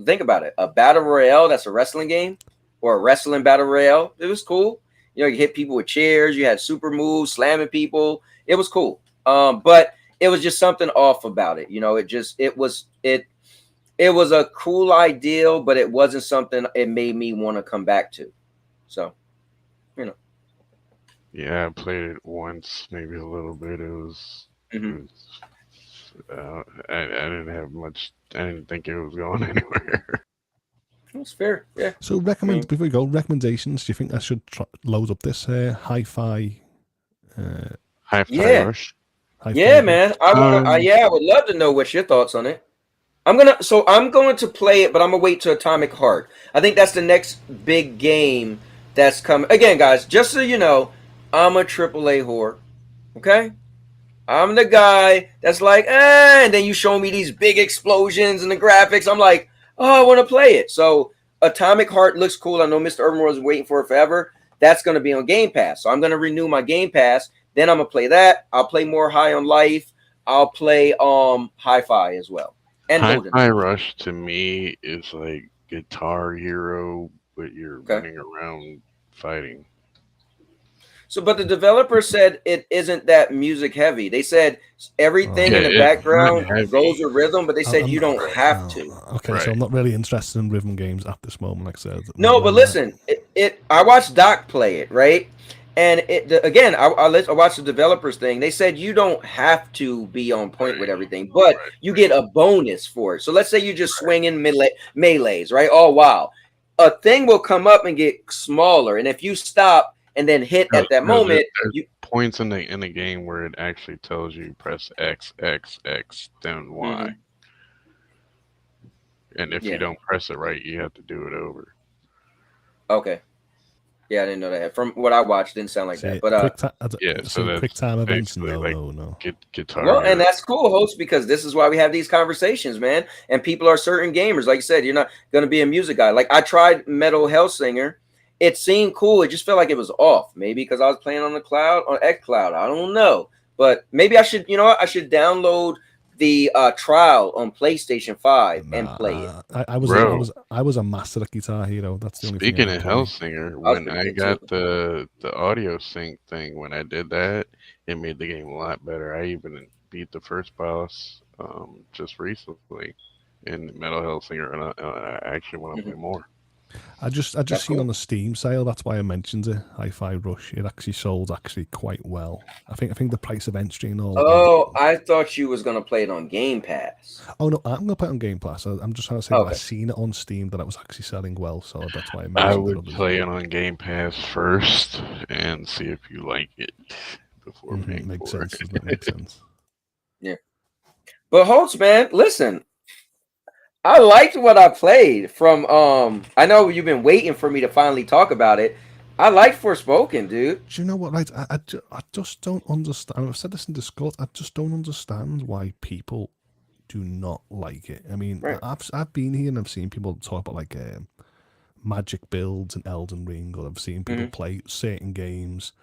think about it. A battle royale that's a wrestling game or a wrestling battle royale. It was cool. You hit people with chairs. You had super moves, slamming people. It was cool. But it was just something off about it. It was a cool idea, but it wasn't something it made me want to come back to. So,
Yeah, I played it once, maybe a little bit. It was, I didn't have much. I didn't think it was going anywhere.
That's fair. Yeah.
So before we go, recommendations. Do you think I should load up this hi-fi?
Hi-Fi Rush.
Yeah, man. I would love to know what's your thoughts on it. I'm going to play it, but I'm gonna wait to Atomic Heart. I think that's the next big game that's coming. Again, guys, just so you know, I'm a AAA whore. Okay? I'm the guy that's like, and then you show me these big explosions and the graphics. I'm like, oh, I want to play it. So Atomic Heart looks cool. I know Mr. Urban was waiting for it forever. That's going to be on Game Pass. So I'm going to renew my Game Pass. Then I'm going to play that. I'll play more High on Life. I'll play Hi-Fi as well. And
Hi-Fi Rush to me is like Guitar Hero, but you're running around fighting.
So, but the developer said it isn't that music heavy. They said everything in the background goes with rhythm, but they said you don't have to.
Okay, so I'm not really interested in rhythm games at this moment, like I said.
No, but listen, I watched Doc play it, right? And I watched the developers thing. They said you don't have to be on point with everything, but you get a bonus for it. So let's say you just swinging melees, right? Oh, wow. A thing will come up and get smaller. And if you stop and then hit at that moment,
you points in the game where it actually tells you press X, then Y. And if you don't press it right, you have to do it over.
Okay. Yeah, I didn't know that. From what I watched, didn't sound like that. But
so that's
quick time events.
No. Guitar.
Well, and that's cool, host, because this is why we have these conversations, man. And people are certain gamers. Like you said, you're not going to be a music guy. Like I tried Metal Hellsinger. It seemed cool. It just felt like it was off. Maybe because I was playing on the cloud, on X Cloud. I don't know. But maybe I should, I should download the trial on PlayStation 5 and play it.
I was a master at Guitar Hero. That's the only
Speaking
thing
of Hellsinger, when I got the audio sync thing, when I did that, it made the game a lot better. I even beat the first boss just recently in Metal Hellsinger, and I actually want to play more.
I just seen on the Steam sale. That's why I mentioned it. Hi-Fi Rush. It actually sold quite well. I think the price of entry and all.
Oh, I thought you was gonna play it on Game Pass.
Oh no, I'm gonna play it on Game Pass. I'm just trying to say that I seen it on Steam that it was actually selling well. So that's why I
would play it on Game Pass first and see if you like it before paying
makes
for
sense.
it.
Makes sense.
Yeah, but Holtz, man, listen. I liked what I played from I know you've been waiting for me to finally talk about it. I like Forspoken, dude.
Do you know what? Right, I just don't understand. I've said this in Discord. I just don't understand why people do not like it. I mean, I've been here and I've seen people talk about like magic builds and Elden Ring, or I've seen people play certain games,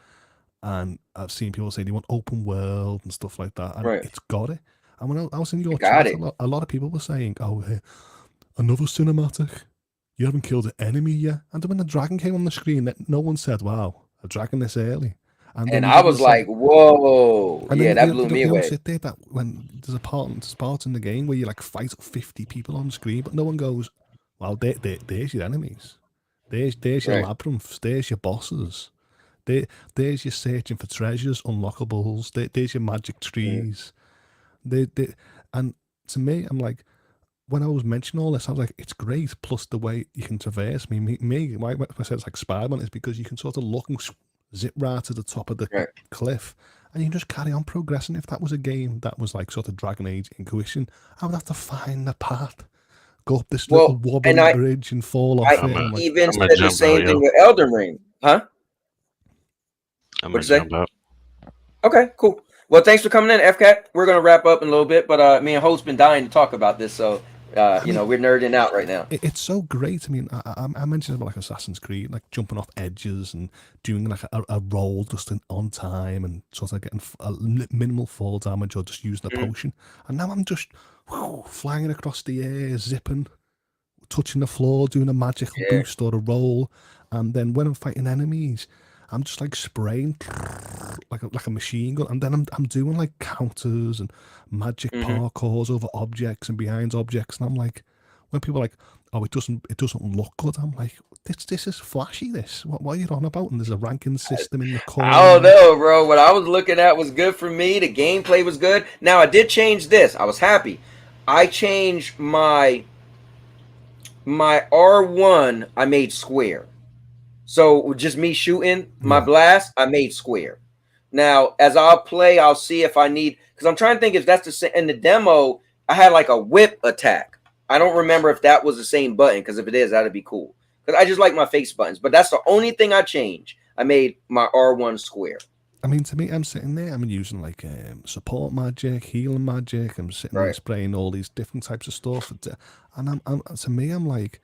and I've seen people say they want open world and stuff like that. And it's got it. And when I was in your chat, a lot of people were saying, "Oh, another cinematic. You haven't killed an enemy yet." And then when the dragon came on the screen, no one said, "Wow, a dragon this early." And then
And
you
I
didn't
was
say,
like, whoa,
and then
yeah, that blew me
you don't
away.
sit there that when there's a part in the game where you like fight 50 people on screen, but no one goes, well, there's your enemies. There's your
Right.
labyrinths. There's your bosses. There's your searching for treasures, unlockables. There's your magic
Mhm.
trees. And to me, I'm like, when I was mentioning all this, I was like, it's great. Plus the way you can traverse why I said it's like Spider-Man is because you can sort of look and zip right to the top of the
Right.
cliff, and you just carry on progressing. If that was a game that was like sort of Dragon Age Inquisition, I would have to find the path, go up this little
Well, and
wobbly bridge and fall
I
off it. And I'm like,
even
I'm a
said the
jump out,
same thing
yo.
with Elden Ring. Huh?
I'm a
What'd you say?
jump out.
Okay, cool. Well, thanks for coming in, FCAT. We're gonna wrap up in a little bit, but me and Hope's been dying to talk about this, so
I mean,
we're nerding out right now.
it's so great. I mean, I mentioned about like Assassin's Creed, like jumping off edges and doing like a roll just on time and sort of getting a minimal fall damage or just using a
Mhm.
potion. And now I'm just flying across the air, zipping, touching the floor, doing a magical
Yeah.
boost or a roll. And then when I'm fighting enemies, I'm just like spraying like a machine gun, and then I'm doing like counters and magic
Mhm.
parkours over objects and behind objects, and I'm like, when people are like, oh, it doesn't look good, I'm like, this is flashy. What are you on about? And there's a ranking system in the
I don't
corner.
know, bro. What I was looking at was good for me. The gameplay was good. Now I did change this. I was happy. I changed my R1. I made square. So just me shooting my
Yeah,
blast, I made square. Now, as I'll play, I'll see if I need, because I'm trying to think if that's the same. In the demo, I had like a whip attack. I don't remember if that was the same button, because if it is, that'd be cool. Because I just like my face buttons. But that's the only thing I changed. I made my R1 square.
I mean, to me, I'm sitting there, I'm using like support magic, healing magic. I'm sitting there
Right.
spraying all these different types of stuff, and I'm to me, I'm like,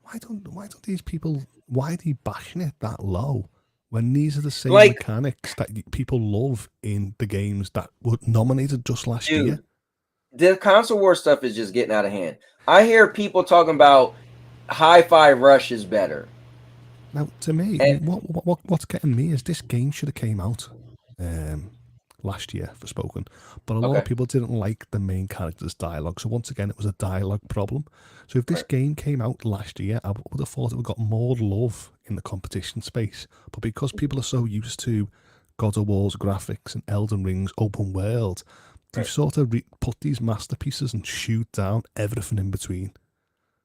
why don't these people, why are they bashing it that low when these are the same
Like,
mechanics that people love in the games that were nominated just last year?
dude, the console war stuff is just getting out of hand. I hear people talking about Hi-Fi Rush is better.
Now, to me, I
And
mean, what's getting me is this game should have came out um, last year for Spoken, but a lot of
okay,
people didn't like the main character's dialogue. So once again, it was a dialogue problem. So if this
right.
game came out last year, I would have thought it would have got more love in the competition space. But because people are so used to God of War's graphics and Elden Ring's open world, they've
Right.
sort of put these masterpieces and shoot down everything in between,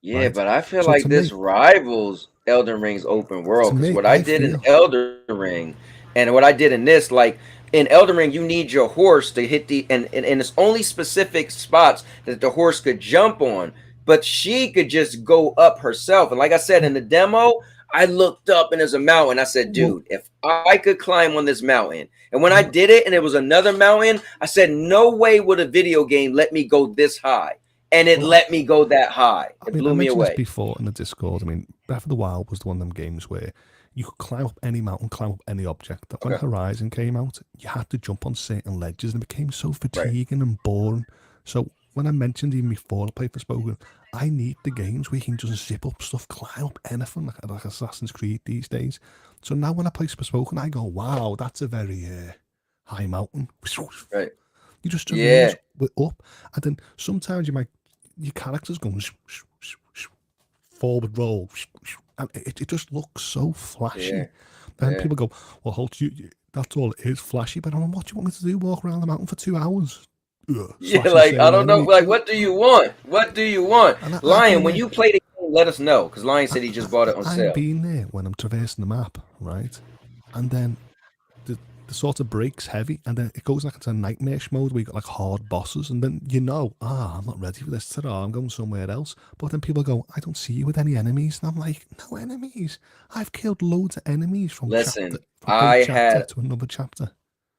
Yeah,
right?
but I feel
So
like this rivals Elden Ring's open world, because what I
I
did in
feel.
Elden Ring and what I did in this, like in Elden Ring, you need your horse to hit and it's only specific spots that the horse could jump on, but she could just go up herself. And like I said in the demo, I looked up and there's a mountain. I said,
Well,
dude, if I could climb on this mountain. And when I
I'm,
did it and it was another mountain, I said, no way would a video game let me go this high. And it
well,
let me go that high.
I
It
mean, I
blew me
mentioned this
away.
before in the Discord. I mean, Breath of the Wild was one of them games where you could climb up any mountain, climb up any object. That when
Okay.
Horizon came out, you had to jump on certain ledges, and it became so
Right.
fatiguing and boring. So when I mentioned even before I played for Spoken, I need the games where you can just zip up stuff, climb up anything like Assassin's Creed these days. So now when I play for Spoken, I go, wow, that's a very high mountain.
Right.
You just
Yeah.
traverse up, and then sometimes your character's going forward roll, and it just looks so flashy.
Yeah.
And
Yeah.
people go, well, Holt, that's all it is, flashy. But I'm like, what do you want me to do? Walk around the mountain for 2 hours?
Yeah.
Slashing
Like, I
certain
don't know.
enemies.
Like, what do you want? What do you want?
And I've
Lion,
been
when
there.
you play the game, let us know. Because Lion said he just bought it on
I've
sale.
been there when I'm traversing the map, right? And then the sort of breaks heavy, and then it goes like into nightmare mode where you got like hard bosses, and then I'm not ready for this today. I'm going somewhere else. But then people go, I don't see you with any enemies, and I'm like, no enemies. I've killed loads of enemies from
Listen,
one
I
chapter
had
to another chapter.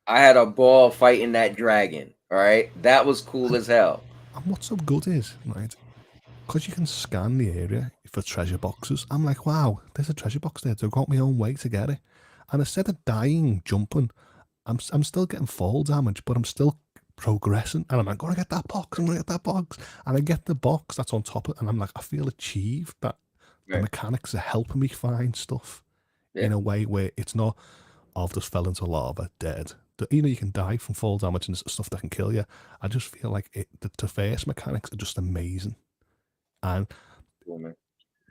a ball fighting that dragon. All right. That was cool
And,
as hell.
and what's so good is, right, because you can scan the area for treasure boxes. I'm like, wow, there's a treasure box there. So I got my own way to get it. And instead of dying, jumping, I'm still getting fall damage, but I'm still progressing. And I'm like, I'm gonna get that box. I'm gonna get that box. And I get the box that's on top of it, and I'm like, I feel achieved that the
Right.
mechanics are helping me find stuff
Yeah.
in a way where it's not, I've just fell into lava, dead. You know, you can die from fall damage and stuff that can kill you. I just feel like the traverse mechanics are just amazing. And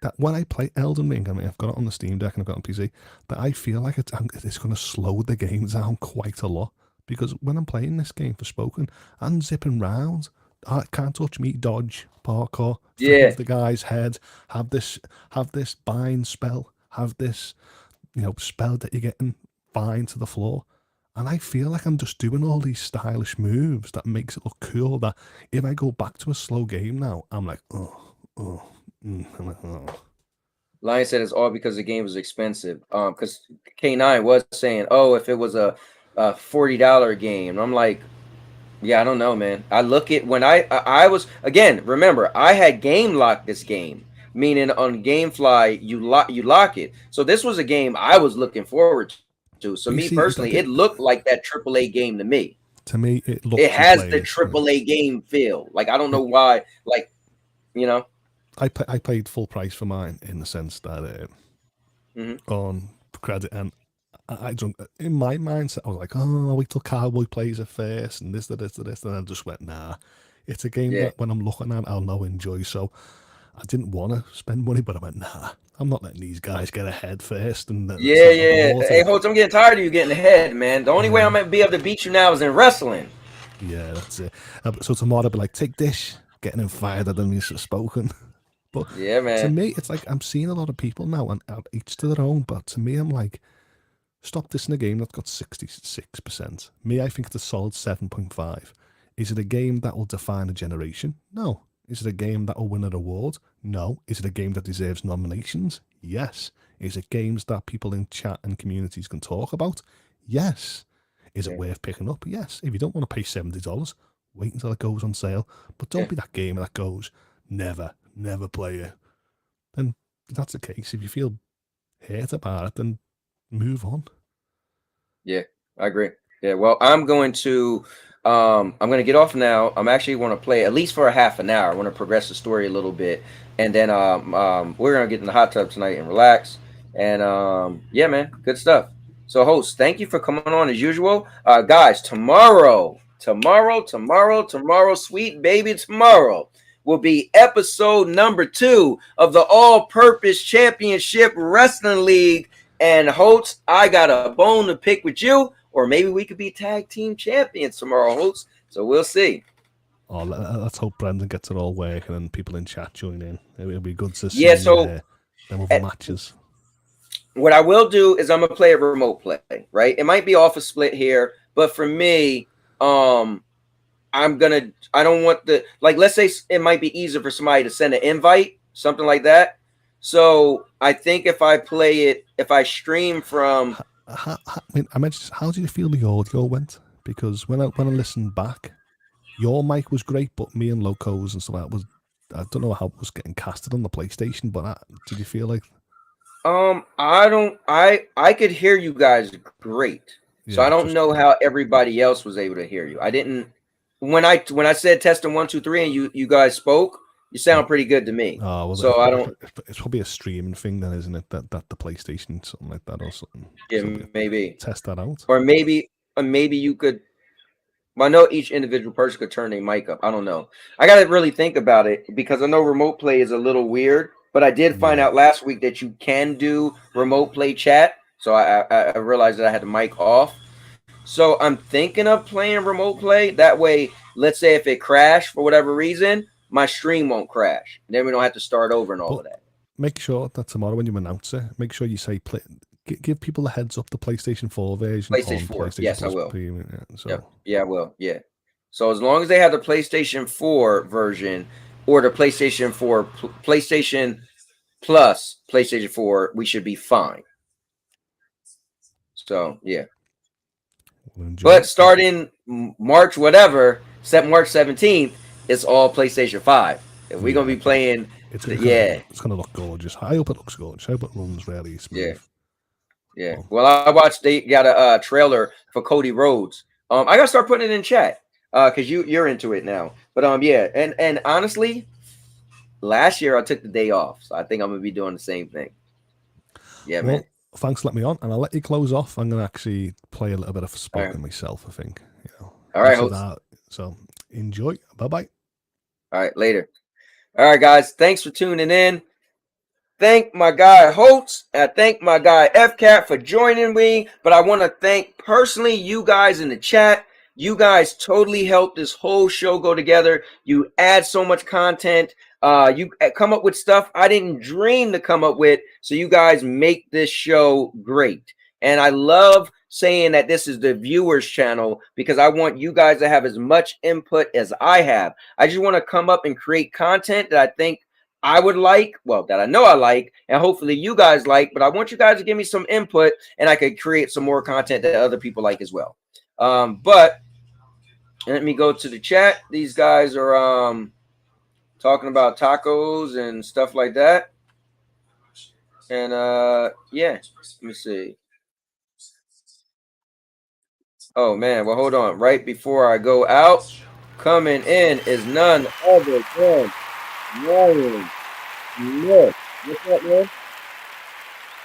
that when I play Elden Ring, I mean, I've got it on the Steam Deck and I've got it on PC, that I feel like it's going to slow the game down quite a lot. Because when I'm playing this game for Spoken, I'm zipping round. I can't touch me, dodge, parkour, flip off the guy's head, have this bind spell, have this, spell that you're getting bind to the floor. And I feel like I'm just doing all these stylish moves that makes it look cool, that if I go back to a slow game now, I'm like, I'm like,
Lion said it's all because the game was expensive. Because K9 was saying, oh, if it was a $40 game. And I'm like, yeah, I don't know, man. I look at when I was, again, remember, I had game locked this game, meaning on GameFly you lock it. So this was a game I was looking forward to. So me personally, it looked like that AAA game to me.
To me,
it has the AAA game feel. Like, I don't know why. Like,
I paid full price for mine in the sense that on credit, and I don't, in my mindset, I was like, oh, wait till Cowboy plays it first, and this, and I just went, nah. It's a game that when I'm looking at, I'll now enjoy. So I didn't want to spend money, but I went, nah, I'm not letting these guys get ahead first. And
Hey, Holtz, I'm getting tired of you getting ahead, man. The only way I'm gonna be able to beat you now is in wrestling.
Yeah, that's it. So tomorrow I'll be like, take this, getting him fired at them, he's Spoken. But
yeah, man.
To me, it's like I'm seeing a lot of people now, and each to their own. But to me, I'm like, stop this in a game that's got 66%. Me, I think it's a solid 7.5. Is it a game that will define a generation? No. Is it a game that will win an award? No. Is it a game that deserves nominations? Yes. Is it games that people in chat and communities can talk about? Yes. Is it worth picking up? Yes. If you don't want to pay $70, wait until it goes on sale. But don't be that game that goes, never play it. Then if that's the case, if you feel hurt about it, then move on.
Yeah, I agree. Yeah, well, I'm going to get off now. I'm actually want to play at least for a half an hour. I want to progress the story a little bit, and then we're gonna get in the hot tub tonight and relax. And yeah, man, good stuff. So, host, thank you for coming on as usual, guys. Tomorrow, sweet baby, tomorrow will be episode number 2 of the All-Purpose Championship Wrestling League. And Holtz, I got a bone to pick with you, or maybe we could be tag team champions tomorrow, Holtz. So we'll see.
Oh, let's hope Brendan gets it all working and people in chat join in. It'll be good to see them other matches.
What I will do is I'm gonna play a remote play, right? It might be off a split here, but for me, I don't want let's say it might be easier for somebody to send an invite, something like that. So I think if I stream from,
I mentioned, how did you feel the audio went? Because when I listened back, your mic was great, but me and Locos and stuff like that I don't know how it was getting casted on the PlayStation, but did you feel like?
I could hear you guys great. So I don't know how everybody else was able to hear you. I didn't, when I said testing 1, 2, 3 and you guys spoke, you sound pretty good to me.
Oh, well,
so I don't.
It's probably a streaming thing then, isn't it? That the PlayStation, something like that, or something.
Yeah, maybe
test that out.
Or maybe you could. Well, I know each individual person could turn their mic up. I don't know. I got to really think about it because I know remote play is a little weird. But I did find out last week that you can do remote play chat. So I realized that I had the mic off. So I'm thinking of playing remote play. That way, let's say if it crashed for whatever reason, my stream won't crash. Then we don't have to start over and all of that.
Make sure that tomorrow when you announce it, make sure you say give people a heads up the PlayStation 4 version.
PlayStation 4. Yes, I will.
So.
Yeah, I will. Yeah. So as long as they have the PlayStation 4 version or the PlayStation 4, PlayStation Plus, PlayStation 4, we should be fine. So, yeah. But starting March whatever, except March 17th, it's all PlayStation 5. If we're going to be playing,
it's going to look gorgeous. I hope it looks gorgeous. I hope it runs really smooth.
Yeah. Well, I watched, they got a trailer for Cody Rhodes. I got to start putting it in chat because you're into it now. But, yeah. And honestly, last year I took the day off. So I think I'm going to be doing the same thing. Yeah, man.
thanks for letting me on, and I'll let you close off. I'm going to actually play a little bit of spoken myself, I think. You know,
all right, host.
So enjoy. Bye-bye.
All right, later. All right, guys. Thanks for tuning in. Thank my guy Holtz. I thank my guy FCat for joining me. But I want to thank personally you guys in the chat. You guys totally helped this whole show go together. You add so much content. You come up with stuff I didn't dream to come up with. So you guys make this show great. And I love saying that this is the viewers channel because I want you guys to have as much input as I have. I just want to come up and create content that I think I would like, well, that I know I like, and hopefully you guys like, but I want you guys to give me some input and I could create some more content that other people like as well. But let me go to the chat. These guys are talking about tacos and stuff like that. And yeah, let me see. Oh man, well hold on. Right before I go out, coming in is none other than Ryan. Look, what's up, man?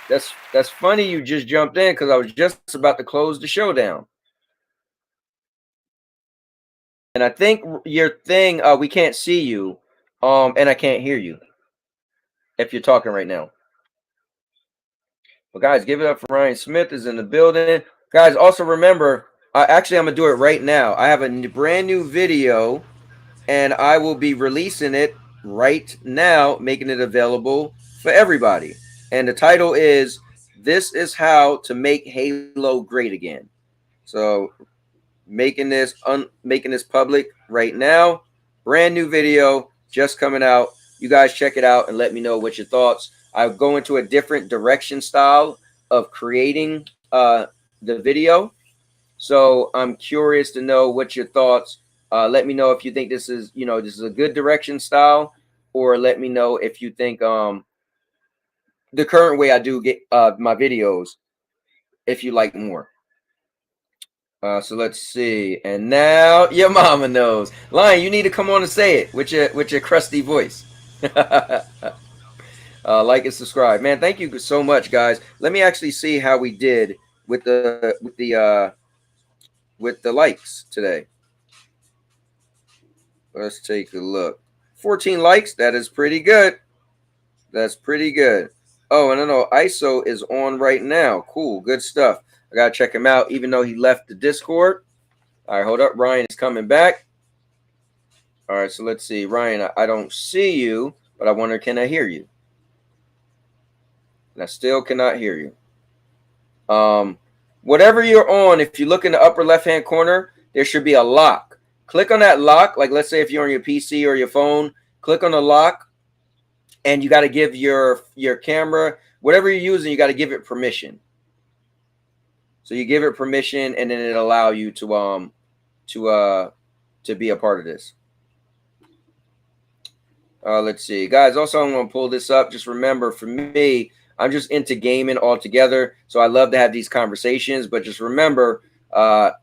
That's funny you just jumped in because I was just about to close the show down. And I think your thing, we can't see you, and I can't hear you if you're talking right now. Well, guys, give it up for Ryan Smith is in the building. Guys, also remember, actually, I'm going to do it right now. I have a brand new video, and I will be releasing it right now, making it available for everybody. And the title is, This is How to Make Halo Great Again. So making this public right now. Brand new video just coming out. You guys check it out and let me know what your thoughts. I go into a different direction style of creating the video. So I'm curious to know what your thoughts. Let me know if you think this is, this is a good direction style, or let me know if you think the current way I do get my videos, if you like more. So let's see. And now your mama knows. Lion, you need to come on and say it with your crusty voice. Like and subscribe, man. Thank you so much, guys. Let me actually see how we did with the likes today. Let's take a look. 14 likes. That is pretty good. That's pretty good. Oh, and I know ISO is on right now. Cool. Good stuff. I got to check him out, even though he left the Discord. All right, hold up. Ryan is coming back. All right, so let's see. Ryan, I don't see you, but I wonder, can I hear you? And I still cannot hear you. Whatever you're on, if you look in the upper left-hand corner, there should be a lock. Click on that lock. Like, let's say if you're on your PC or your phone, click on the lock, and you got to give your camera, whatever you're using, you got to give it permission. So you give it permission, and then it'll allow you to be a part of this. Let's see, guys. Also, I'm going to pull this up. Just remember, for me, I'm just into gaming altogether. So I love to have these conversations. But just remember,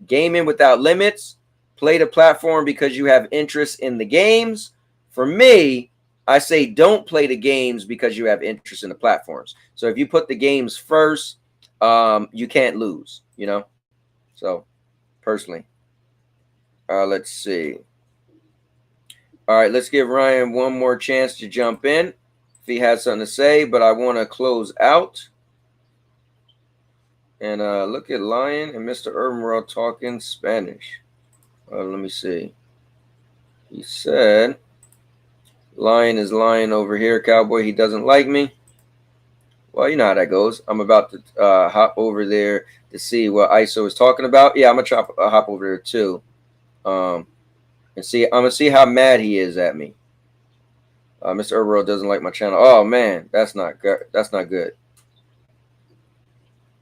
gaming without limits. Play the platform because you have interest in the games. For me, I say don't play the games because you have interest in the platforms. So if you put the games first, you can't lose, So personally, let's see. All right, let's give Ryan one more chance to jump in if he has something to say, but I want to close out. And look at Lion and Mr. Urban World talking Spanish. Let me see. He said, Lion is lying over here, cowboy. He doesn't like me. Well, you know how that goes. I'm about to hop over there to see what ISO is talking about. Yeah, I'm going to hop over there too. And see, I'm going to see how mad he is at me. Mr. Urban doesn't like my channel. Oh, man, that's not good. That's not good.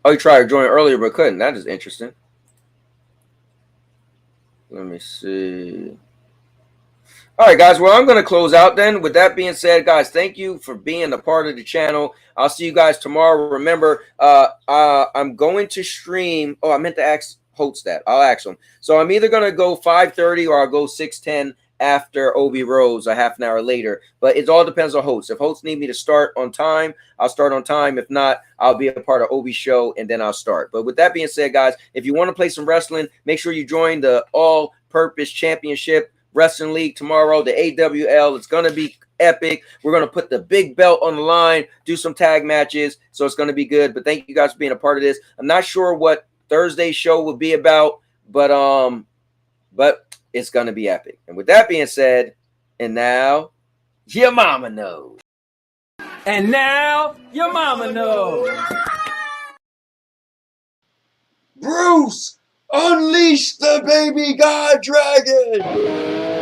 Oh, he tried to join earlier but couldn't. That is interesting. Let me see. All right, guys. Well, I'm going to close out then. With that being said, guys, thank you for being a part of the channel. I'll see you guys tomorrow. Remember, I'm going to stream. Oh, I meant to ask Holtz that. I'll ask him. So I'm either going to go 5:30 or I'll go 6:10 after Obi Rose, a half an hour later. But it all depends on hosts. If hosts need me to start on time, I'll start on time. If not, I'll be a part of Obi's show and then I'll start. But with that being said, guys, if you want to play some wrestling, make sure you join the All-Purpose Championship Wrestling League tomorrow, the AWL. It's going to be epic. We're going to put the big belt on the line, do some tag matches. So it's going to be good. But thank you guys for being a part of this. I'm not sure what Thursday's show will be about, but it's going to be epic. And with that being said, and now your mama knows.
And now your mama knows.
Bruce, unleash the baby god dragon.